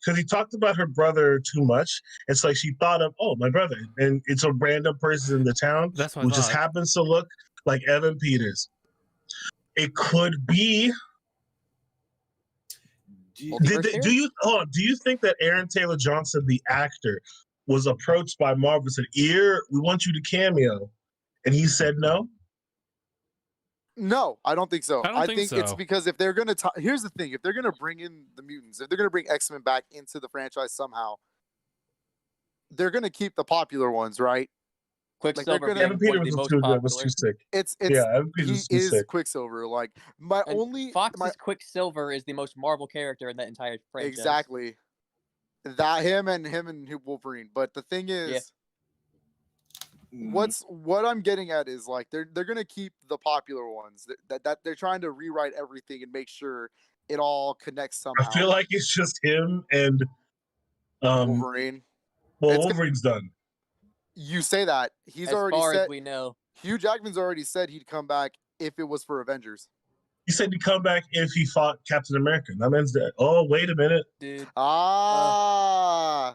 because he talked about her brother too much. It's like she thought of my brother, and it's a random person in the town That's what I who just thought. happens to look like Evan Peters. It could be. Multiverse Do you think that Aaron Taylor Johnson, the actor, was approached by Marvel and said, we want you to cameo," and he said no? No, I don't think so. I don't think it's so. because if they're going to here's the thing, if they're going to bring in the mutants, if they're going to bring X-Men back into the franchise somehow, they're going to keep the popular ones, right? Quicksilver gonna- being Evan one Peters of the was most too good. popular. Was too sick. It's Yeah, Evan Peters he was too is sick. Quicksilver. Like And Fox's Quicksilver is the most Marvel character in that entire franchise. exactly that him and Wolverine. But the thing is, what I'm getting at is like they're gonna keep the popular ones. That they're trying to rewrite everything and make sure it all connects somehow. I feel like it's just him and Wolverine. well, It's- Wolverine's done. You say that he's As already far said. as we know, Hugh Jackman's already said he'd come back if it was for Avengers. He said to come back if he fought Captain America. That man's dead. Oh, wait a minute. dude. I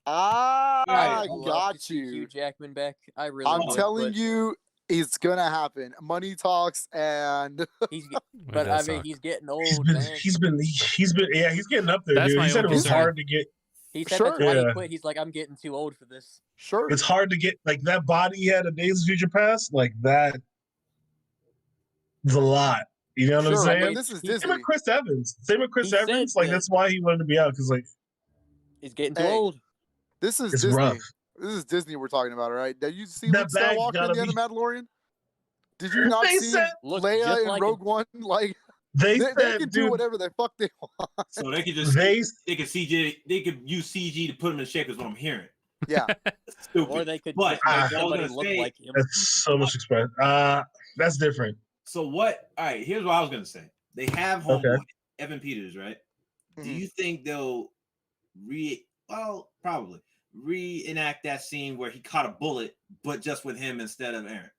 I'd love to got see you. Hugh Jackman back. I really. I'm would, telling but you, it's gonna happen. Money talks, and He's, It but I does mean, suck. he's getting old, He's been man. yeah, he's getting up there, That's dude. my He said own it was concern. hard to get. He said Sure. that's why Yeah. he quit. He's like, I'm getting too old for this. sure, It's hard to get like that body he had in Days of Future Past. Like that, it's a lot. You know what I'm sure. saying? But this is He- Same Disney. with Chris Evans. Same with Chris He said Evans. Like that- that's why he wanted to be out because like He's getting too Hey, old. This is it's Disney. rough. This is Disney we're talking about, all right? Did you see That Luke bag Skywalker gotta in the end of be- Mandalorian? Did you not They see said- Looks Leia just in like Rogue One? Like They they said, can do dude, whatever the fuck they want. So they could just they they could use CG to put him in shape is what I'm hearing. Yeah, Stupid. Or they could But just make I was somebody gonna look say- like him. that's so much expense. That's different. So what? All right, here's what I was gonna say. They have homeboy Okay. Evan Peters, right? Do Mhm. you think they'll probably reenact that scene where he caught a bullet, but just with him instead of Aaron?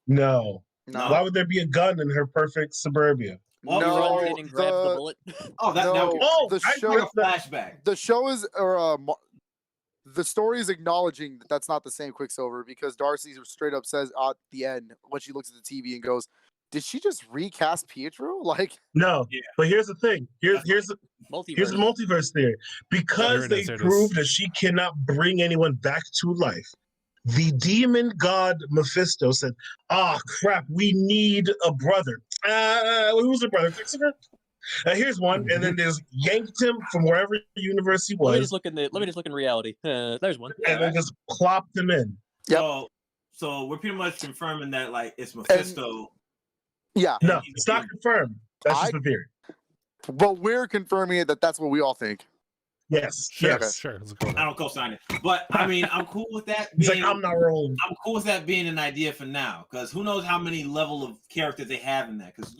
No. no, Why would there be a gun in her perfect suburbia? Well, He no, runs in and grabs the bullet. Oh, that No. would Oh, The I show- like thought a that- flashback. the show is the story is acknowledging that that's not the same Quicksilver because Darcy straight up says at the end when she looks at the TV and goes, "Did she just recast Pietro?" Like, no. Yeah. But here's the thing. Here's the Multiverse. multiverse theory. Because it they is, here it proved is. that she cannot bring anyone back to life. The demon god Mephisto said, "Ah, crap, we need a brother. Who's a brother? Quicksilver? Here's one." And then there's yanked him from wherever universe he Let me was, just look in reality. There's one. and then just plopped him in. Yep. So we're pretty much confirming that like it's Mephisto. yeah, No, it's not confirmed. That's just I- the theory. but we're confirming it that that's what we all think. Yes. Sure, Yes. sure. Let's go with I that. don't co-sign it, but I mean I'm cool with that. He's Being, like, I'm not rolling. I'm cool with that being an idea for now, because who knows how many level of characters they have in that? Because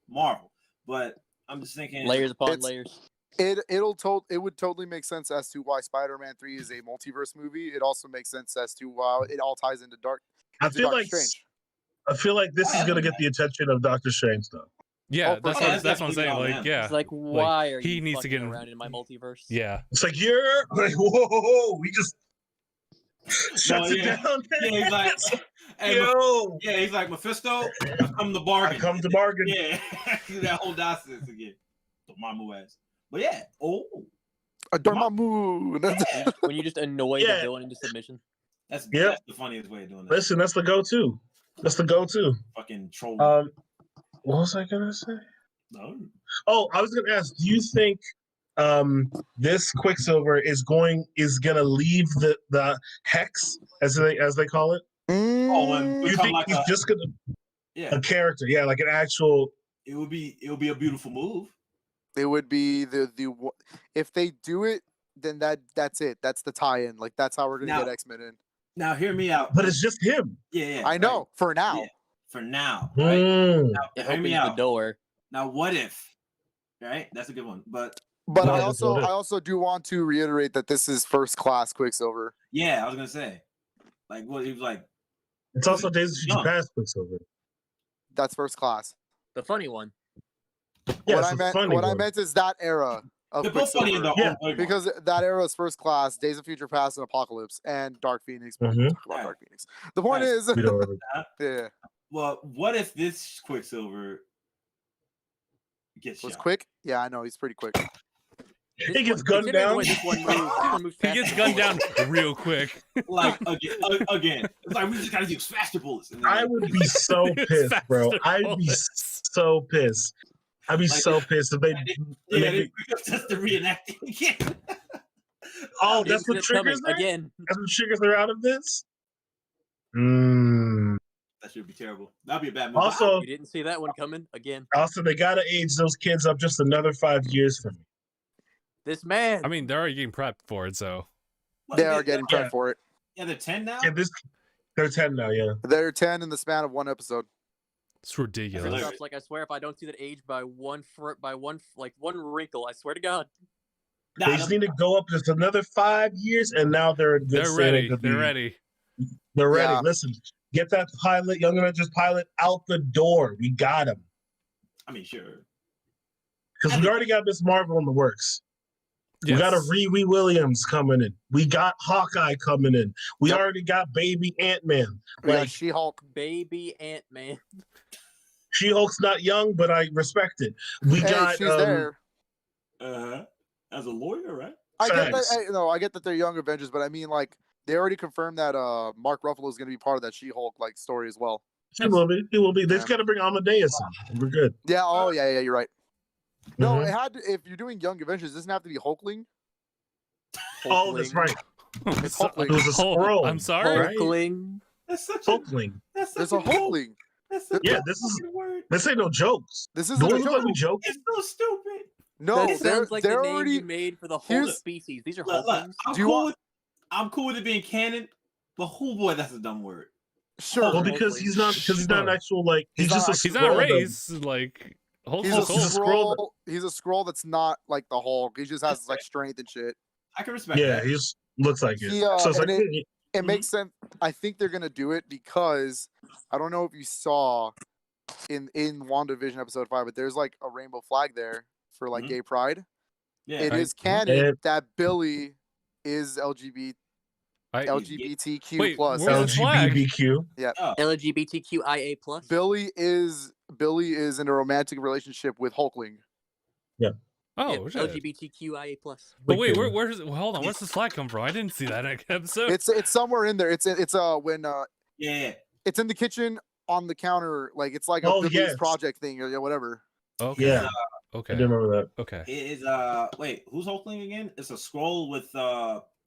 Marvel. But I'm just thinking Layers upon It's- layers. It would totally make sense as to why Spider-Man 3 is a multiverse movie. It also makes sense as to why it all ties into I feel Doctor like Strange. this is gonna get the attention of Doctor Strange though. Yeah, Oh, that's okay, what that's what I'm saying. definitely Like, on yeah, It's like, why are he you needs to fucking get in- around in my multiverse? yeah. It's like you're like whoa, we just shuts it yeah. down. Yeah, he's like, hey, yo, yeah, he's like Mephisto. I come to bargain. I come to bargain. Yeah, that whole nonsense again. Dormammu ass. But yeah, Dormammu. yeah, When you just annoy Yeah. the villain into submission. that's Yep. that's the funniest way of doing that. Listen, that's the go-to. That's the go-to. Fucking troll. What was I gonna say? No. Oh, I was gonna ask. Do you think this Quicksilver is gonna leave the hex as they call it? Oh, and Do you become think like he's just gonna yeah, a character? Yeah, like an actual. it would be a beautiful move. It would be if they do it, then that's it. That's the tie-in. Like that's how we're gonna Now- get X-Men in. Now, hear me out. But it's just him. Yeah, I know for now. Yeah. For now, right? Mm. Now, It hear me opens the out. door. Now, what if? Right, that's a good one. But But No, I that's what it is. also do want to reiterate that this is first class Quicksilver. yeah, I was gonna say, like, what he was like. It's also Days of Future No. Past Quicksilver. That's first class. The funny one. Yeah, what it's I a meant funny what I one. meant is that era of They're both funny in Quicksilver. their Yeah, own way. Because that era is first class, Days of Future Past and Apocalypse and Dark Phoenix. But Mhm. we'll talk about Right. Dark Phoenix. The point Right. is We don't really. yeah, Well, what if this Quicksilver gets was shot? quick. Yeah, I know he's pretty quick. He gets Considering gunned the down. way this one moves He fast gets and gunned down forward. real quick. Like again, it's like we just gotta use faster bullets. And then, I like, would be so It's pissed, bro. faster I'd be bullets. so pissed. I'd be Like- so pissed if they. yeah, make they me- just the reenacting again. Oh, Didn't that's see what it triggers coming. her? Again. That's what triggers her out of this. Mm. That should be terrible. That'd be a bad movie. Also, You didn't see that one coming. Again. they gotta age those kids up just another 5 years for me. This man. I mean, they're already getting prepped for it, so What, They are getting Yeah. prepped for it. Yeah, they're 10 now. Yeah, they're 10 now. Yeah. They're 10 in the span of one episode. it's Every ridiculous. Hilarious. stuff's like, I swear, if I don't see that age by one wrinkle, I swear to God. Nah, They just need to go up just another 5 years, and now they're in good They're standing ready. to be- They're ready. They're ready. Yeah. Listen, get that pilot, Young Avengers pilot, out the door. We got him I mean, sure. because we already got Miss Marvel in the works. Yes. We got a Riri Williams coming in. We got Hawkeye coming in. We Yep. already got baby Ant-Man. We got Like, She-Hulk. Baby Ant-Man. She-Hulk's not young, but I respect it. We Hey, got she's there. As a lawyer, right? I get that. facts. I get that they're young Avengers, but I mean, like, they already confirmed that Mark Ruffalo is going to be part of that She-Hulk like story as well. He will be. He will be. They just Yeah. got to bring Amadeus in. We're good. Yeah. Oh, yeah. You're right. No, Mhm. it had. To, if you're doing young Avengers, it doesn't have to be Hulkling. Oh, that's right. It's Hulkling. It was a scroll. I'm sorry. Right? Hulkling. That's such a Hulkling. that's such There's a joke. Hulkling. That's such Yeah, a this is. fucking word. This ain't no jokes. This Do isn't we a look like we joke. joking? It's so stupid. No, That they're sounds like the they're name already. you made for the whole here's- species. These are Look, Hulklings. I'm Do you cool want- with I'm cool with it being canon, but boy, that's a dumb word. Sure. Well, Hulkling. because he's not an actual like. He's He's just not a He's scroll. not a that- race. Like, Hulk He's Hulk a is a scroll scroll. He's a scroll that's not like the Hulk. He just has like strength and shit. I can respect Yeah, that. he just looks like it. He, So it's like, and yeah, It makes sense. I think they're gonna do it because I don't know if you saw in WandaVision episode 5, but there's like a rainbow flag there for like Mhm. gay pride. Yeah, It I- is canon And- that Billy is LGBTQ Wait, plus. where's the flag? LGBTQ. LGBTQIA plus. Billy is in a romantic relationship with Hulkling. Oh, shit. LGBTQIA plus. But wait, Wicked. where's hold on? Where's this flag come from? I didn't see that episode. It's somewhere in there. It's when yeah. it's in the kitchen on the counter. Like it's like a Oh, Billy's yes. project thing or whatever. Okay. Yeah, I Okay. do remember that. Okay. It is wait, who's Hulkling again? It's a scroll with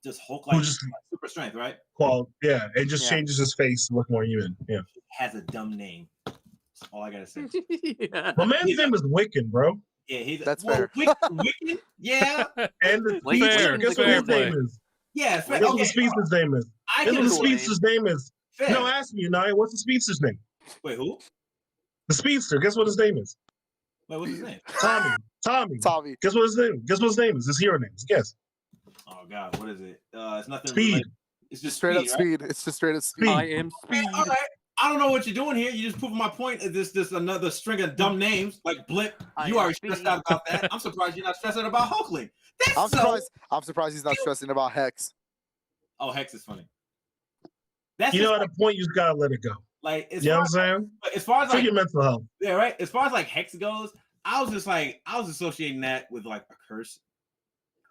just Hulk Who like just- super strength, right? Well, yeah, it just Yeah. changes his face to look more human. Yeah. Has a dumb name. That's all I gotta say. Yeah. My man's name is Wiccan, bro. Yeah, he's That's fair. Wiccan? Yeah, And the Like, speedster, fair, guess what fair his name play. is? yeah. Guess what the speedster's name is? I Guess can what the cool do it. speedster's name is? Fair. No, ask me, Naya. What's the speedster's name? Wait, who? The speedster. Guess what his name is? Wait, what's his name? Tommy. Tommy. Guess what his name? Guess what his name is? His hero name is. Guess. Oh God, what is it? It's nothing. Speed. Related. It's just Straight up right? speed. It's just straight up speed. Speed. I am Okay, speed. all right. I don't know what you're doing here. You just proving my point. This another string of dumb names like Blip. You already stressed out about that. I'm surprised you're not stressed out about Hulkling. I'm surprised he's not stressing about Hex. Oh, Hex is funny. That's You know, just at a point, you just gotta let it go. like You know what I'm saying? as far as For like your mental health. yeah, right. As far as like Hex goes, I was associating that with like a curse.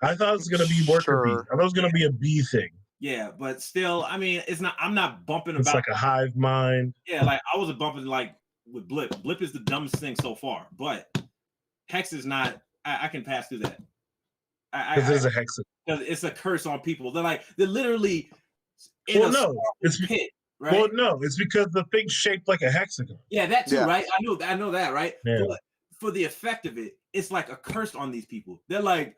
I thought it was gonna be worker bee. I thought it was gonna be a bee thing. Yeah, but still, I mean, it's not. I'm not bumping It's about. like a hive mind. Yeah, like I wasn't bumping like with Blip. Blip is the dumbest thing so far, but Hex is not. I can pass through that. Because there's a hex. Because it's a curse on people. They're literally in Well, a no, it's pit, right? well, no, it's because the thing's shaped like a hexagon. Yeah, that too, Yeah. right? I know that, right? Yeah. But for the effect of it, it's like a curse on these people. They're like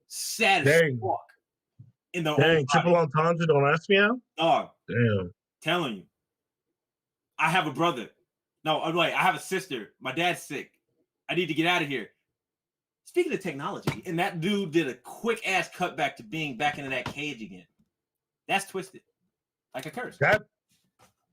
sad as Dang. fuck in their Dang, own triple entendre. Don't ask me out. dog. Damn. Telling you, I have a brother. No, I'm like I have a sister. My dad's sick. I need to get out of here. Speaking of technology, and that dude did a quick ass cut back to being back into that cage again. That's twisted, like a curse. That.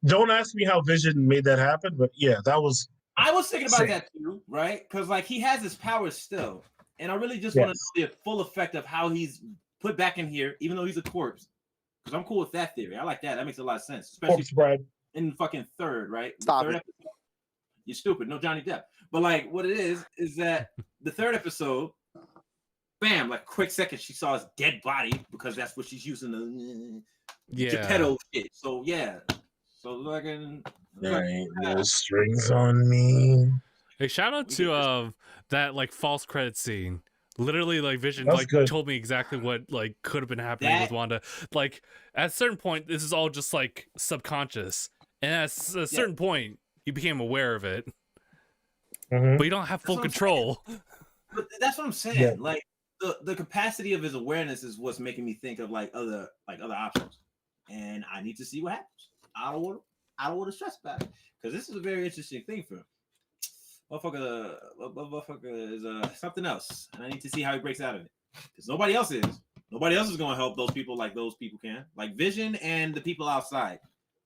Don't ask me how Vision made that happen, but yeah, that was. I was thinking about Same. that too, right? Because like he has his powers still, and I really just Yes. want to know the full effect of how he's put back in here, even though he's a corpse. Because I'm cool with that theory. I like that. That makes a lot of sense, especially Corpse bride. in the fucking third, right? The Stop third it. episode. You're stupid. No Johnny Depp. But like what it is that the third episode, bam, like quick second, she saw his dead body because that's what she's using the Geppetto shit. So yeah. So like There ain't no strings on me. Hey, shout out to that like false credit scene. Literally, like Vision That's like good. told me exactly what like could have been happening with Wanda. Like at a certain point, this is all just like subconscious, and at a certain point, he became aware of it. Mhm. But you don't have full what I'm control. But that's what I'm saying. Yeah. Like the capacity of his awareness is what's making me think of like other options. And I need to see what happens. I don't want to stress about it. Because this is a very interesting thing for him. Motherfucker is something else. And I need to see how he breaks out of it. Because nobody else is. Nobody else is gonna help those people like those people can. Like Vision and the people outside.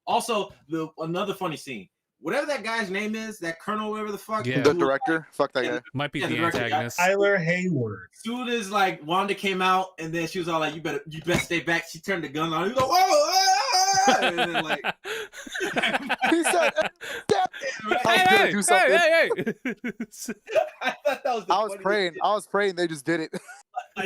Also, another funny scene. Whatever that guy's name is, that Colonel, whatever the fuck. Yeah. The director, fuck that guy. Might be Yeah, the the director, yeah. antagonist. Tyler Hayward. Soon as like Wanda came out, and then she was all like, "You better stay back." She turned the gun on. He was like, "Whoa!" And then like, He said, "Damn." right? gonna do something. hey. I thought that was. The I was funniest praying. shit. I was praying. They just did it.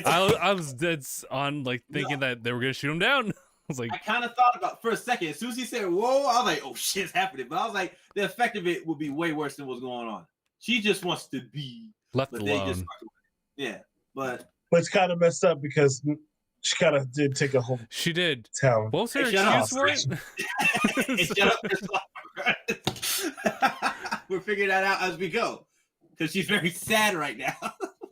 I was dead on like thinking that they were gonna shoot him down. I was like, I kind of thought about for a second. As soon as he said "whoa," I was like, "Oh shit, it's happening." But I was like, the effect of it would be way worse than what's going on. She just wants to be left but they just alone. yeah. But But it's kind of messed up because she kind of did take a whole She did. town. What was her Hey, shut excuse up. for it? Hey, shut up. We're figuring that out as we go because she's very sad right now.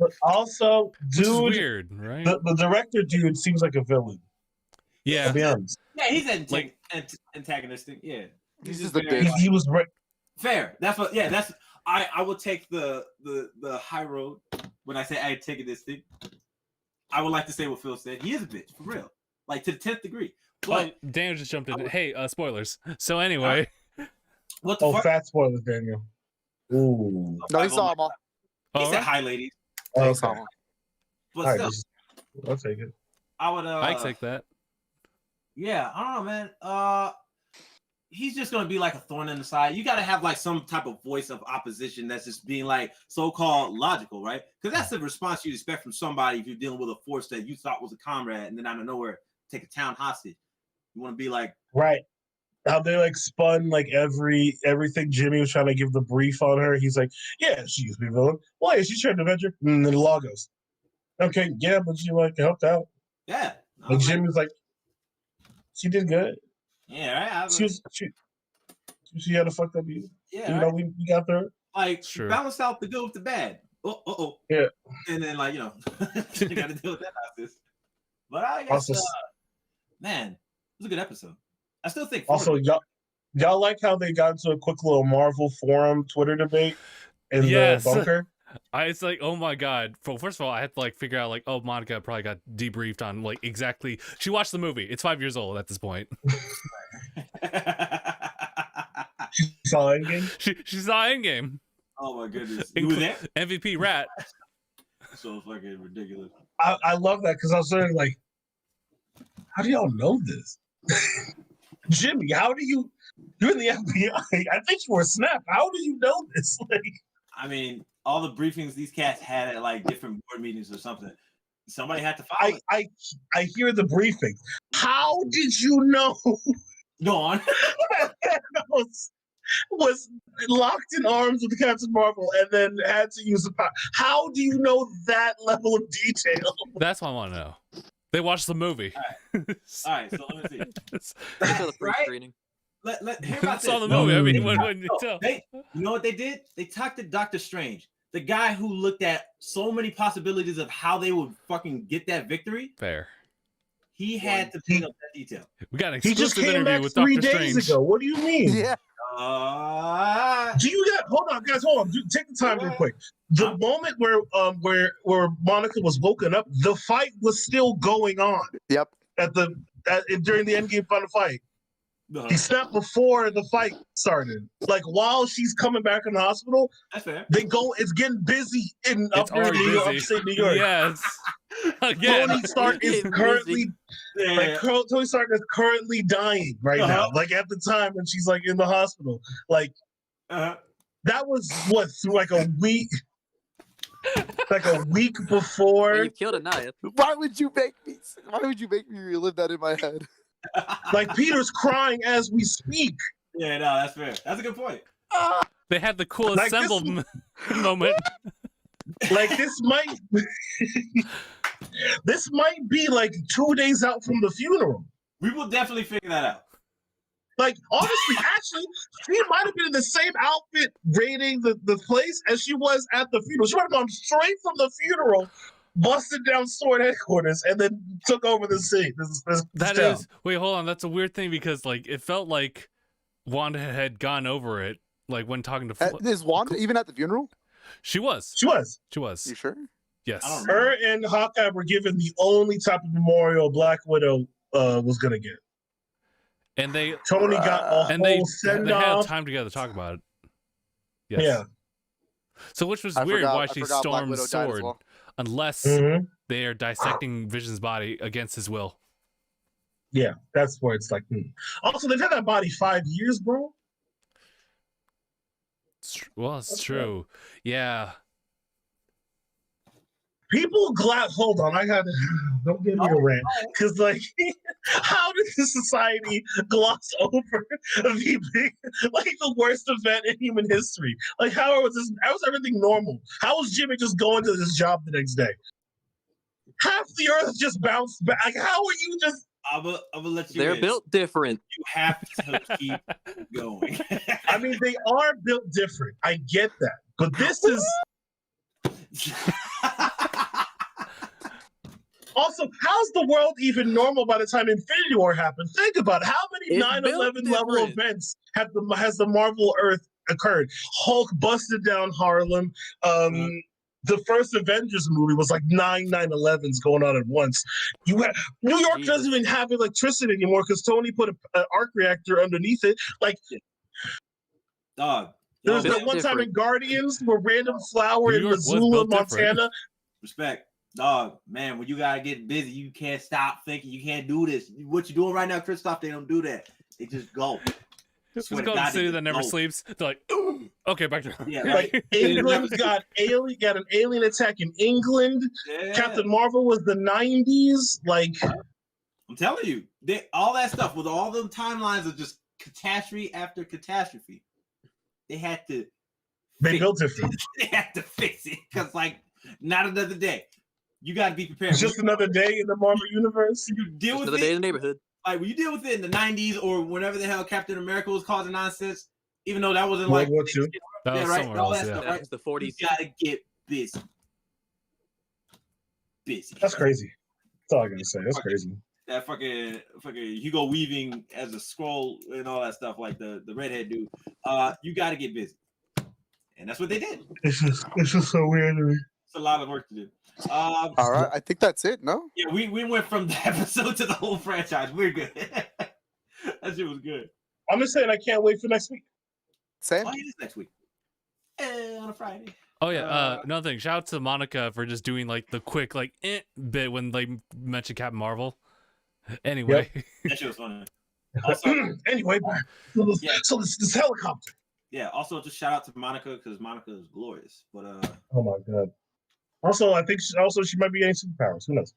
But also, Which is dude, weird, right? the director dude seems like a villain. Yeah. To be honest, Yeah, he's Like- antagonistic. Yeah, He's just just a very- bitch. he was right. fair. That's what. Yeah, that's. I will take the high road when I say I take this thing. I would like to say what Phil said. He is a bitch for real, like to the 10th degree. But Oh, Daniel just jumped in. Hey, spoilers. So anyway, what the Oh, fuck? fat spoilers, Daniel. Ooh. No, he saw him all. He all said right. hi, ladies. Yeah, he Okay. saw All him. But right, still, I'll take it. I would. I take that. Yeah, I don't know, man. He's just gonna be like a thorn in the side. You got to have like some type of voice of opposition that's just being like so-called logical, right? Because that's the response you expect from somebody if you're dealing with a force that you thought was a comrade, and then out of nowhere take a town hostage. You want to be like, Right. How they like spun like everything Jimmy was trying to give the brief on her. He's like, yeah, she used to be a villain. Why is she trying to adventure? And then the law goes, okay, yeah, but she like helped out. yeah, I Like was like, Jimmy was like, she did good. yeah, right. I was She had a fucked up you. yeah, You right? know, we got there. Like It's true. balance out the good with the bad. Oh. Yeah. And then like you got to deal with that nonsense. But I guess, Also, man, it was a good episode. I still think. also y'all like how they got into a quick little Marvel forum Twitter debate. in Yes. the bunker. It's like, oh my god. First of all, I had to like figure out like, oh, Monica probably got debriefed on like exactly. She watched the movie. It's 5 years old at this point. Saw Endgame. She saw Endgame. Oh my goodness, you were there? MVP rat. So fucking ridiculous. I love that because I was sort of like, how do y'all know this? Jimmy, how do you? You're in the FBI. I think you were a snap. How do you know this? Like, I mean, all the briefings these cats had at like different board meetings or something. Somebody had to follow it. I hear the briefing. How did you know? Go on. was locked in arms with Captain Marvel and then had to use the power. How do you know that level of detail? That's what I want to know. They watched the movie. All right, so let me see. They saw the Right? pre-screening. Let hear about Saw this. the movie. I mean, No, when you tell. You know what they did? They talked to Doctor Strange, the guy who looked at so many possibilities of how they would fucking get that victory. Fair. He had to pick up that detail. We got an He just exclusive came interview back with 3 Doctor days Strange. ago. What do you mean? Yeah. Do you got? Hold on, guys. Hold on. Take the time real quick. The moment where Monica was woken up, the fight was still going on. Yep. During the Endgame final fight. He snapped before the fight started. Like while she's coming back in the hospital, That's fair. they go. It's getting busy in It's already busy. upstate New York. Yes. Again. Tony Stark is Busy. currently Yeah. Tony Stark is currently dying right now. Like at the time when she's like in the hospital. Like Uh-huh. that was what like a week. Like a week before. Well, you've killed Anaya. Why would you make me relive that in my head? Like Peter's crying as we speak. Yeah, no, that's fair. That's a good point. They had the cool Like this- assembled moment. Like this might be like 2 days out from the funeral. We will definitely figure that out. Like honestly, actually, she might have been in the same outfit raiding the place as she was at the funeral. She might have gone straight from the funeral, busted down Sword headquarters, and then took over the scene. That town. is. Wait, hold on. That's a weird thing because like it felt like Wanda had gone over it. Like when talking to Is Wanda even at the funeral? she was. She was. She was. You sure? Yes. I don't Her and Hawkeye were given the only type of memorial Black Widow was gonna get. And they Tony got a and they whole send had off. time together to talk about it. Yes. Yeah. So which was I weird forgot- why I she forgot Black stormed Widow died as Sword well. unless Mhm. they are dissecting Vision's body against his will. Yeah, that's where it's like. Also, they've had that body 5 years, bro. Well, it's true. Yeah. People glad. Hold on, I got. Don't give me a rant, because like, how did the society gloss over the big, like the worst event in human history? Like, how was this? How was everything normal? How was Jimmy just going to this job the next day? Half the earth just bounced back. Like, how are you just? I'm gonna let you. They're in. built different. You have to keep going. I mean, they are built different. I get that, but this is. Also, how's the world even normal by the time Infinity War happened? Think about it. How many It's 9/11 built level different. events has the Marvel Earth occurred? Hulk busted down Harlem. The first Avengers movie was like 9/11s going on at once. New York Jesus. doesn't even have electricity anymore because Tony put an arc reactor underneath it. Like Dog. there was yo, that built one time in different. Guardians where random flower New in York was Missoula, built different. Montana. respect. Dog, man, when you gotta get busy, you can't stop thinking. You can't do this. What you doing right now, Christoph? They don't do that. They just go. Let's Swear to go to the God, city they that just never go. sleeps. They're like, ooh. Okay, back to Yeah, Like right. England got an alien attack in England. Yeah. Captain Marvel was the 90s. Like I'm telling you, all that stuff with all the timelines of just catastrophe after catastrophe. They had to. they fix built different. They had to fix it because, like, not another day. You got to be prepared. It's just another day in the Marvel universe. When you deal Just with another day in it, the neighborhood. like when you deal with it in the 90s or whenever the hell Captain America was causing nonsense, even though that wasn't World like War II. That yeah, was right, somewhere all else, that yeah. stuff, That right? was the You 40s. gotta get busy. Busy. That's crazy. That's all I gotta say. That's crazy. That fucking Hugo Weaving as a scroll and all that stuff, like the redhead dude. You got to get busy, And that's what they did. It's just so weird to me. It's a lot of work to do. All right, I think that's it. No. Yeah, we went from the episode to the whole franchise. We're good. That shit was good. I'm just saying I can't wait for next week. Same. Oh, it is next week. On a Friday. Oh yeah, another thing. Shout out to Monica for just doing like the quick like bit when they mentioned Captain Marvel. Anyway, That shit was funny. Also, Anyway, so this helicopter. yeah. Also, just shout out to Monica because Monica is glorious. But Oh my god. Also, I think she might be getting superpowers. Who knows?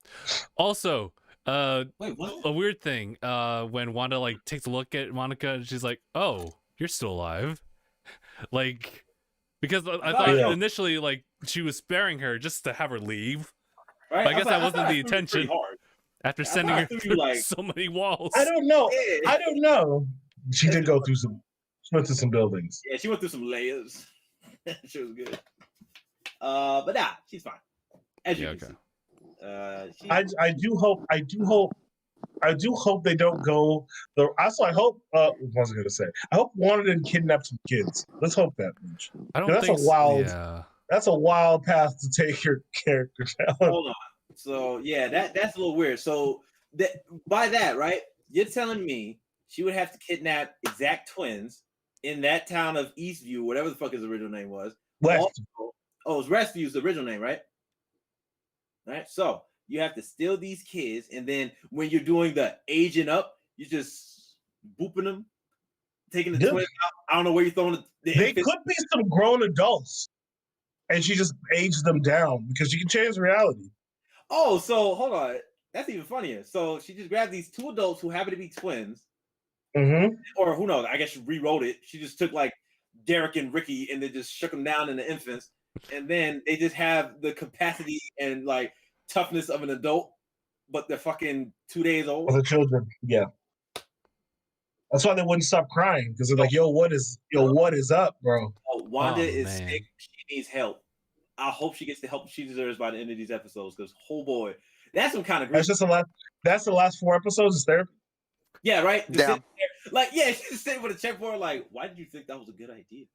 also, wait, what? a weird thing. When Wanda like takes a look at Monica, and she's like, "Oh, you're still alive," like because I thought initially like she was sparing her just to have her leave. Right? But I guess that wasn't thought the I threw you pretty intention. hard. After I sending thought I her threw you, through like- so many walls. I don't know. Yeah. I don't know. She did go through some. She went through some buildings. Yeah, she went through some layers. She was good. But nah, she's fine. As you can see. I do hope they don't go. Also, I hope. What was I gonna say? I hope Wanda didn't kidnap some kids. Let's hope that much. I don't That's think a wild. Yeah. That's a wild path to take your character down. Hold on. So yeah, that's a little weird. So by that, right? You're telling me she would have to kidnap exact twins in that town of Eastview, whatever the fuck his original name was. West. Also, it's Westview's the original name, right? Right. So you have to steal these kids, and then when you're doing the aging up, you're just booping them, taking the twins out. I don't know where you're throwing the They infants. could be some grown adults, and she just aged them down because she can change reality. Oh, so hold on. That's even funnier. So she just grabbed these two adults who happen to be twins, Mm-hmm. or who knows? I guess she rewrote it. She just took like Derek and Ricky and then just shook them down in the infants, and then they just have the capacity and like toughness of an adult, but they're fucking 2 days old. For the children, yeah. That's why they wouldn't stop crying because they're like, what is up, bro?" Oh, Wanda Oh, is man. sick. She needs help. I hope she gets the help she deserves by the end of these episodes. Because, oh boy, that's some kind of That's just the last. That's the last 4 episodes. Is therapy. yeah, right. Just Damn. sitting there, like, yeah, she's just sitting with a checkboard. Like, why did you think that was a good idea?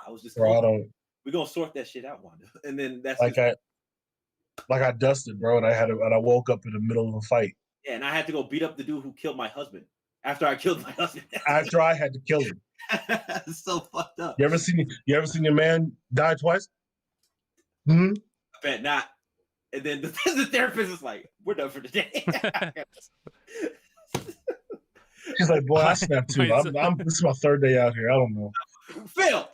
I was just. Bro, I don't We're gonna sort that shit out, Wanda. And then that's like just, I dusted, bro, and I woke up in the middle of a fight yeah, and I had to go beat up the dude who killed my husband after I killed my husband. after I had to kill him. It's so fucked up. You ever seen your man die twice? Hmm. I bet not. And then the therapist is like, "We're done for today." He's like, boy, I snapped too. This is my 3rd day out here. I don't know. Phil.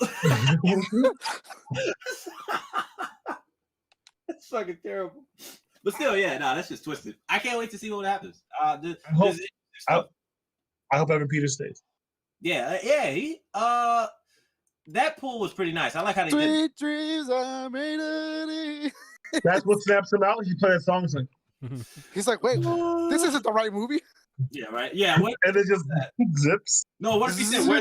That's fucking terrible. But still, yeah, no, that's just twisted. I can't wait to see what happens. I hope Evan Peters stays. Yeah. He, that pool was pretty nice. I like how they did it. Sweet dreams are made of it. That's what snaps him out. He play that song. It's like, He's like, wait, this isn't the right movie. Yeah, right. Yeah. What? and it just zips. No, what if he said? No, we're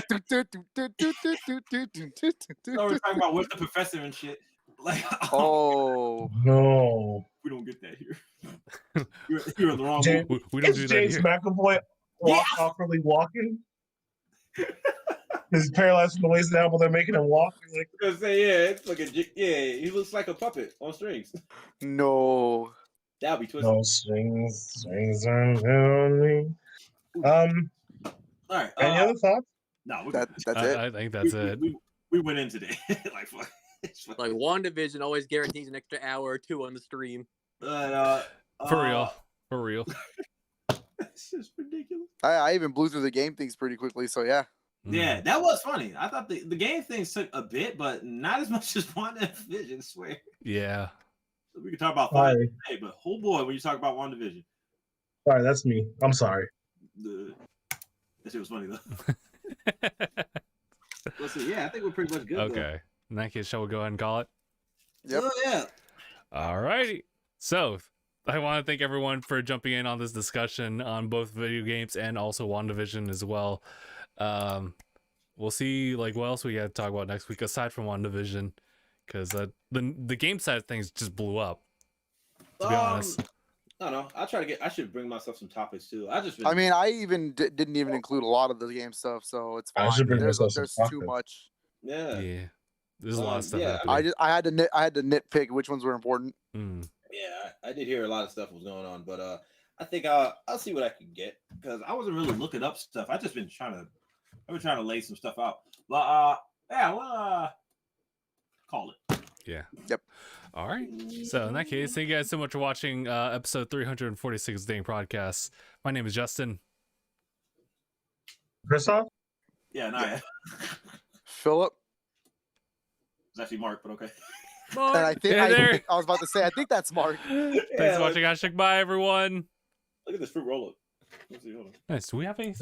talking about where's the professor and shit. Like, Oh, No. we don't get that here. You're in the wrong James, movie. we don't Is do that James here. McAvoy awkwardly walking? He's paralyzed from the waist down, but they're making him walk. He's like, I was gonna say, yeah, it's like he looks like a puppet on strings. no. That'd be twisted. no strings around me. All right. Any other thoughts? No, we're That's good. it. I think that's it. We went in today. Like, fuck. Like WandaVision always guarantees an extra hour or two on the stream. But, For real. For real. It's just ridiculous. I even blew through the game things pretty quickly, so yeah. Yeah, that was funny. I thought the game things took a bit, but not as much as WandaVision, I swear. Yeah. So we can talk about fire Sorry. today, but oh boy, when you talk about WandaVision, Sorry, that's me. I'm sorry. that shit was funny though. Let's see. Yeah, I think we're pretty much good. Okay. In that case, shall we go ahead and call it? Yep. Oh, yeah. All righty. So, I want to thank everyone for jumping in on this discussion on both video games and also WandaVision as well. We'll see like what else we got to talk about next week aside from WandaVision, because the game side of things just blew up. To be honest, I don't know. I should bring myself some topics too. I mean, I even didn't even include a lot of the game stuff, so it's I fine. should bring There's myself some too tacos. much. yeah. yeah. There's a lot of stuff yeah, happening. I had to nitpick which ones were important. Mm. Yeah, I did hear a lot of stuff was going on, but I think I'll see what I can get. Because I wasn't really looking up stuff. I've been trying to lay some stuff out. But yeah, well, call it. Yeah. Yep. All right. So in that case, thank you guys so much for watching episode 346 of Dang Podcast. My name is Justin. Christoph? Yeah, no, yeah. Philip. It's actually Mark, but okay. And I think, Hey there. I was about to say, I think that's Mark. Thanks for watching. Hashtag bye, everyone. Look at this fruit roll up. Let's see, hold on. Nice. Do we have any?